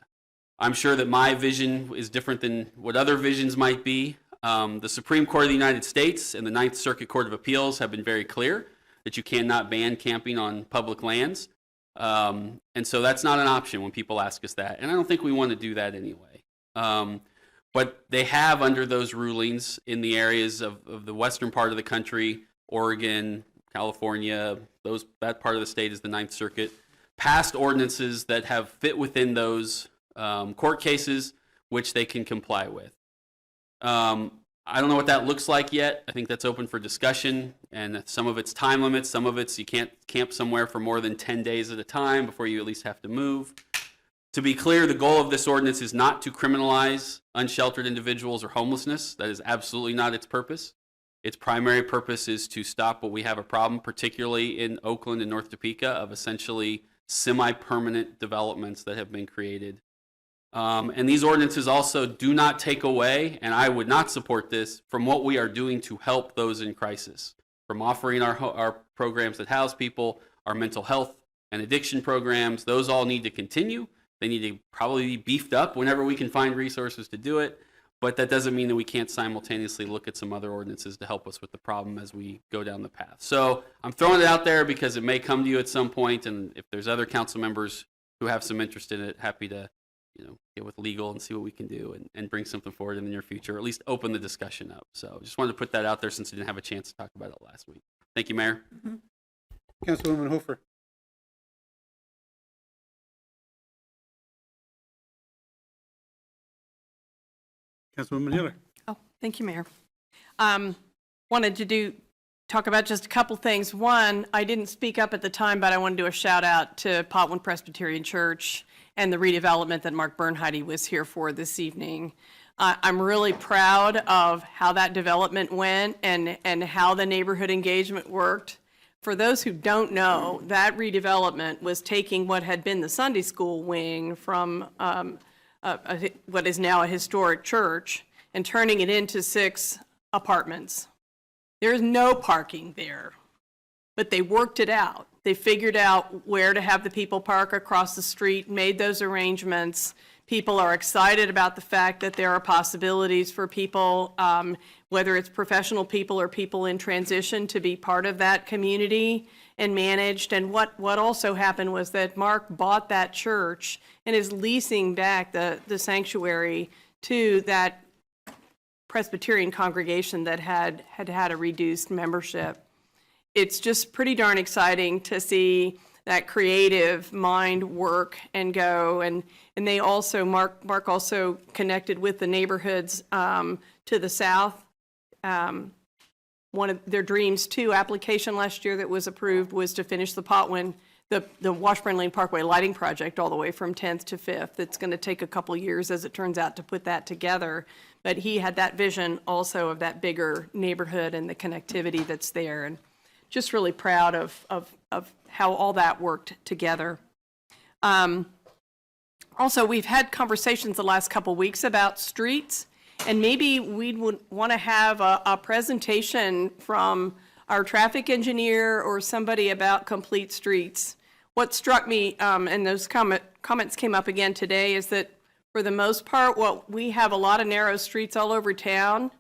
C: I'm sure that my vision is different than what other visions might be. The Supreme Court of the United States and the Ninth Circuit Court of Appeals have been very clear that you cannot ban camping on public lands. And so that's not an option when people ask us that. And I don't think we want to do that anyway. But they have, under those rulings in the areas of the western part of the country, Oregon, California, that part of the state is the Ninth Circuit, passed ordinances that have fit within those court cases, which they can comply with. I don't know what that looks like yet. I think that's open for discussion, and some of it's time limits, some of it's you can't camp somewhere for more than 10 days at a time before you at least have to move. To be clear, the goal of this ordinance is not to criminalize unsheltered individuals or homelessness. That is absolutely not its purpose. Its primary purpose is to stop what we have a problem, particularly in Oakland and North Topeka, of essentially semi-permanent developments that have been created. And these ordinances also do not take away, and I would not support this, from what we are doing to help those in crisis, from offering our programs that house people, our mental health and addiction programs. Those all need to continue. They need to probably be beefed up whenever we can find resources to do it, but that doesn't mean that we can't simultaneously look at some other ordinances to help us with the problem as we go down the path. So I'm throwing it out there because it may come to you at some point, and if there's other council members who have some interest in it, happy to get with legal and see what we can do and bring something forward in the near future, or at least open the discussion up. So just wanted to put that out there since we didn't have a chance to talk about it last week. Thank you, Mayor.
B: Mm-hmm. Councilwoman Hofer. Councilwoman Hiller.
N: Oh, thank you, Mayor. Wanted to talk about just a couple things. One, I didn't speak up at the time, but I want to do a shout out to Potwin Presbyterian Church and the redevelopment that Mark Bernheide was here for this evening. I'm really proud of how that development went and how the neighborhood engagement worked. For those who don't know, that redevelopment was taking what had been the Sunday school wing from what is now a historic church and turning it into 6 apartments. There's no parking there, but they worked it out. They figured out where to have the people park across the street, made those arrangements. People are excited about the fact that there are possibilities for people, whether it's professional people or people in transition, to be part of that community and managed. And what also happened was that Mark bought that church and is leasing back the sanctuary to that
D: Presbyterian congregation that had a reduced membership. It's just pretty darn exciting to see that creative mind work and go. And they also, Mark also connected with the neighborhoods to the south. One of their Dreams 2 application last year that was approved was to finish the Potwin, the Washburn Lane Parkway lighting project all the way from 10th to 5th. It's going to take a couple years, as it turns out, to put that together. But he had that vision also of that bigger neighborhood and the connectivity that's there. And just really proud of how all that worked together. Also, we've had conversations the last couple weeks about streets, and maybe we would want to have a presentation from our traffic engineer or somebody about complete streets. What struck me, and those comments came up again today, is that for the most part, we have a lot of narrow streets all over town.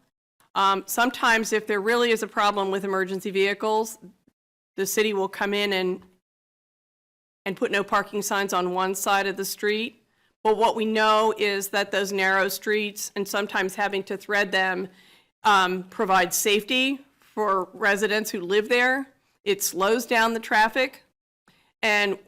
D: Sometimes if there really is a problem with emergency vehicles, the city will come in and put no parking signs on one side of the street. But what we know is that those narrow streets, and sometimes having to thread them, provide safety for residents who live there. It slows down the traffic. And,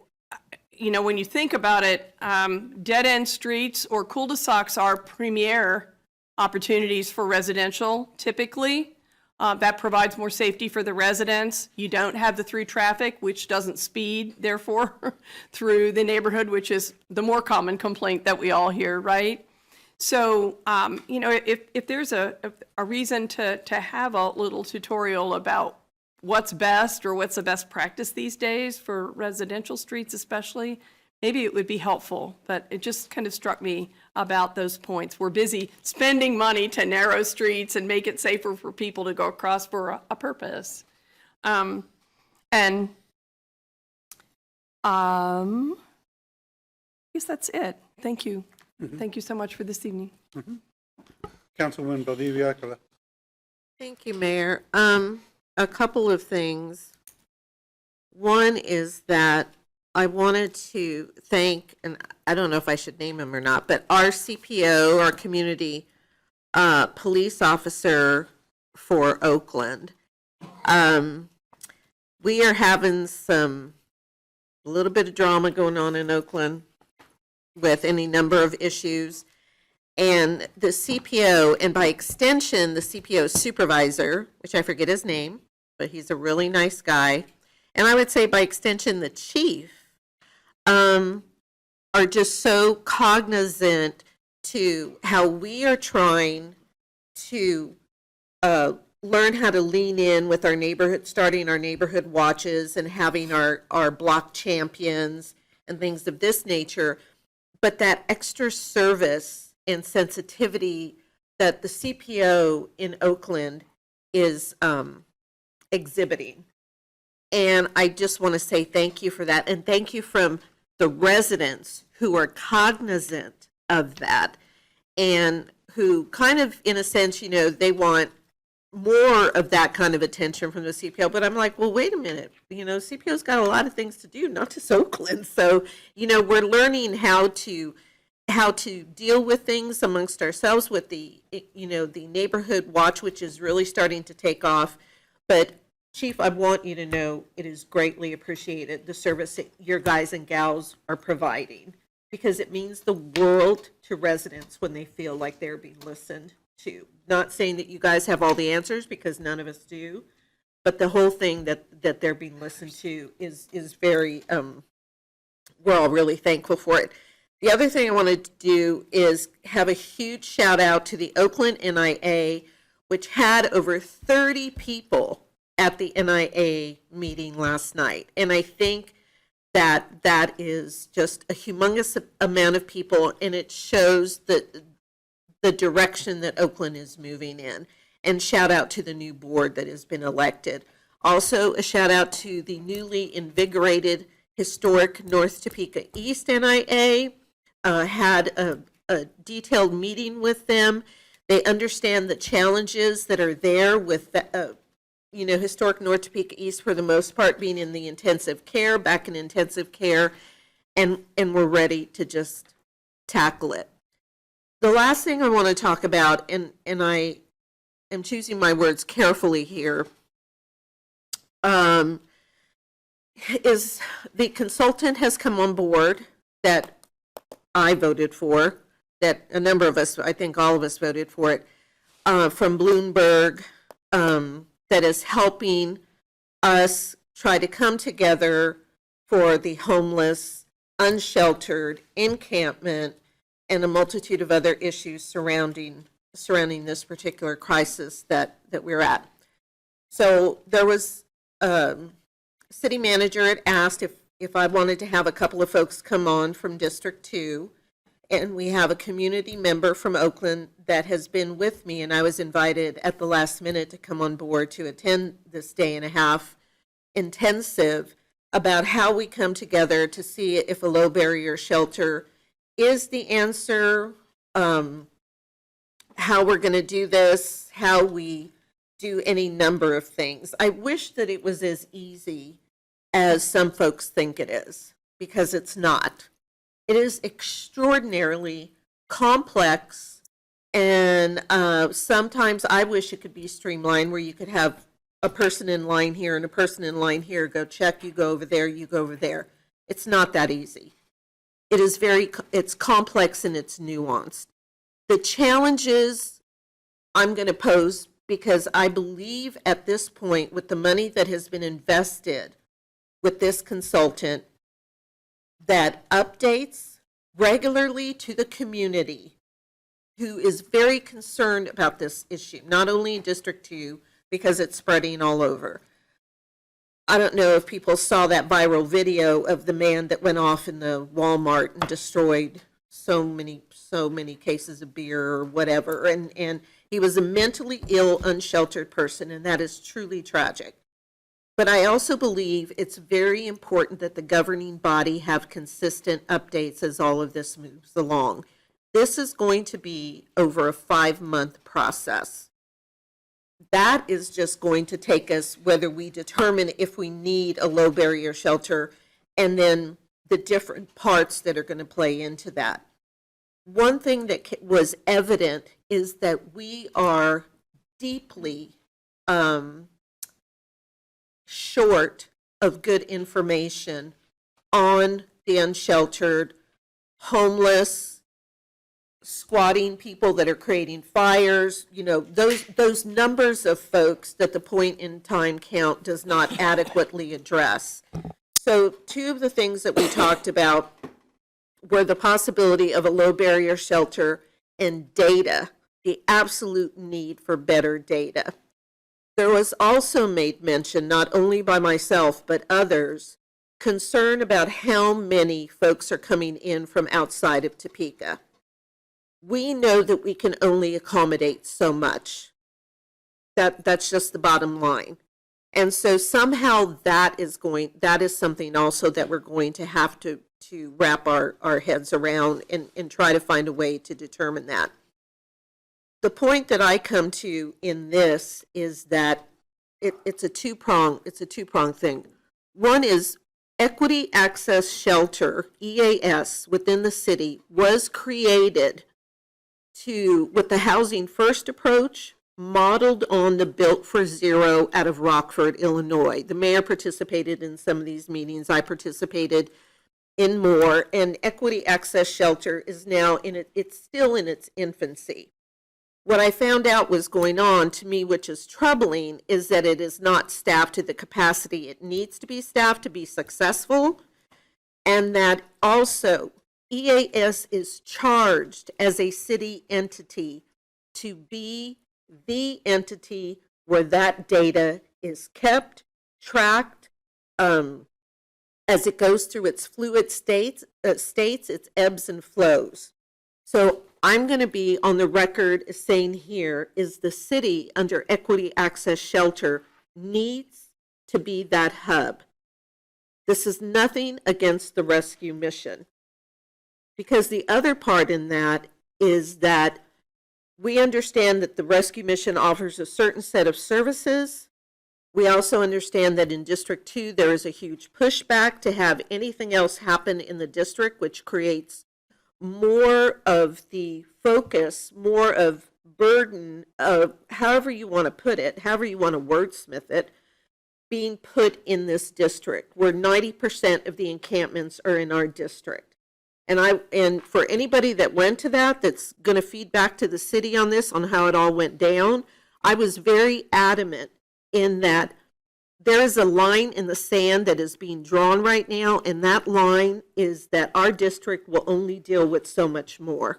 D: you know, when you think about it, dead-end streets or cul-de-sacs are premier opportunities for residential, typically. That provides more safety for the residents. You don't have the through traffic, which doesn't speed, therefore, through the neighborhood, which is the more common complaint that we all hear, right? So, you know, if there's a reason to have a little tutorial about what's best or what's the best practice these days for residential streets especially, maybe it would be helpful. But it just kind of struck me about those points. We're busy spending money to narrow streets and make it safer for people to go across for a purpose. I guess that's it. Thank you. Thank you so much for this evening.
B: Councilwoman Valdivia-Acala.
M: Thank you, Mayor. A couple of things. One is that I wanted to thank, and I don't know if I should name him or not, but our CPO, our community police officer for Oakland. We are having a little bit of drama going on in Oakland with any number of issues. And the CPO, and by extension, the CPO supervisor, which I forget his name, but he's a really nice guy. And I would say by extension, the chief, are just so cognizant to how we are trying to learn how to lean in with our neighborhood, starting our neighborhood watches and having our block champions and things of this nature. But that extra service and sensitivity that the CPO in Oakland is exhibiting. And I just want to say thank you for that. And thank you from the residents who are cognizant of that and who kind of, in a sense, you know, they want more of that kind of attention from the CPO. But I'm like, well, wait a minute. You know, CPO's got a lot of things to do, not just Oakland. So, you know, we're learning how to deal with things amongst ourselves with the, you know, the neighborhood watch, which is really starting to take off. But Chief, I want you to know it is greatly appreciated, the service that your guys and gals are providing, because it means the world to residents when they feel like they're being listened to. Not saying that you guys have all the answers, because none of us do, but the whole thing that they're being listened to is very, we're all really thankful for it. The other thing I wanted to do is have a huge shout out to the Oakland NIA, which had over 30 people at the NIA meeting last night. And I think that that is just a humongous amount of people, and it shows the direction that Oakland is moving in. And shout out to the new board that has been elected. Also, a shout out to the newly invigorated historic North Topeka East NIA. Had a detailed meeting with them. They understand the challenges that are there with the, you know, historic North Topeka East, for the most part, being in the intensive care, back in intensive care, and we're ready to just tackle it. The last thing I want to talk about, and I am choosing my words carefully here, is the consultant has come on board that I voted for, that a number of us, I think all of us voted for it, from Bloomberg, that is helping us try to come together for the homeless, unsheltered, encampment, and a multitude of other issues surrounding this particular crisis that we're at. So there was, city manager had asked if I wanted to have a couple of folks come on from District 2, and we have a community member from Oakland that has been with me, and I was invited at the last minute to come on board to attend this day-and-a-half intensive about how we come together to see if a low-barrier shelter is the answer, how we're going to do this, how we do any number of things. I wish that it was as easy as some folks think it is, because it's not. It is extraordinarily complex, and sometimes I wish it could be streamlined where you could have a person in line here and a person in line here, go check, you go over there, you go over there. It's not that easy. It's complex and it's nuanced. The challenges I'm going to pose, because I believe at this point, with the money that has been invested with this consultant, that updates regularly to the community who is very concerned about this issue, not only in District 2, because it's spreading all over. I don't know if people saw that viral video of the man that went off in the Walmart and destroyed so many cases of beer or whatever, and he was a mentally ill, unsheltered person, and that is truly tragic. But I also believe it's very important that the governing body have consistent updates as all of this moves along. This is going to be over a 5-month process. That is just going to take us, whether we determine if we need a low barrier shelter, and then the different parts that are going to play into that. One thing that was evident is that we are deeply short of good information on the unsheltered, homeless, squatting people that are creating fires, those numbers of folks that the point in time count does not adequately address. So 2 of the things that we talked about were the possibility of a low barrier shelter and data, the absolute need for better data. There was also made mention, not only by myself, but others, concern about how many folks are coming in from outside of Topeka. We know that we can only accommodate so much. That's just the bottom line. And so somehow that is something also that we're going to have to wrap our heads around and try to find a way to determine that. The point that I come to in this is that it's a two-prong thing. One is Equity Access Shelter, EAS, within the city was created with the Housing First approach, modeled on the Built for Zero out of Rockford, Illinois. The mayor participated in some of these meetings. I participated in more, and Equity Access Shelter is now it's still in its infancy. What I found out was going on to me, which is troubling, is that it is not staffed to the capacity it needs to be staffed to be successful, and that also EAS is charged as a city entity to be the entity where that data is kept, tracked, as it goes through its fluid states, its ebbs and flows. So I'm going to be on the record as saying here is the city under Equity Access Shelter needs to be that hub. This is nothing against the rescue mission, because the other part in that is that we understand that the rescue mission offers a certain set of services. We also understand that in District 2 there is a huge pushback to have anything else happen in the district, which creates more of the focus, more of burden of, however you want to put it, however you want to wordsmith it, being put in this district, where 90% of the encampments are in our district. And for anybody that went to that, that's going to feed back to the city on this, on how it all went down, I was very adamant in that there is a line in the sand that is being drawn right now, and that line is that our district will only deal with so much more.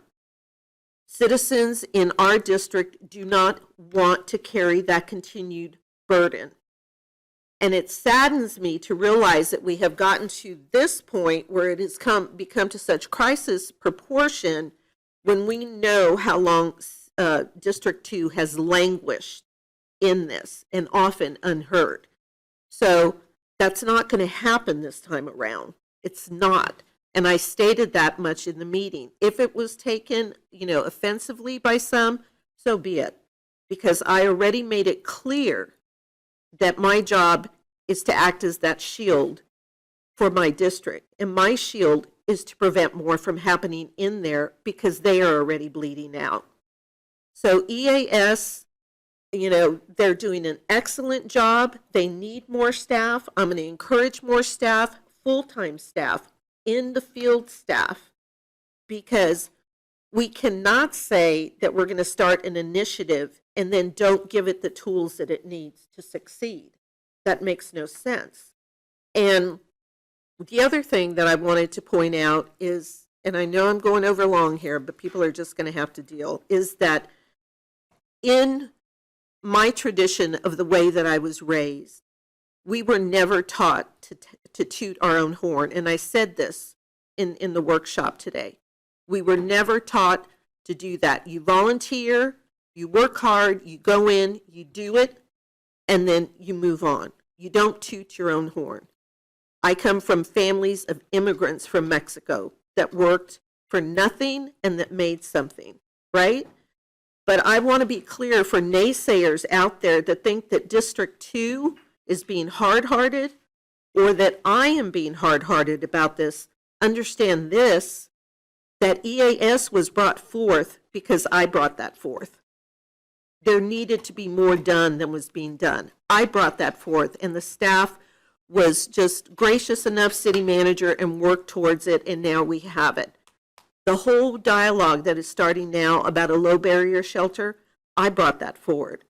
M: Citizens in our district do not want to carry that continued burden. And it saddens me to realize that we have gotten to this point where it has become to such crisis proportion when we know how long District 2 has languished in this, and often unheard. So that's not going to happen this time around. It's not. And I stated that much in the meeting. If it was taken, offensively by some, so be it. Because I already made it clear that my job is to act as that shield for my district. And my shield is to prevent more from happening in there, because they are already bleeding out. So EAS, they're doing an excellent job. They need more staff. I'm going to encourage more staff, full-time staff, in the field staff, because we cannot say that we're going to start an initiative and then don't give it the tools that it needs to succeed. That makes no sense. And the other thing that I wanted to point out is, and I know I'm going over long here, but people are just going to have to deal, is that in my tradition of the way that I was raised, we were never taught to toot our own horn. And I said this in the workshop today. We were never taught to do that. You volunteer, you work hard, you go in, you do it, and then you move on. You don't toot your own horn. I come from families of immigrants from Mexico that worked for nothing and that made something, right? But I want to be clear for naysayers out there that think that District 2 is being hard-hearted, or that I am being hard-hearted about this. Understand this, that EAS was brought forth because I brought that forth. There needed to be more done than was being done. I brought that forth, and the staff was just gracious enough, city manager, and worked towards it, and now we have it. The whole dialogue that is starting now about a low barrier shelter, I brought that forward.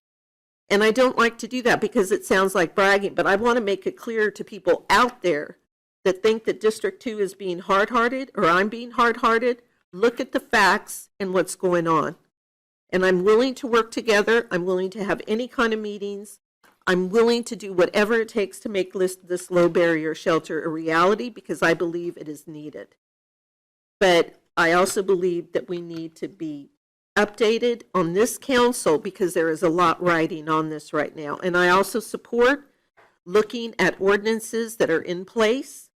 M: And I don't like to do that because it sounds like bragging, but I want to make it clear to people out there that think that District 2 is being hard-hearted, or I'm being hard-hearted. Look at the facts and what's going on. And I'm willing to work together. I'm willing to have any kind of meetings. I'm willing to do whatever it takes to make this low barrier shelter a reality, because I believe it is needed. But I also believe that we need to be updated on this council, because there is a lot riding on this right now. And I also support looking at ordinances that are in place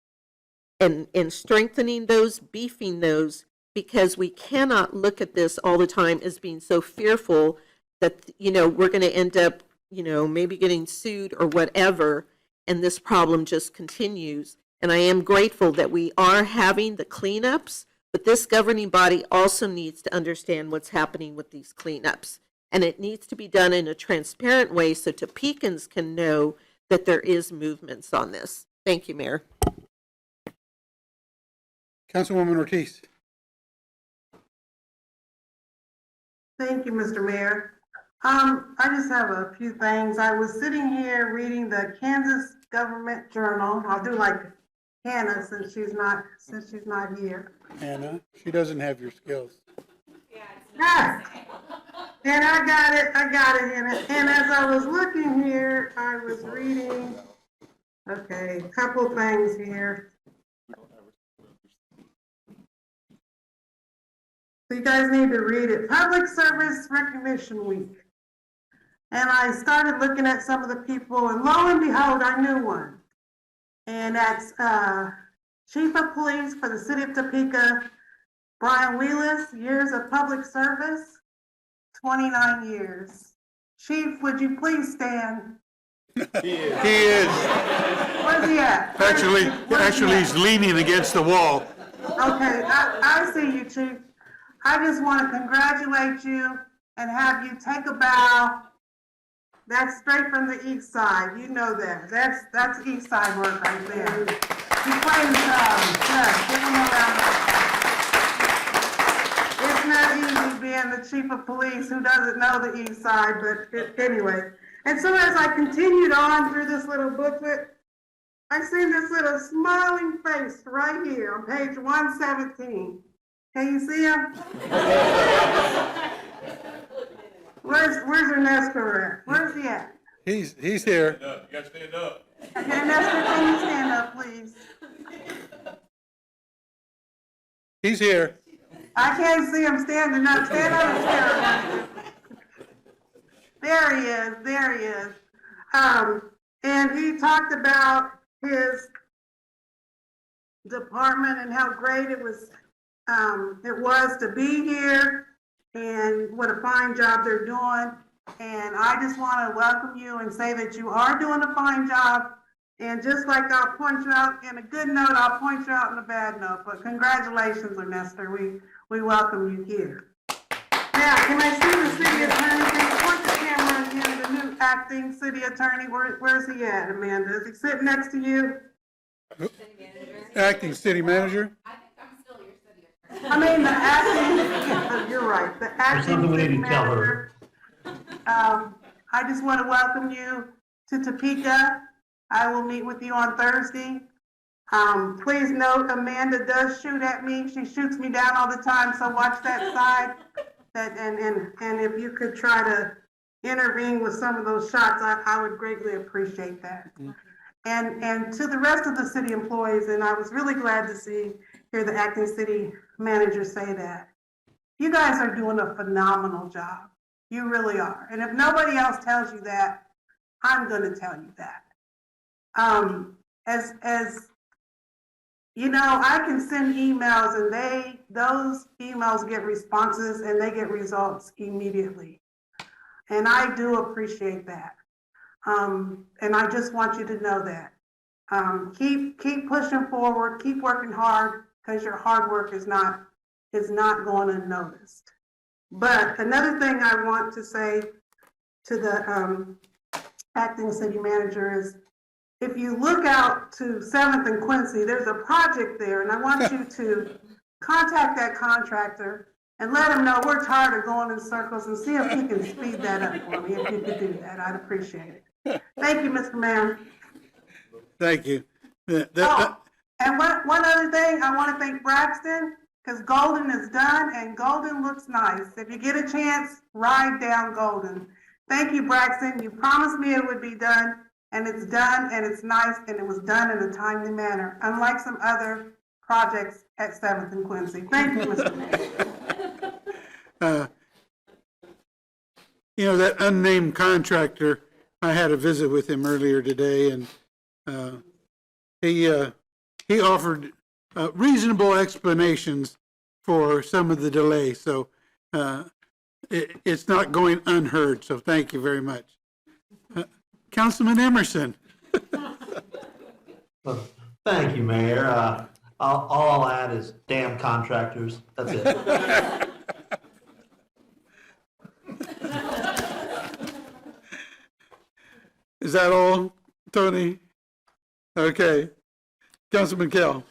M: and strengthening those, beefing those, because we cannot look at this all the time as being so fearful that, we're going to end up, maybe getting sued or whatever, and this problem just continues. And I am grateful that we are having the cleanups, but this governing body also needs to understand what's happening with these cleanups. And it needs to be done in a transparent way so Topekans can know that there is movements on this. Thank you, Mayor.
B: Councilwoman Ortiz.
F: Thank you, Mr. Mayor. I just have a few things. I was sitting here reading the Kansas Government Journal. I'll do like Hannah since she's not here.
B: Hannah, she doesn't have your skills.
F: Ah, and I got it, Hannah. And as I was looking here, I was reading, okay, a couple things here. So you guys need to read it. Public Service Recognition Week. And I started looking at some of the people, and lo and behold, I knew one. And that's Chief of Police for the City of Topeka, Brian Wheelis, years of public service, 29 years. Chief, would you please stand?
B: He is.
F: Where's he at?
B: Actually, he's leaning against the wall.
F: Okay, I see you, Chief. I just want to congratulate you and have you take a bow. That's straight from the east side. You know that. That's east side work right there. He plays, yes, give him a round of applause. It's not easy being the chief of police who doesn't know the east side, but anyway. And so as I continued on through this little booklet, I seen this little smiling face right here on page 117. Can you see him? Where's Ernesto at? Where's he at?
B: He's here.
L: You gotta stand up.
F: Okay, Ernesto, can you stand up, please?
B: He's here.
F: I can't see him standing up. Stand up and stare. There he is. There he is. And he talked about his department and how great it was to be here and what a fine job they're doing. And I just want to welcome you and say that you are doing a fine job. And just like I'll point you out in a good note, I'll point you out in a bad note. But congratulations, Ernesto. We welcome you here. Now, can I see the city attorney? Can you point the camera again, the new acting city attorney? Where's he at, Amanda? Is he sitting next to you?
B: Acting city manager.
F: I mean, the acting, you're right, the acting
G: something we
F: city
G: need to tell her.
F: manager. I just want to welcome you to Topeka. I will meet with you on Thursday. Please note, Amanda does shoot at me. She shoots me down all the time, so watch that side. And if you could try to intervene with some of those shots, I would greatly appreciate that. And to the rest of the city employees, and I was really glad to hear the acting city manager say that. You guys are doing a phenomenal job. You really are. And if nobody else tells you that, I'm going to tell you that. As you know, I can send emails and those emails get responses and they get results immediately. And I do appreciate that. And I just want you to know that. Keep pushing forward, keep working hard, because your hard work is not going unnoticed. But another thing I want to say to the acting city manager is, if you look out to 7th and Quincy, there's a project there, and I want you to contact that contractor and let him know we're tired of going in circles, and see if he can speed that up for me. If you could do that, I'd appreciate it. Thank you, Mr. Mayor.
B: Thank you.
F: And one other thing, I want to thank Braxton, because Golden is done and Golden looks nice. If you get a chance, ride down Golden. Thank you, Braxton. You promised me it would be done, and it's done, and it's nice, and it was done in a timely manner, unlike some other projects at 7th and Quincy. Thank you, Mr. Mayor.
B: You know, that unnamed contractor, I had a visit with him earlier today, and he offered reasonable explanations for some of the delay. So it's not going unheard. So thank you very much. Councilman Emerson.
G: Thank you, Mayor. All I'll add is damn contractors. That's it.
B: Is that all, Tony? Okay. Councilman Kell.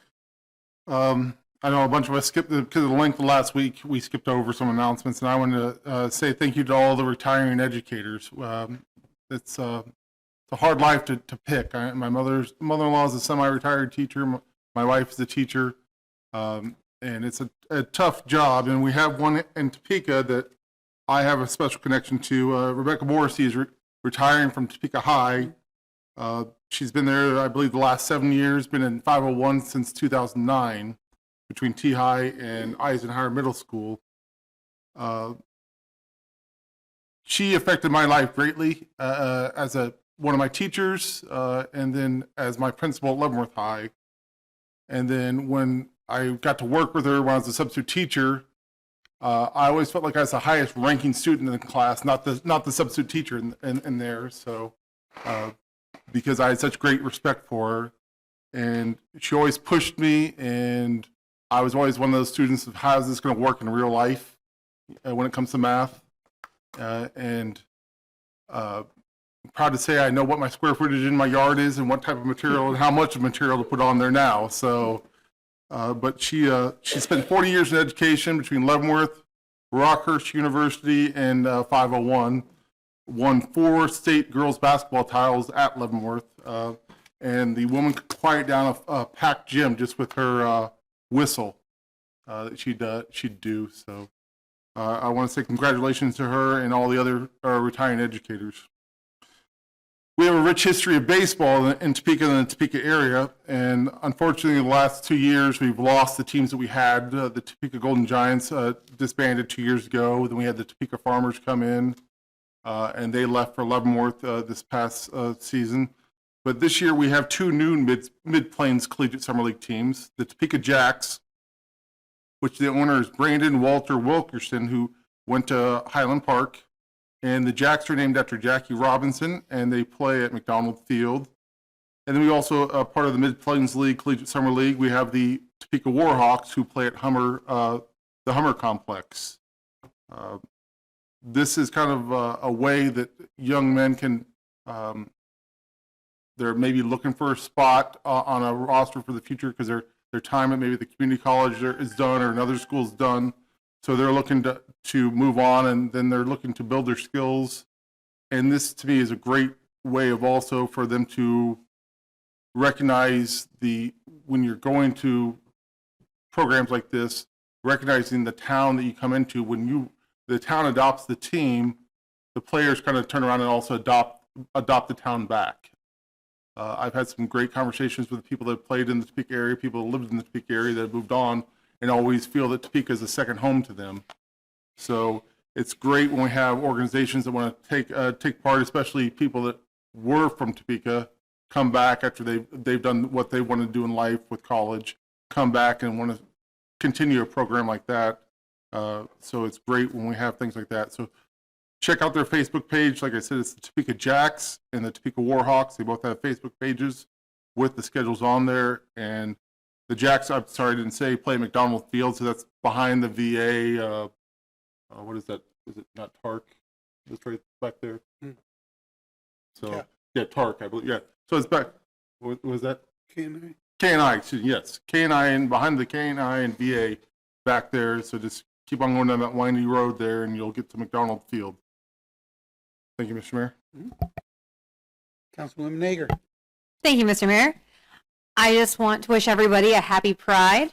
L: I know a bunch of us skipped, because of the length of last week, we skipped over some announcements, and I want to say thank you to all the retiring educators. It's a hard life to pick. My mother-in-law is a semi-retired teacher. My wife is a teacher, and it's a tough job. And we have one in Topeka that I have a special connection to. Rebecca Morrissey is retiring from Topeka High. She's been there, I believe, the last 7 years, been in 501 since 2009, between T-High and Eisenhower Middle School. She affected my life greatly as one of my teachers, and then as my principal at Leavenworth High. And then when I got to work with her when I was a substitute teacher, I always felt like I was the highest ranking student in the class, not the substitute teacher in there. So, because I had such great respect for her, and she always pushed me, and I was always one of those students of how is this going to work in real life when it comes to math. and proud to say I know what my square footage in my yard is and what type of material and how much material to put on there now. So, but she spent 40 years in education between Leavenworth, Rockhurst University, and 501. Won 4 state girls basketball titles at Leavenworth, and the woman could quiet down a packed gym just with her whistle that she'd do. So I want to say congratulations to her and all the other retiring educators. We have a rich history of baseball in Topeka and the Topeka area, and unfortunately, the last 2 years, we've lost the teams that we had. The Topeka Golden Giants disbanded 2 years ago. Then we had the Topeka Farmers come in, and they left for Leavenworth this past season. But this year, we have 2 new Mid-Plains Collegiate Summer League teams, the Topeka Jacks, which the owner is Brandon Walter Wilkerson, who went to Highland Park. And the Jacks are named after Jackie Robinson, and they play at McDonald Field. And then we also, part of the Mid-Plains League, Collegiate Summer League, we have the Topeka Warhawks, who play at the Hummer Complex. This is kind of a way that young men can, they're maybe looking for a spot on a roster for the future because their time at maybe the community college is done or another school's done. So they're looking to move on, and then they're looking to build their skills. And this, to me, is a great way of also for them to recognize when you're going to programs like this, recognizing the town that you come into. When the town adopts the team, the players kind of turn around and also adopt the town back. I've had some great conversations with people that played in the Topeka area, people that lived in the Topeka area that have moved on, and always feel that Topeka is a second home to them. So it's great when we have organizations that want to take part, especially people that were from Topeka, come back after they've done what they want to do in life with college, come back and want to continue a program like that. So it's great when we have things like that. So check out their Facebook page. Like I said, it's the Topeka Jacks and the Topeka Warhawks. They both have Facebook pages with the schedules on there. And the Jacks, I'm sorry, I didn't say, play McDonald Field, so that's behind the VA. What is that? Is it not Tark? It's right back there. So, yeah, Tark, I believe. Yeah. So it's back. What was that?
B: K&I?
L: K&I, yes. K&I, and behind the K&I and VA back there. So just keep on going down that windy road there, and you'll get to McDonald Field. Thank you, Mr. Mayor.
B: Councilwoman Nager.
J: Thank you, Mr. Mayor. I just want to wish everybody a happy Pride.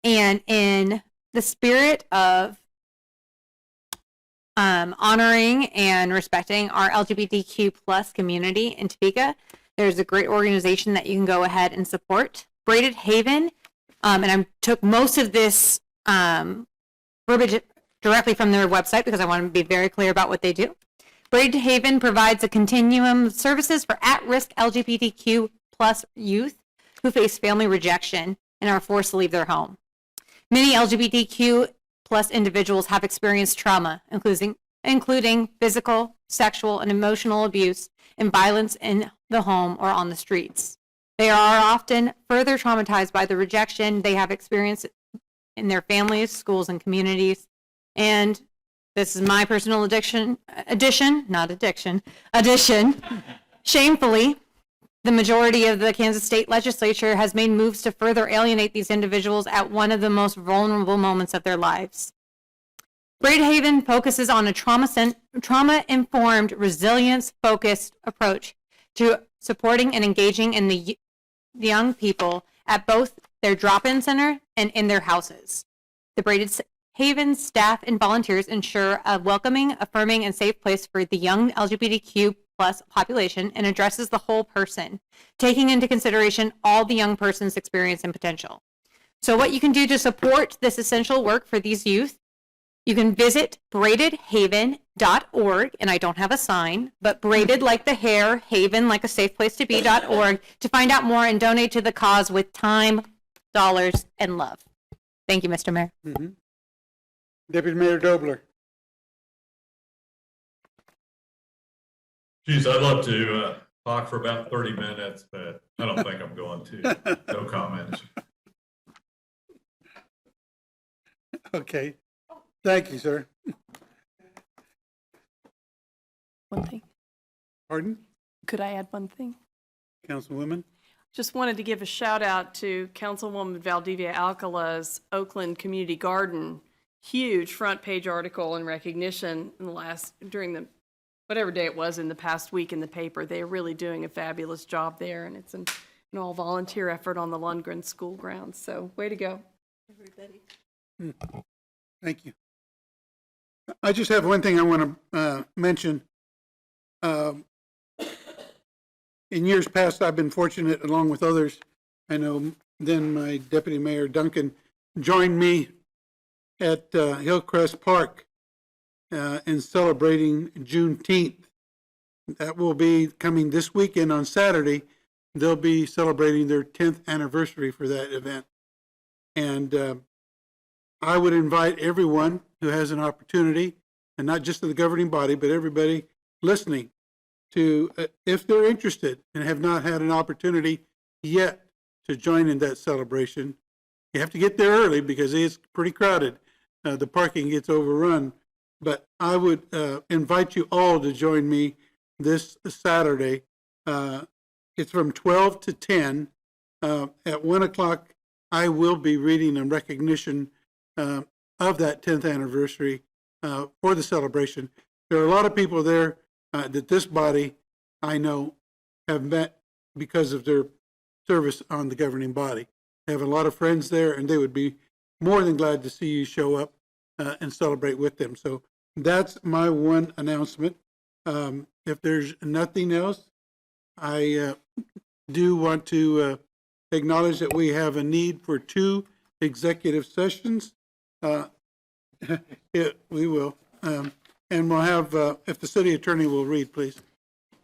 J: And in the spirit of honoring and respecting our LGBTQ plus community in Topeka, there's a great organization that you can go ahead and support, Braided Haven. And I took most of this verbiage directly from their website because I want to be very clear about what they do. Braided Haven provides a continuum of services for at-risk LGBTQ plus youth who face family rejection and are forced to leave their home. Many LGBTQ plus individuals have experienced trauma, including physical, sexual, and emotional abuse and violence in the home or on the streets. They are often further traumatized by the rejection they have experienced in their families, schools, and communities. And this is my personal addition. Shamefully, the majority of the Kansas State Legislature has made moves to further alienate these individuals at one of the most vulnerable moments of their lives. Braided Haven focuses on a trauma-informed, resilience-focused approach to supporting and engaging in the young people at both their drop-in center and in their houses. The Braided Haven staff and volunteers ensure a welcoming, affirming, and safe place for the young LGBTQ plus population and addresses the whole person, taking into consideration all the young person's experience and potential. So what you can do to support this essential work for these youth, you can visit braidedhaven.org, and I don't have a sign, but braided like the hair, haven like a safe place to be.org to find out more and donate to the cause with time, dollars, and love. Thank you, Mr. Mayor.
B: Mm-hmm. Deputy Mayor Dobler.
Q: Geez, I'd love to talk for about 30 minutes, but I don't think I'm going to. No comments.
B: Okay. Thank you, sir.
D: One thing.
B: Pardon?
D: Could I add one thing?
B: Councilwoman?
D: Just wanted to give a shout out to Councilwoman Valdivia Alcala's Oakland Community Garden. Huge front page article in recognition in during the, whatever day it was in the past week in the paper. They're really doing a fabulous job there, and it's an all volunteer effort on the Lundgren School grounds. So way to go, everybody.
B: Thank you. I just have one thing I want to mention. In years past, I've been fortunate, along with others. I know then my Deputy Mayor Duncan joined me at Hillcrest Park in celebrating Juneteenth. That will be coming this weekend on Saturday. They'll be celebrating their 10th anniversary for that event. And I would invite everyone who has an opportunity, and not just the governing body, but everybody listening, to, if they're interested and have not had an opportunity yet to join in that celebration. You have to get there early because it's pretty crowded. The parking gets overrun. But I would invite you all to join me this Saturday. It's from 12 to 10. At 1 o'clock, I will be reading in recognition of that 10th anniversary for the celebration. There are a lot of people there that this body, I know, have met because of their service on the governing body. I have a lot of friends there, and they would be more than glad to see you show up and celebrate with them. So that's my one announcement. If there's nothing else, I do want to acknowledge that we have a need for 2 executive sessions. We will. And we'll have, if the city attorney will read, please.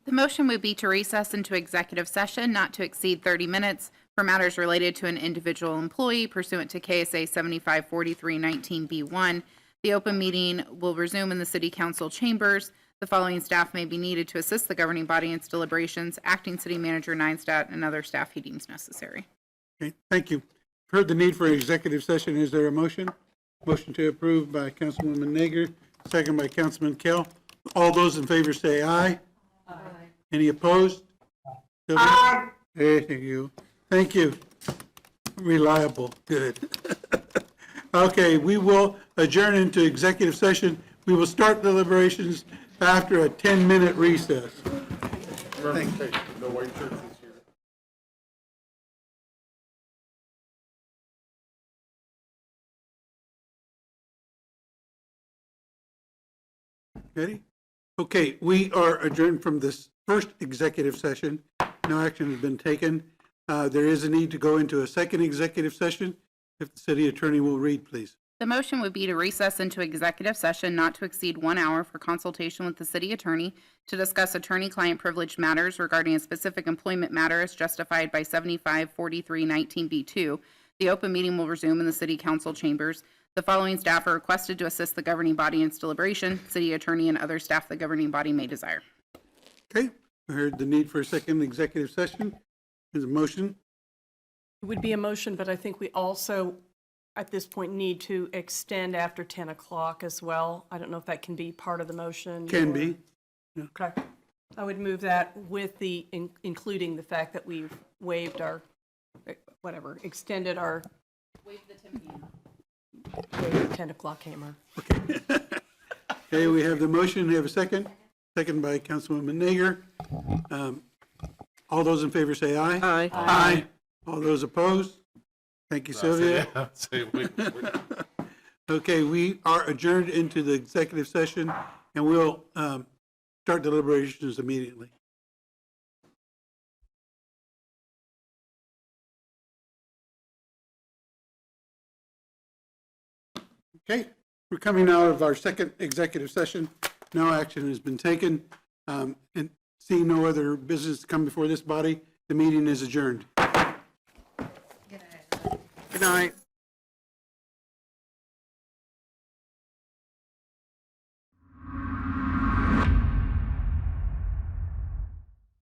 A: The motion would be to recess into executive session not to exceed 30 minutes for matters related to an individual employee pursuant to KSA 7543-19B1. The open meeting will resume in the city council chambers. The following staff may be needed to assist the governing body in its deliberations: acting city manager Neinstadt and other staff he deems necessary.
B: Okay, thank you. Heard the need for executive session. Is there a motion? Motion to approve by Councilwoman Nager, second by Councilman Kell. All those in favor say aye. Aye. Any opposed?
F: Aye.
B: There you go. Thank you. Reliable. Good. Okay, we will adjourn into executive session. We will start deliberations after a 10-minute recess. Thank you.
L: No white shirts this year.
B: Ready? Okay, we are adjourned from this first executive session. No action has been taken. There is a need to go into a second executive session. If the city attorney will read, please.
A: The motion would be to recess into executive session not to exceed 1 hour for consultation with the city attorney to discuss attorney-client privilege matters regarding a specific employment matter as justified by 7543-19B2. The open meeting will resume in the city council chambers. The following staff are requested to assist the governing body in its deliberation: city attorney and other staff the governing body may desire.
B: Okay, we heard the need for a second executive session. Is a motion?
D: It would be a motion, but I think we also, at this point, need to extend after 10 o'clock as well. I don't know if that can be part of the motion.
B: Can be. Yeah.
D: Okay. I would move that with the, including the fact that we've waived our, whatever, extended our. Waived the 10 p.m. Waived the 10 o'clock hammer.
B: Okay, we have the motion. We have a second. Second by Councilwoman Nager. All those in favor say aye.
M: Aye.
B: Aye. All those opposed? Thank you, Sylvia. Okay, we are adjourned into the executive session, and we'll start deliberations immediately. Okay, we're coming out of our second executive session. No action has been taken. And seeing no other business to come before this body, the meeting is adjourned.
M: Good night.